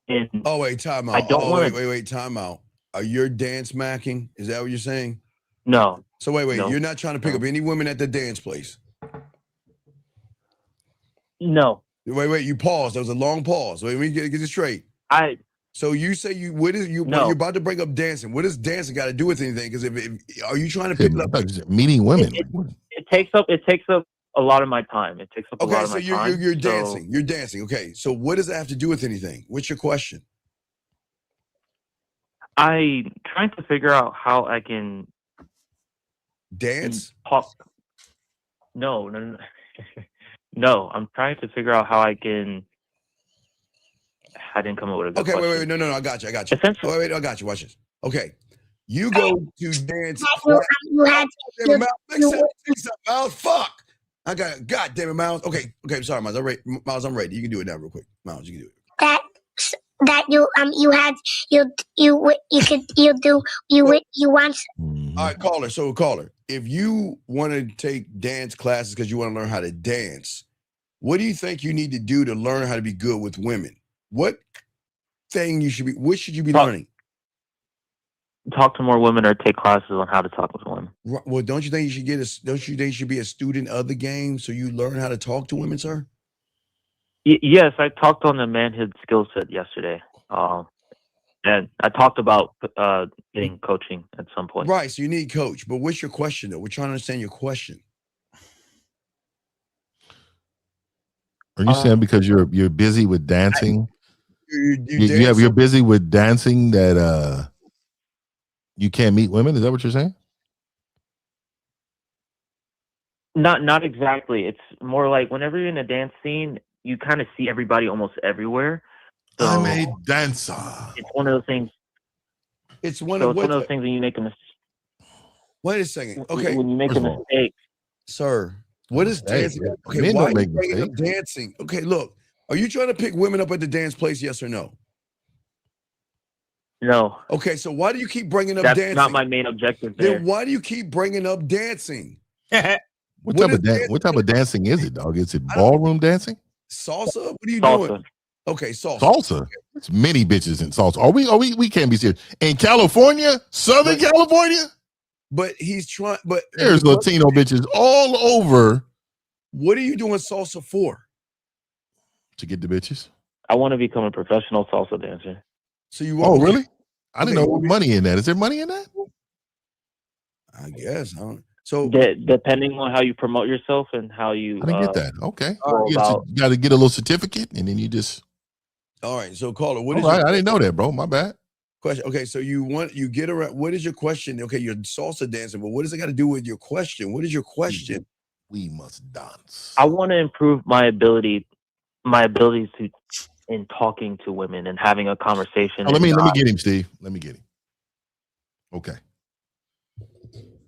And oh wait, time out. I don't want to. Wait, time out. Are you dance macking? Is that what you're saying? No. So wait, no, you're not trying to pick up any women at the dance place? No. Wait, you paused. There was a long pause. Wait, let me get this straight. So you say when you're about to bring up dancing. What does dancing got to do with anything? Because if are you trying to pick up meeting women? It takes up a lot of my time. It takes up a lot of my Okay, time. so you're dancing. You're dancing. Okay, so what does that have to do with anything? What's your question? I'm trying to figure out how I can dance. Talk. No. No, I'm trying to figure out how I can. I didn't come up with a good question. Wait, no, I got you. Wait, I got you. Watch this. Okay, you go to dance. Fuck. I got it. God damn it, Miles. Okay, sorry, Miles. I'm ready. You can do it now, real quick. Miles, you can do it. That you want. All right, caller. If you want to take dance classes because you want to learn how to dance, what do you think you need to do to learn how to be good with women? What should you be learning? Talk to more women or take classes on how to talk with women. Well, don't you think you should be a student of the game so you learn how to talk to women, sir? Yes, I talked on the manhood skill set yesterday. And I talked about getting coaching at some point. Right, so you need coach. But what's your question, though? We're trying to understand your question. Are you saying because you're busy with dancing? You're you're busy with dancing that you can't meet women? Is that what you're saying? Not exactly. It's more like whenever you're in a dance scene, you kind of see everybody almost everywhere. So I'm a dancer. It's one of those things. It's one of of those things when you make a mistake. Wait a second. Okay. When you make a mistake. Sir, what is dancing? Okay, men why don't are you make bringing up dancing? Okay, look. Are you trying to pick women up at the dance place, yes or no? No. Okay, so why do you keep bringing up That's dancing? not my main objective there. Then why do you keep bringing up dancing? What type of dancing is it, dog? Is it ballroom dancing? Salsa? What are you doing? Okay, salsa. Salsa. It's many bitches in salsa. We can't be serious. In California, Southern California? But he's trying, but there's Latino bitches all over. What are you doing salsa for? To get the bitches. I want to become a professional salsa dancer. So you want? Oh, really? I didn't know there was money in that. Is there money in that? I guess. I don't. So depending on how you promote yourself and how you. I didn't get that. Okay. You got to get a little certificate, and then you just. All right. So caller, I didn't know that, bro. My bad. Question. Okay, so you get around. What is your question? Okay, you're salsa dancing, but what does it got to do with your question? What is your question? We must dance. I want to improve my abilities to in talking to women and having a conversation. Let me get him, Steve. Let me get him. Okay.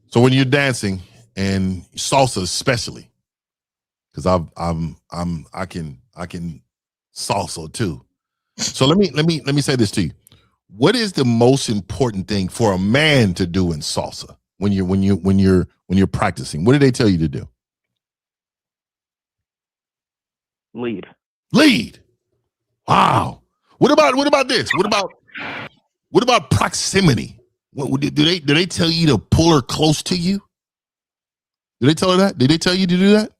So when you're dancing and salsa, especially, because I can salsa too. So let me say this to you. What is the most important thing for a man to do in salsa when you're practicing? What do they tell you to do? Lead. Wow. What about this? What about proximity? Do they tell you to pull her close to you? Did they tell her that? Did they tell you to do that?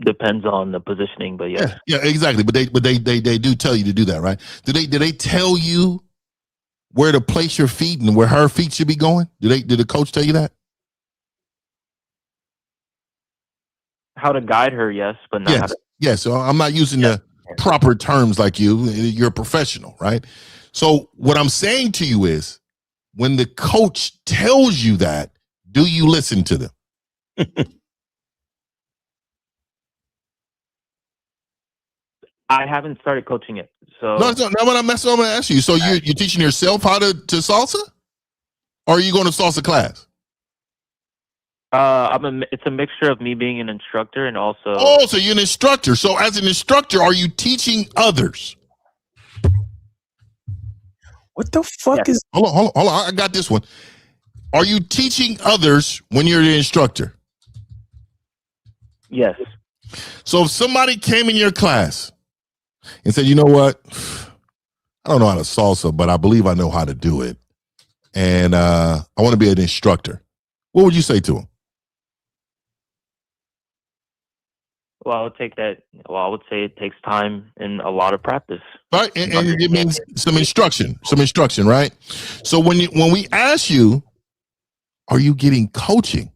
Depends on the positioning, but yes. Yeah, exactly. But they do tell you to do that, right? Do they tell you where to place your feet and where her feet should be going? Did the coach tell you that? How to guide her, yes, but not how to. Yes. So I'm not using the proper terms like you. You're a professional, right? So what I'm saying to you is, when the coach tells you that, do you listen to them? I haven't started coaching it, so no, that's not what I'm going to ask you. So you're teaching yourself how to salsa, or are you going to salsa class? It's a mixture of me being an instructor and also. Oh, so you're an instructor. So as an instructor, are you teaching others? What the fuck is? Hold on. I got this one. Are you teaching others when you're the instructor? Yes. So if somebody came in your class and said, you know what? I don't know how to salsa, but I believe I know how to do it. And I want to be an instructor. What would you say to them? Well, I would take that. Well, I would say it takes time and a lot of practice. Right, and it means some instruction, right? So when we ask you, are you getting coaching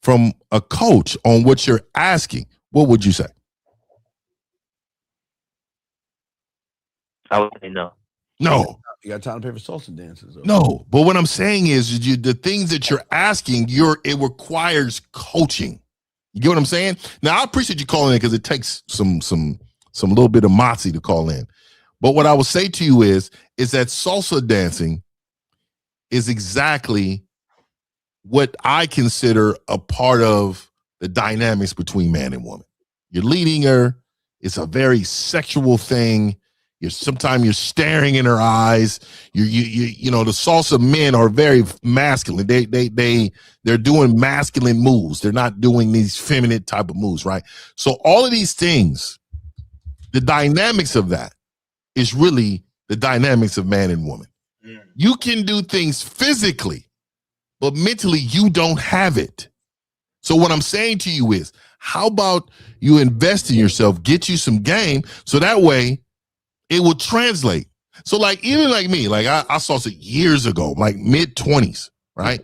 from a coach on what you're asking? What would you say? I would say no. No. You got time to pay for salsa dances. No, but what I'm saying is the things that you're asking, it requires coaching. You get what I'm saying? Now, I appreciate you calling in because it takes some little bit of moxie to call in. But what I will say to you is that salsa dancing is exactly what I consider a part of the dynamics between man and woman. You're leading her. It's a very sexual thing. Sometimes you're staring in her eyes. You know, the salsa men are very masculine. They're doing masculine moves. They're not doing these feminine type of moves, right? So all of these things, the dynamics of that is really the dynamics of man and woman. You can do things physically, but mentally you don't have it. So what I'm saying to you is, how about you invest in yourself, get you some game, so that way it will translate. So like, even like me, like I saw it years ago, like mid-20s, right?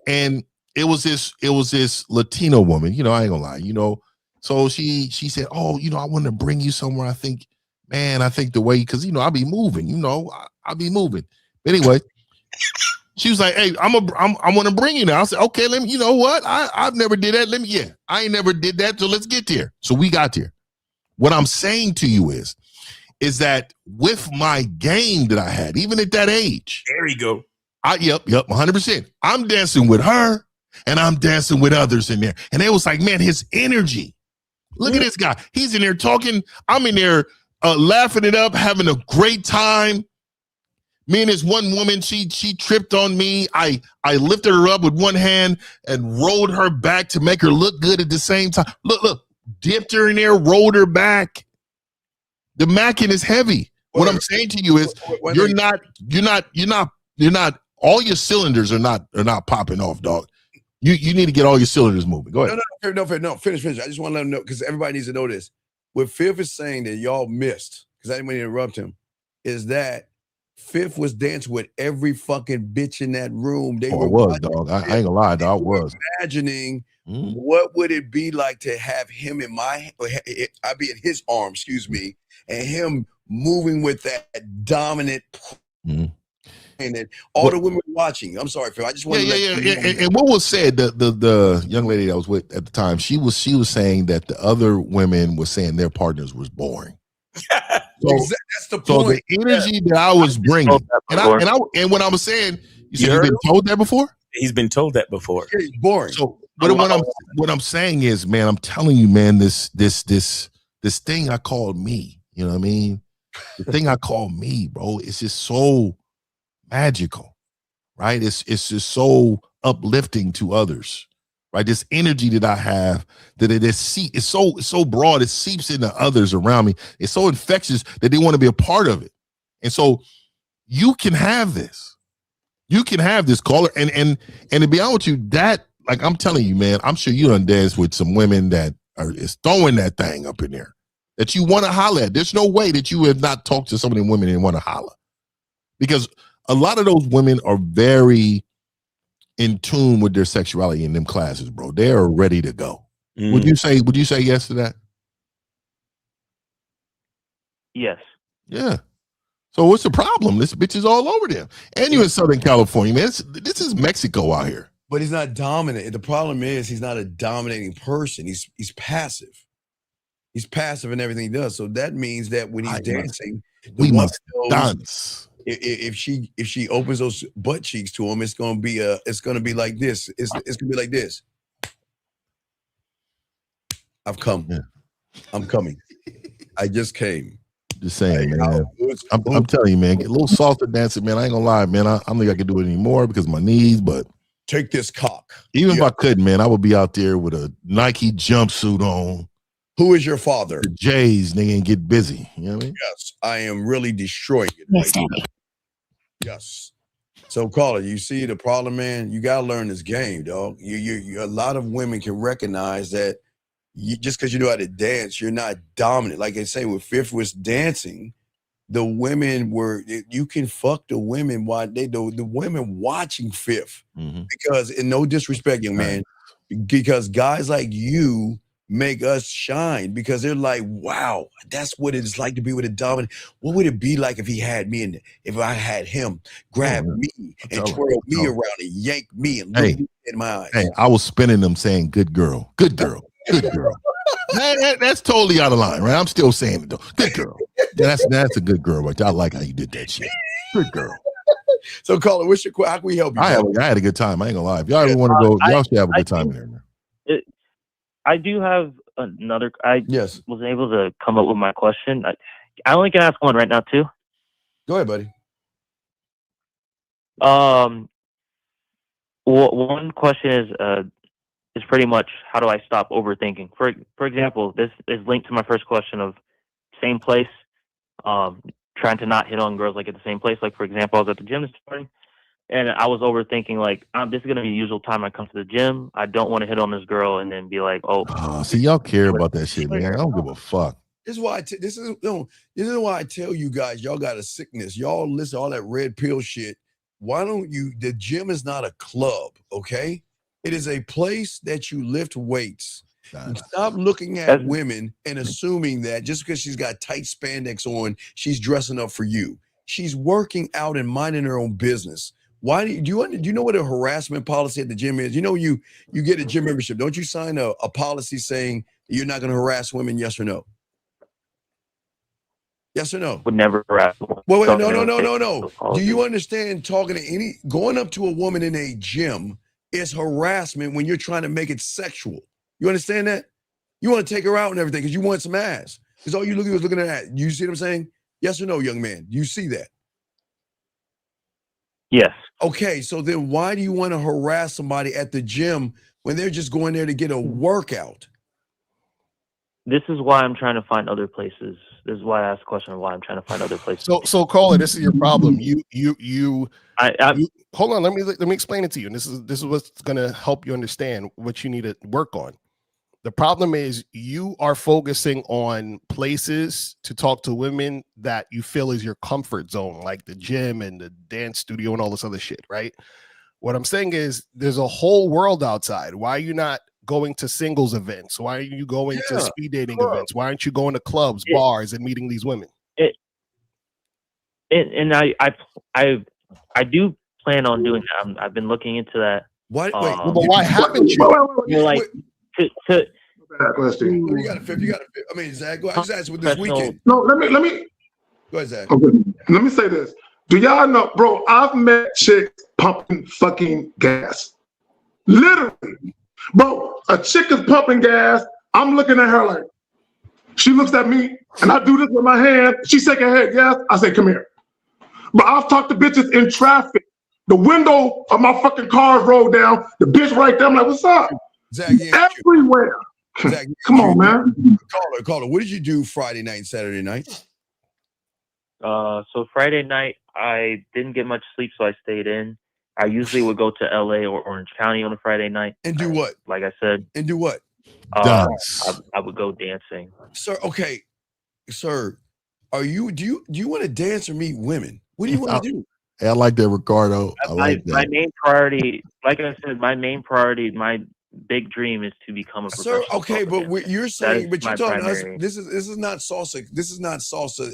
And it was this Latino woman, you know, I ain't gonna lie, you know. So she said, oh, you know, I want to bring you somewhere. I think the way, because, you know, I'll be moving, you know, I'll be moving. Anyway, she was like, hey, I want to bring you now. I said, okay, let me, you know what? I've never did that. I ain't never did that. So let's get there. So we got there. What I'm saying to you is that with my game that I had, even at that age. There you go. Yep, 100%. I'm dancing with her and I'm dancing with others in there. And it was like, man, his energy. Look at this guy. He's in there talking. I'm in there laughing it up, having a great time. Me and this one woman, she tripped on me. I lifted her up with one hand and rolled her back to make her look good at the same time. Look, dipped her in there, rolled her back. The macking is heavy. What I'm saying to you is you're not all your cylinders are not popping off, dog. You need to get all your cylinders moving. Go ahead. No, finish. I just want to let them know, because everybody needs to know this. What Fifth is saying that y'all missed, because I didn't want to interrupt him, is that Fifth was dancing with every fucking bitch in that room. They were was, dog. I ain't gonna lie, dog. Was imagining what would it be like to have him in I'd be in his arm, excuse me, and him moving with that dominant. And then all the women watching. I'm sorry, Phil. I just want to let you know. And what was said, the young lady that was with at the time, she was saying that the other women were saying their partners was boring. That's the point. So the energy that I was bringing, and when I was saying, you've been told that before? He's been told that before. Yeah, he's boring. So what I'm saying is, man, I'm telling you, man, this thing I call me, you know what I mean? The thing I call me, bro, it's just so magical, right? It's just so uplifting to others, right? This energy that I have, that it's so broad, it seeps into others around me. It's so infectious that they want to be a part of it. And so you can have this. You can have this, caller. And to be honest with you, that, like I'm telling you, man, I'm sure you done danced with some women that is throwing that thing up in there that you want to holler at. There's no way that you have not talked to some of the women and want to holler, because a lot of those women are very in tune with their sexuality in them classes, bro. They are ready to go. Would you say yes to that? Yes. Yeah. So what's the problem? This bitch is all over there. And you're in Southern California, man. This is Mexico out here. But he's not dominant. The problem is he's not a dominating person. He's passive. He's passive in everything he does. So that means that when he's dancing, we must dance. If she opens those butt cheeks to him, it's gonna be like this. It's gonna be like this. I've come. Yeah. I'm coming. I just came. Just saying, man. I'm telling you, man. Get a little salsa dancing, man. I ain't gonna lie, man. I don't think I can do it anymore because of my knees, but take this cock. Even if I could, man, I would be out there with a Nike jumpsuit on. Who is your father? The Jays, nigga, and get busy. You know what I mean? Yes, I am really destroying it. Yes, Daddy. Yes. So, caller, you see the problem, man. You gotta learn this game, dog. You a lot of women can recognize that just because you know how to dance, you're not dominant. Like they say, when Fifth was dancing, the women were. You can fuck the women while the women watching Fifth, because, in no disrespect, young man, because guys like you make us shine, because they're like, wow, that's what it's like to be with a dominant. What would it be like if he had me and if I had him grab me and twirl me around and yank me and look me in my eyes? Hey, I was spinning them saying, good girl, good girl, good girl. That's totally out of line, right? I'm still saying it though. Good girl. Yeah, that's a good girl, right? I like how you did that shit. Good girl. So, caller, what's your question? How can we help you? I had a good time. I ain't gonna lie. If y'all ever want to go, y'all should have a good time in there. I do have another. I was able to come up with my question. I only can ask one right now, too. Go ahead, buddy. One question is pretty much, how do I stop overthinking? For example, this is linked to my first question of same place. Trying to not hit on girls like at the same place. Like, for example, I was at the gym this morning, and I was overthinking, like, this is going to be the usual time I come to the gym. I don't want to hit on this girl and then be like, see, y'all care about that shit, man. I don't give a fuck. This is why this is why I tell you guys, y'all got a sickness. Y'all listen to all that red pill shit. Why don't you? The gym is not a club, okay? It is a place that you lift weights. Stop looking at women and assuming that just because she's got tight spandex on, she's dressing up for you. She's working out and minding her own business. Why do you know what a harassment policy at the gym is? You know, you get a gym membership. Don't you sign a policy saying you're not going to harass women? Yes or no? Yes or no? Would never harass. Wait, no. Do you understand going up to a woman in a gym is harassment when you're trying to make it sexual? You understand that? You want to take her out and everything because you want some ass. Because all you was looking at that. You see what I'm saying? Yes or no, young man? Do you see that? Yes. Okay, so then why do you want to harass somebody at the gym when they're just going there to get a workout? This is why I'm trying to find other places. This is why I asked the question of why I'm trying to find other places. So caller, this is your problem. You hold on. Let me explain it to you. And this is what's going to help you understand what you need to work on. The problem is you are focusing on places to talk to women that you feel is your comfort zone, like the gym and the dance studio and all this other shit, right? What I'm saying is there's a whole world outside. Why are you not going to singles events? Why are you going to speed dating events? Why aren't you going to clubs, bars, and meeting these women? And I do plan on doing that. I've been looking into that. Why? But why haven't you? Like to you got a fifth. I mean, Zach, go ahead with this weekend. No, let me. Go ahead, Zach. Okay. Let me say this. Do y'all know, bro? I've met chicks pumping fucking gas. Literally. Bro, a chick is pumping gas. I'm looking at her like, she looks at me and I do this with my hand. She shake her head, yes. I say, come here. But I've talked to bitches in traffic. The window of my fucking car rolled down. The bitch right there. I'm like, what's up? Zach, everywhere. Zach, come on, man. Caller, what did you do Friday night and Saturday night? So Friday night, I didn't get much sleep, so I stayed in. I usually would go to LA or Orange County on a Friday night. And do what? Like I said. And do what? I would go dancing. Sir, okay. Sir, do you want to dance or meet women? What do you want to do? I like that, Ricardo. My main priority, like I said, my big dream is to become a professional. Sir, okay, but you're saying, but you're talking to us. primary. This is not salsa. This is not salsa.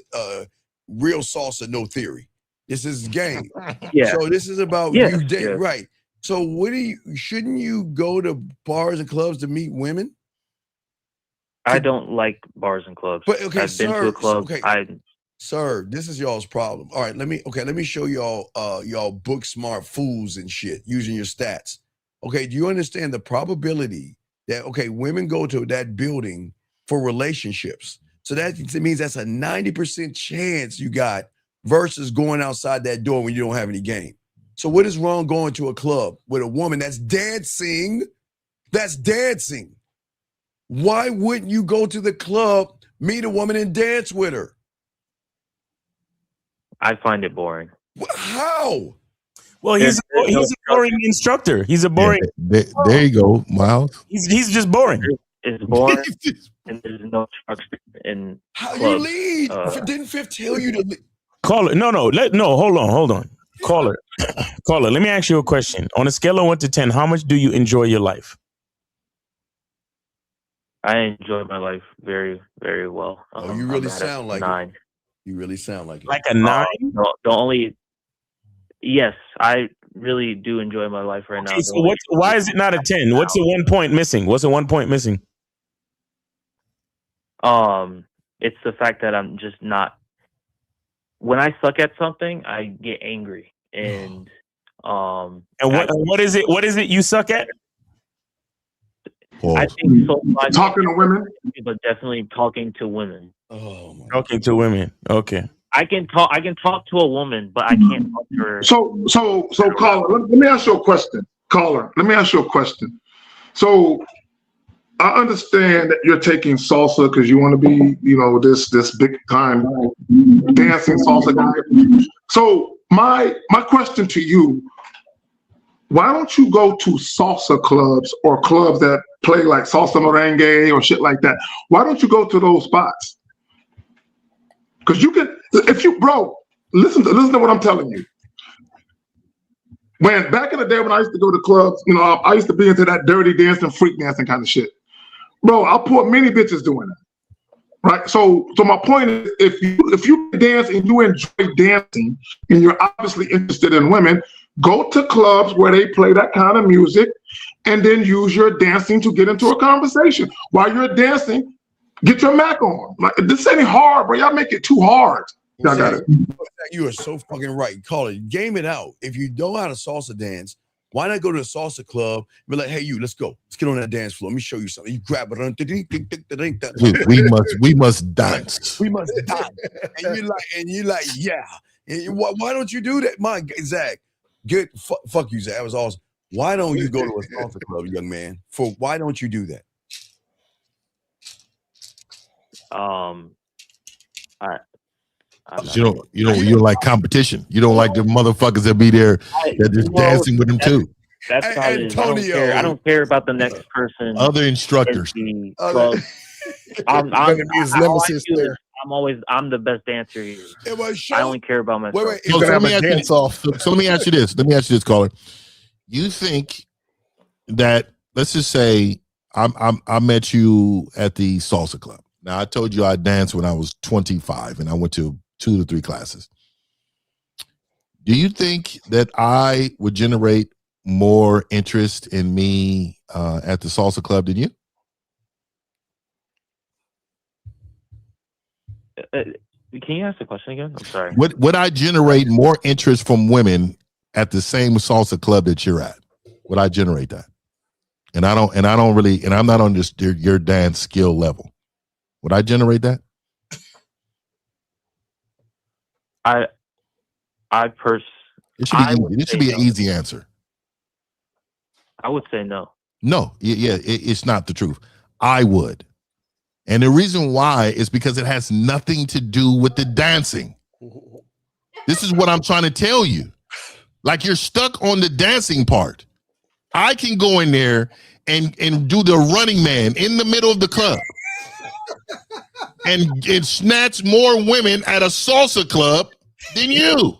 Real salsa, no theory. This is game. Yeah. So this is about Yes, you, yes. right? So shouldn't you go to bars and clubs to meet women? I don't like bars and clubs. But okay, I've been to a club. Sir, this is y'all's problem. All right, let me show y'all y'all book smart fools and shit using your stats. Okay, do you understand the probability that women go to that building for relationships? So that means that's a 90% chance you got versus going outside that door when you don't have any game. So what is wrong going to a club with a woman that's dancing? That's dancing. Why wouldn't you go to the club, meet a woman, and dance with her? I find it boring. How? Well, he's a boring instructor. He's a boring. Yeah, there you go, Miles. He's just boring. It's boring, and there's no structure in How clubs. you lead? Didn't Fifth tell you to lead? Caller, no, hold on. Caller, let me ask you a question. On a scale of 1 to 10, how much do you enjoy your life? I enjoy my life very, very well. Oh, you really sound like 9. it. You really sound like it. Like a 9? Yes, I really do enjoy my life right now. So why is it not a 10? What's the 1 point missing? What's the 1 point missing? It's the fact that I'm just not. When I suck at something, I get angry, and what is it? What is it you suck at? I think so much talking to women, but definitely talking to women. Oh, my talking to women. Okay. I can talk to a woman, but I can't talk to her. So, caller, let me ask you a question. Caller, let me ask you a question. So, I understand that you're taking salsa because you want to be, this big time dancing salsa guy. So, my question to you: why don't you go to salsa clubs or clubs that play like salsa merengue or shit like that? Why don't you go to those spots? Because you can, listen to what I'm telling you. When back in the day when I used to go to clubs, I used to be into that dirty dancing, freak dancing kind of shit. Bro, I put many bitches doing that. Right? So my point is, if you dance and you enjoy dancing and you're obviously interested in women, go to clubs where they play that kind of music and then use your dancing to get into a conversation. While you're dancing, get your Mac on. Like, this ain't hard, bro. Y'all make it too hard. Y'all got it. You are so fucking right. Call it. Game it out. If you know how to salsa dance, why not go to a salsa club and be like, hey, let's go. Let's get on that dance floor. Let me show you something. You grab it. We must dance. We must dance. And you're like, yeah. And why don't you do that? Zach, good. Fuck you, Zach. That was awesome. Why don't you go to a salsa club, young man? Why don't you do that? You don't like competition. You don't like the motherfuckers that be there that just dancing with them too. That's how it is. I don't care about the next person. Other instructors. I'm the best dancer here. I only care about myself. So let me ask you this, caller. You think that, let's just say I met you at the salsa club. Now, I told you I danced when I was 25 and I went to 2 to 3 classes. Do you think that I would generate more interest in me at the salsa club than you? Can you ask the question again? I'm sorry. Would I generate more interest from women at the same salsa club that you're at? Would I generate that? And I'm not on just your dance skill level. Would I generate that? It should be an easy answer. I would say no. No, it's not the truth. I would. And the reason why is because it has nothing to do with the dancing. This is what I'm trying to tell you. Like, you're stuck on the dancing part. I can go in there and do the running man in the middle of the club. And snatch more women at a salsa club than you.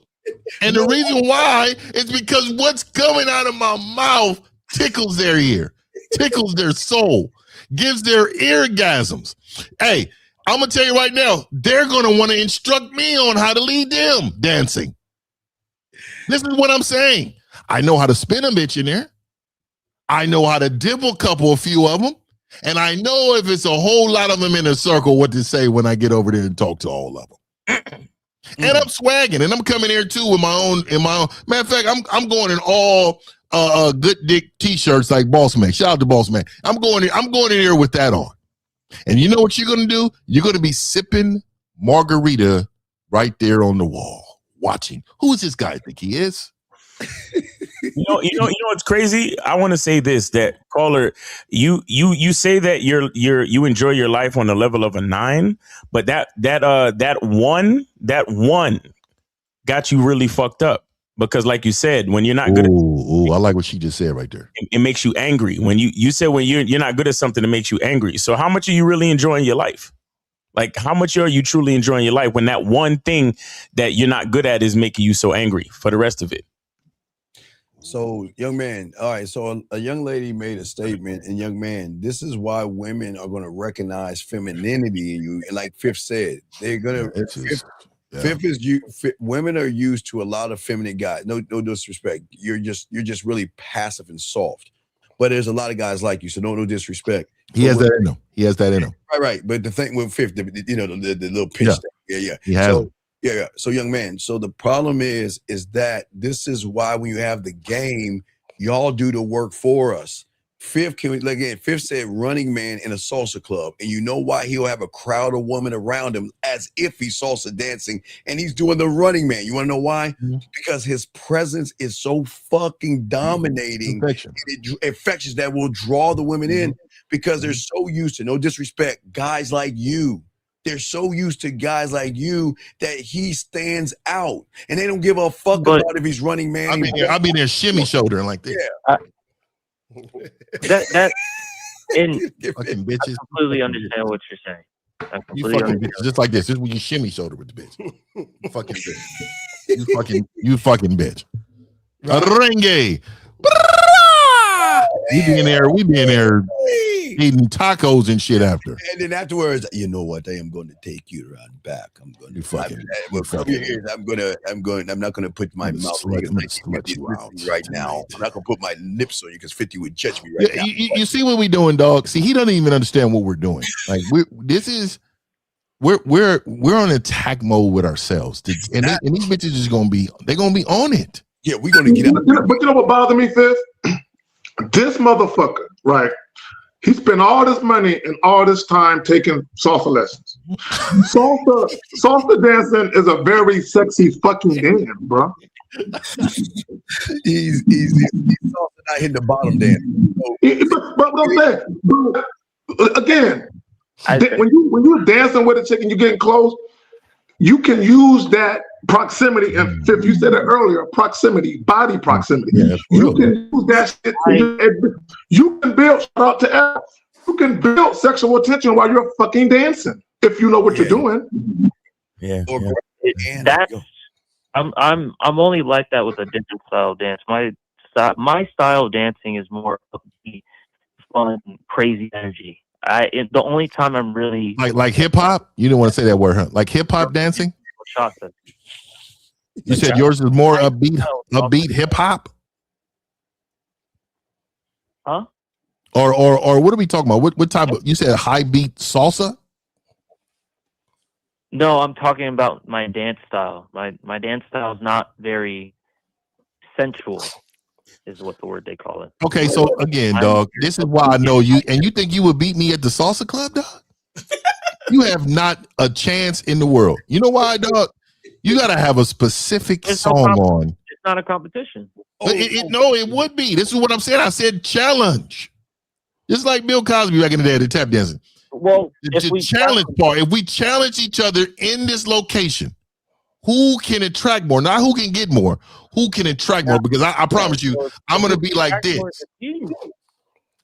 And the reason why is because what's coming out of my mouth tickles their ear, tickles their soul, gives their eargasms. Hey, I'm going to tell you right now, they're going to want to instruct me on how to lead them dancing. This is what I'm saying. I know how to spin a bitch in there. I know how to dip a few of them. And I know if it's a whole lot of them in a circle, what to say when I get over there and talk to all of them. And I'm swagging, and I'm coming here too with my own. Matter of fact, I'm going in all good dick t-shirts like Boss Man. Shout out to Boss Man. I'm going in here with that on. And you know what you're going to do? You're going to be sipping margarita right there on the wall, watching. Who is this guy think he is? You know what's crazy? I want to say this, that caller, you say that you enjoy your life on the level of a 9, but that one got you really fucked up. Because like you said, when you're not good I like what she just said right there. It makes you angry. When you said when you're not good at something, it makes you angry. So how much are you really enjoying your life? Like, how much are you truly enjoying your life when that one thing that you're not good at is making you so angry for the rest of it? So, young man, all right, so a young lady made a statement, and young man, this is why women are going to recognize femininity in you. And like Fifth said, they're going to, women are used to a lot of feminine guys. No disrespect. You're just really passive and soft. But there's a lot of guys like you, so no disrespect. He has that in him. He has that in him. Right. But the thing with Fifth, the little pinch thing. Yeah. He has them. Yeah. So, young man, so the problem is that this is why when you have the game, y'all do the work for us. Fifth said running man in a salsa club, and you know why he'll have a crowd of women around him as if he's salsa dancing, and he's doing the running man. You want to know why? Because his presence is so fucking dominating, infectious that will draw the women in because they're so used to, no disrespect, guys like you. They're so used to guys like you that he stands out, and they don't give a fuck about if he's running man. I'll be there shimmy shouldering like this. Yeah. That and fucking bitches. I completely understand what you're saying. You fucking bitches, just like this. This is when you shimmy shoulder with the bitch. You fucking bitch. You fucking bitch. Renge. We be in there eating tacos and shit after. And then afterwards, you know what? I am going to take you around back. I'm going to I'm not going to put my mouth right now. I'm not going to put my lips on you because 50 would judge me right now. You see what we doing, dog? See, he doesn't even understand what we're doing. Like we're on attack mode with ourselves. And these bitches is going to be on it. Yeah, we're going to get out. But you know what bothers me, Fifth? This motherfucker, right? He spent all this money and all this time taking salsa lessons. Salsa dancing is a very sexy fucking dance, bro. He's salsa not hitting the bottom dance. But what I'm saying, again, when you're dancing with a chick and you're getting close, you can use that proximity, and Fifth, you said it earlier, proximity, body proximity. Yeah, you can use that shit. You can build, shout out to F, you can build sexual attention while you're fucking dancing if you know what you're doing. Yeah. That's I'm only like that with a different style of dance. My style of dancing is more upbeat, fun, crazy energy. The only time I'm really like hip hop. You didn't want to say that word, huh? Like hip hop dancing. You said yours is more upbeat hip hop. Huh? Or what are we talking about? What type of? You said high beat salsa. No, I'm talking about my dance style. My dance style is not very sensual, is what the word they call it. Okay, so again, dog, this is why I know you. And you think you would beat me at the salsa club, dog? You have not a chance in the world. You know why, dog? You gotta have a specific song on. It's not a competition. But it would be. This is what I'm saying. I said challenge. Just like Bill Cosby back in the day, the tap dancing. Well, the challenge part. If we challenge each other in this location, who can attract more? Not who can get more. Who can attract more? Because I promise you, I'm gonna be like this.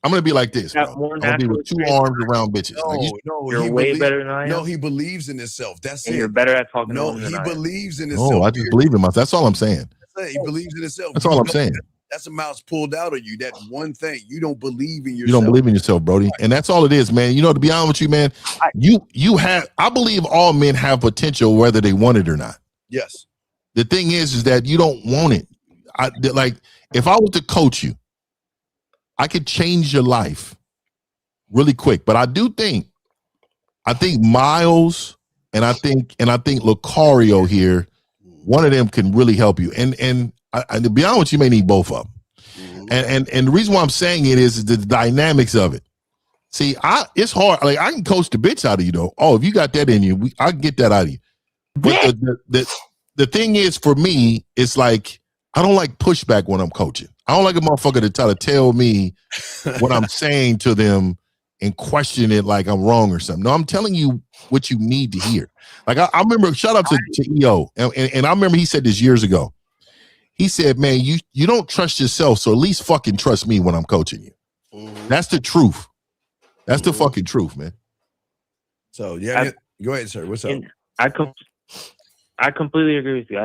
I'm gonna be like this, bro. I'm gonna be with two arms around bitches. You're way better than I am. No, he believes in himself. That's it. You're better at talking. No, he believes in himself. Oh, I just believe in myself. That's all I'm saying. He believes in himself. That's all I'm saying. That's a mouse pulled out of you. That one thing. You don't believe in yourself. You don't believe in yourself, Brody. And that's all it is, man. You know, to be honest with you, man, I believe all men have potential whether they want it or not. Yes. The thing is that you don't want it. Like, if I was to coach you, I could change your life really quick. But I think Miles and I think Lucario here, one of them can really help you. And to be honest with you, may need both of them. And the reason why I'm saying it is the dynamics of it. See, it's hard. Like I can coach the bitch out of you though. Oh, if you got that in you, I can get that out of you. But the thing is, for me, it's like I don't like pushback when I'm coaching. I don't like a motherfucker to try to tell me what I'm saying to them and question it like I'm wrong or something. No, I'm telling you what you need to hear. Like I remember, shout out to EO, and I remember he said this years ago. He said, "Man, you don't trust yourself, so at least fucking trust me when I'm coaching you." That's the truth. That's the fucking truth, man. So yeah, go ahead, sir. What's up? I completely agree with you.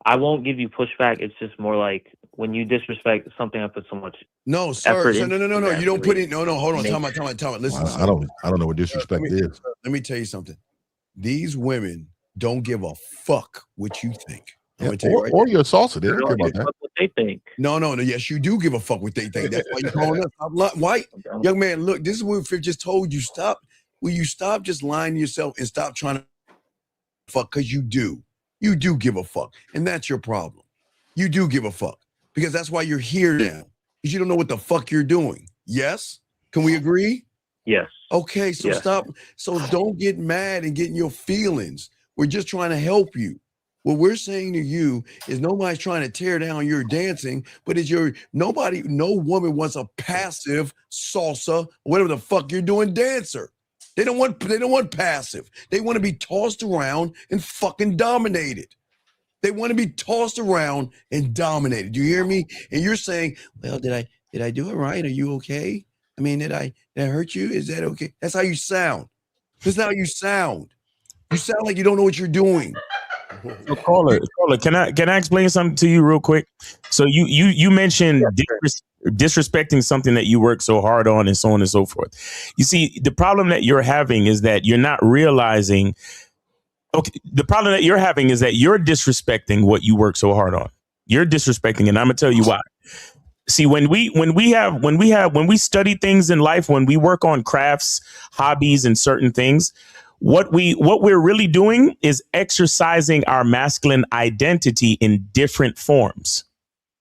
I won't give you pushback. It's just more like when you disrespect something I put so much no, sir. effort So, no. You don't put it. No. Hold on. Time out. Listen. I don't know what disrespect is. Let me tell you something. These women don't give a fuck what you think. Yeah, or your salsa. They don't care about that. What they think. No. Yes, you do give a fuck what they think. That's why you're calling us. White young man, look, this is what Fifth just told you. Stop. Will you stop just lying to yourself and stop trying to fuck? Because you do. You do give a fuck. And that's your problem. You do give a fuck. Because that's why you're here now. Because you don't know what the fuck you're doing. Yes? Can we agree? Yes. Okay, so stop. So don't get mad and get in your feelings. We're just trying to help you. What we're saying to you is nobody's trying to tear down your dancing, but no woman wants a passive salsa, whatever the fuck you're doing dancer. They don't want passive. They want to be tossed around and fucking dominated. They want to be tossed around and dominated. Do you hear me? And you're saying, well, did I do it right? Are you okay? I mean, did I hurt you? Is that okay? That's how you sound. That's not how you sound. You sound like you don't know what you're doing. So caller, can I explain something to you real quick? So you mentioned disrespecting something that you work so hard on and so on and so forth. You see, the problem that you're having is that you're not realizing. Okay, the problem that you're having is that you're disrespecting what you work so hard on. You're disrespecting, and I'm gonna tell you why. See, when we study things in life, when we work on crafts, hobbies, and certain things, what we're really doing is exercising our masculine identity in different forms.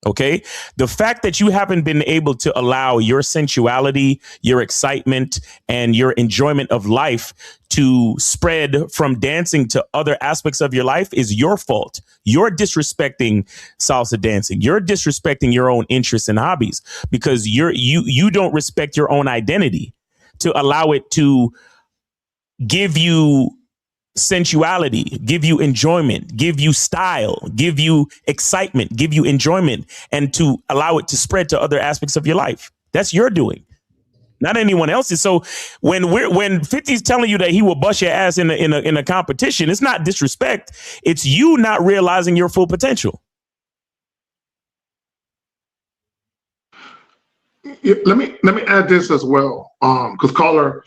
OK, the fact that you haven't been able to allow your sensuality, your excitement, and your enjoyment of life to spread from dancing to other aspects of your life is your fault. You're disrespecting salsa dancing. You're disrespecting your own interests and hobbies because you don't respect your own identity to allow it to give you sensuality, give you enjoyment, give you style, give you excitement, give you enjoyment, and to allow it to spread to other aspects of your life. That's your doing, not anyone else's. So when 50's telling you that he will bust your ass in a competition, it's not disrespect. It's you not realizing your full potential. Yeah, let me add this as well, because caller,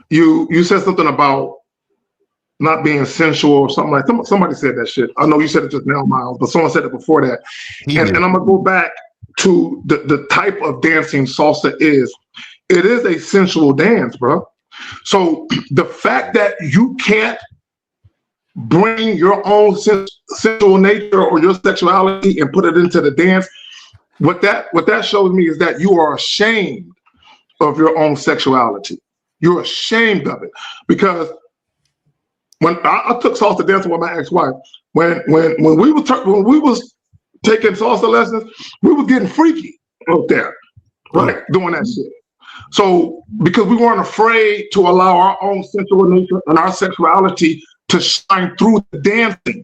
you said something about not being sensual or something like that. Somebody said that shit. I know you said it just now, Miles, but someone said it before that. And I'm gonna go back to the type of dancing salsa is. It is a sensual dance, bro. So the fact that you can't bring your own sensual nature or your sexuality and put it into the dance, what that shows me is that you are ashamed of your own sexuality. You're ashamed of it because when I took salsa dancing with my ex-wife, when we was taking salsa lessons, we was getting freaky out there, right, doing that shit. So because we weren't afraid to allow our own sensual nature and our sexuality to shine through the dancing,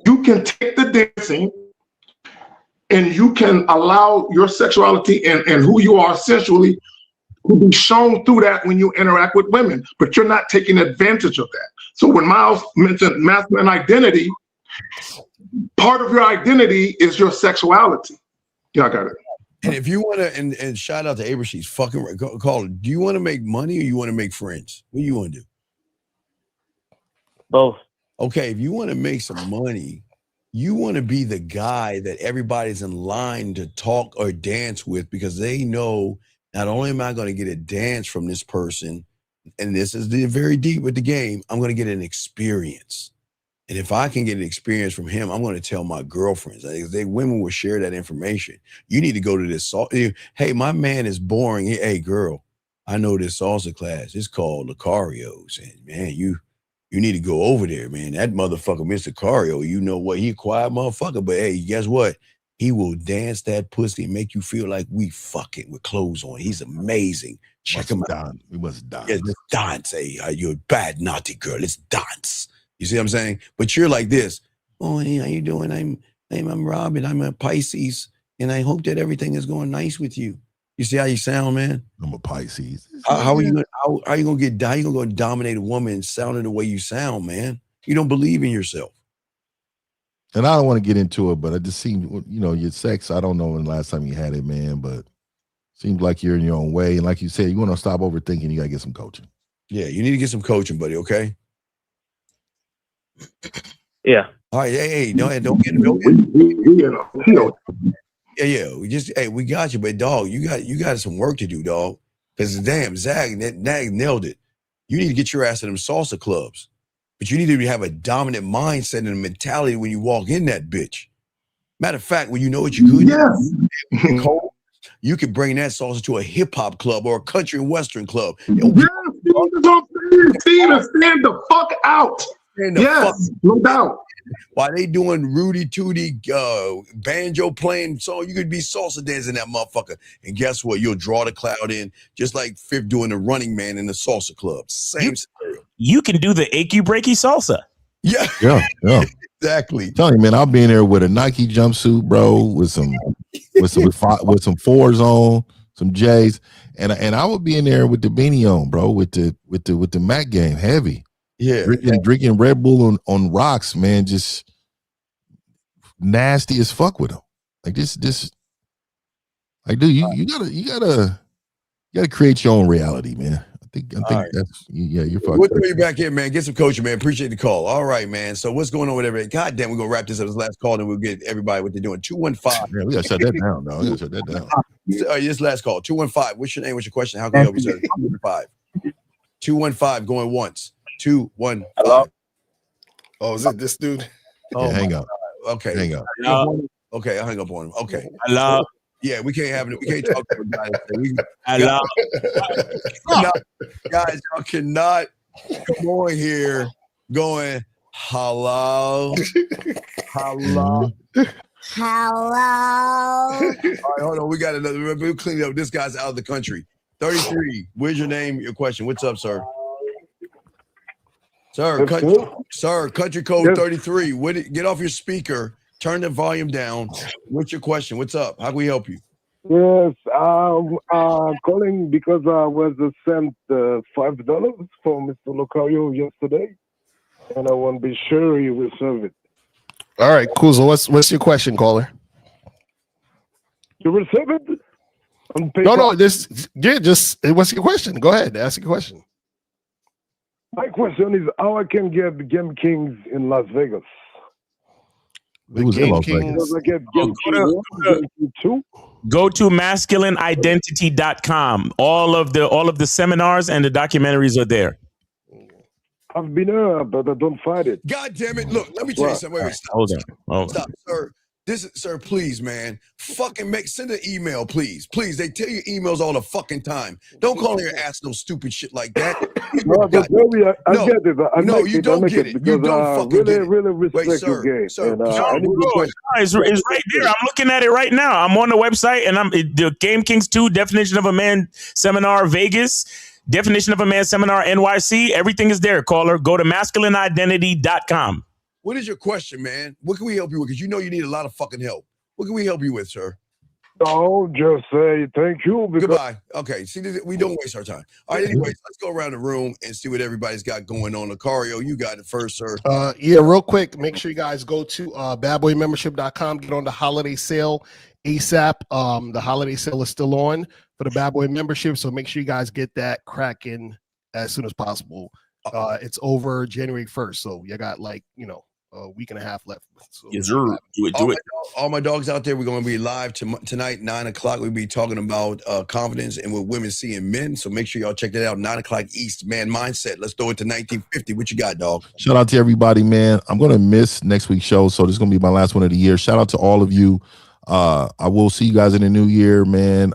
you can take the dancing and you can allow your sexuality and who you are sensually to be shown through that when you interact with women, but you're not taking advantage of that. So when Miles mentioned masculine identity, part of your identity is your sexuality. Yeah, I got it. And if you want to, and shout out to Abra, she's fucking right. Call her. Do you want to make money or you want to make friends? What do you want to do? Both. Okay, if you want to make some money, you want to be the guy that everybody's in line to talk or dance with because they know not only am I going to get a dance from this person, and this is very deep with the game, I'm going to get an experience. And if I can get an experience from him, I'm going to tell my girlfriends. Women will share that information. You need to go to this. Hey, my man is boring. Hey, girl, I know this salsa class. It's called Lucario's. And man, you need to go over there, man. That motherfucker, Mr. Cario, you know what? He a quiet motherfucker. But hey, guess what? He will dance that pussy and make you feel like we fucking with clothes on. He's amazing. Check him out. We must dance. Yeah, let's dance. Hey, you're a bad, naughty girl. Let's dance. You see what I'm saying? But you're like this. Oh, hey, how you doing? I'm Robin. I'm a Pisces, and I hope that everything is going nice with you. You see how you sound, man? I'm a Pisces. How are you gonna dominate a woman sounding the way you sound, man? You don't believe in yourself. And I don't want to get into it, but it just seems, your sex, I don't know when the last time you had it, man, but seems like you're in your own way. And like you said, you want to stop overthinking, you got to get some coaching. Yeah, you need to get some coaching, buddy, okay? Yeah. All right, hey, don't get Yeah. We got you, but dog, you got some work to do, dog. Because damn, Zag nailed it. You need to get your ass to them salsa clubs. But you need to have a dominant mindset and a mentality when you walk in that bitch. Matter of fact, when you know what you're good, you can bring that salsa to a hip hop club or a country and western club. Tina, stand the fuck out. No doubt. While they doing Rudy Tooty banjo playing song, you could be salsa dancing that motherfucker. And guess what? You'll draw the crowd in, just like Fifth doing the Running Man in the salsa club. Same scenario. You can do the achy breaky salsa. Yeah. Exactly. I'm telling you, man, I'll be in there with a Nike jumpsuit, bro, with some fours on, some J's, and I would be in there with the beanie on, bro, with the Mac game heavy. Yeah, drinking Red Bull on rocks, man, just nasty as fuck with them. Like this. Like, dude, you gotta create your own reality, man. I think that's you're fucking. We'll throw you back in, man. Get some coaching, man. Appreciate the call. All right, man. So what's going on with everybody? God damn, we're gonna wrap this up as last call, and we'll get everybody what they're doing. 215. Yeah, we gotta shut that down, though. We gotta shut that down. All right, this last call. 215. What's your name? What's your question? How can I help you, sir? 215 going once. 215. Hello? Oh, is it this dude? Oh, hang up. Okay. Hang up. Okay, I hung up on him. Okay. Hello. Yeah, we can't have it. We can't talk to a guy. Hello. Guys, y'all cannot come on here going, hello. Hello. Hello. All right, hold on. We got another. We'll clean it up. This guy's out of the country. 33. Where's your name? Your question. What's up, sir? Sir, country code 33. Get off your speaker. Turn the volume down. What's your question? What's up? How can we help you? Yes, I'm calling because I was sent $5 for Mr. Locario yesterday, and I want to be sure he will serve it. All right, cool. So what's your question, caller? You will serve it? No. What's your question? Go ahead. Ask your question. My question is how I can get Game Kings in Las Vegas. The Game Kings. Go to masculineidentity.com. All of the seminars and the documentaries are there. I've been there, but I don't find it. God damn it. Look, let me tell you something. Wait, stop. Hold on. Stop, sir. Sir, please, man. Fucking send an email, please. Please. They tell you emails all the fucking time. Don't call here and ask no stupid shit like that. No, I get it. You don't get it. You don't fucking get it. Really respect your game. Sir, it's right there. I'm looking at it right now. I'm on the website, and the Game Kings 2 Definition of a Man Seminar Vegas, Definition of a Man Seminar NYC. Everything is there, caller. Go to masculineidentity.com. What is your question, man? What can we help you with? Because you know you need a lot of fucking help. What can we help you with, sir? No, just say thank you. Goodbye. Okay, see, we don't waste our time. All right, anyways, let's go around the room and see what everybody's got going on. Lucario, you got it first, sir. Yeah, real quick, make sure you guys go to badboymembership.com, get on the holiday sale ASAP. The holiday sale is still on for the Bad Boy membership, so make sure you guys get that cracking as soon as possible. It's over January 1st, so you got a week and a half left. So yes, sir. Do it. All my dogs out there, we're going to be live tonight, 9 o'clock. We'll be talking about confidence and what women see in men. So make sure y'all check that out. 9 o'clock East, man, mindset. Let's throw it to 1950. What you got, dog? Shout out to everybody, man. I'm going to miss next week's show, so this is going to be my last one of the year. Shout out to all of you. I will see you guys in the new year, man.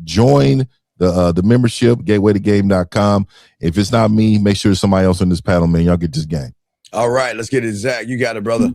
Join the membership, gatewaytogame.com. If it's not me, make sure it's somebody else on this panel, man. Y'all get this game. All right, let's get it, Zach. You got it, brother.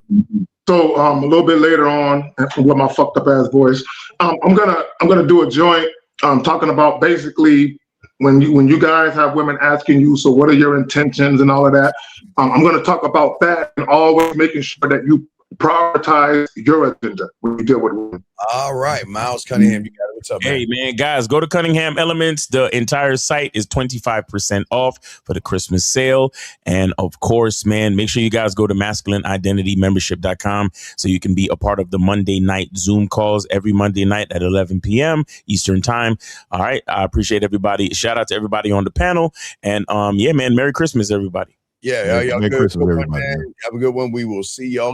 So a little bit later on, with my fucked up ass voice, I'm gonna do a joint talking about basically when you guys have women asking you, so what are your intentions and all of that. I'm gonna talk about that and always making sure that you prioritize your agenda when you deal with women. All right, Miles Cunningham, you got it. What's up, man? Hey, man, guys, go to Cunningham Elements. The entire site is 25% off for the Christmas sale. And of course, man, make sure you guys go to masculineidentitymembership.com so you can be a part of the Monday night Zoom calls every Monday night at 11 p.m. Eastern time. All right. I appreciate everybody. Shout out to everybody on the panel. And yeah, man, Merry Christmas, everybody. Yeah, y'all Merry good. Christmas, Good one, everybody. man. Have a good one. We will see y'all.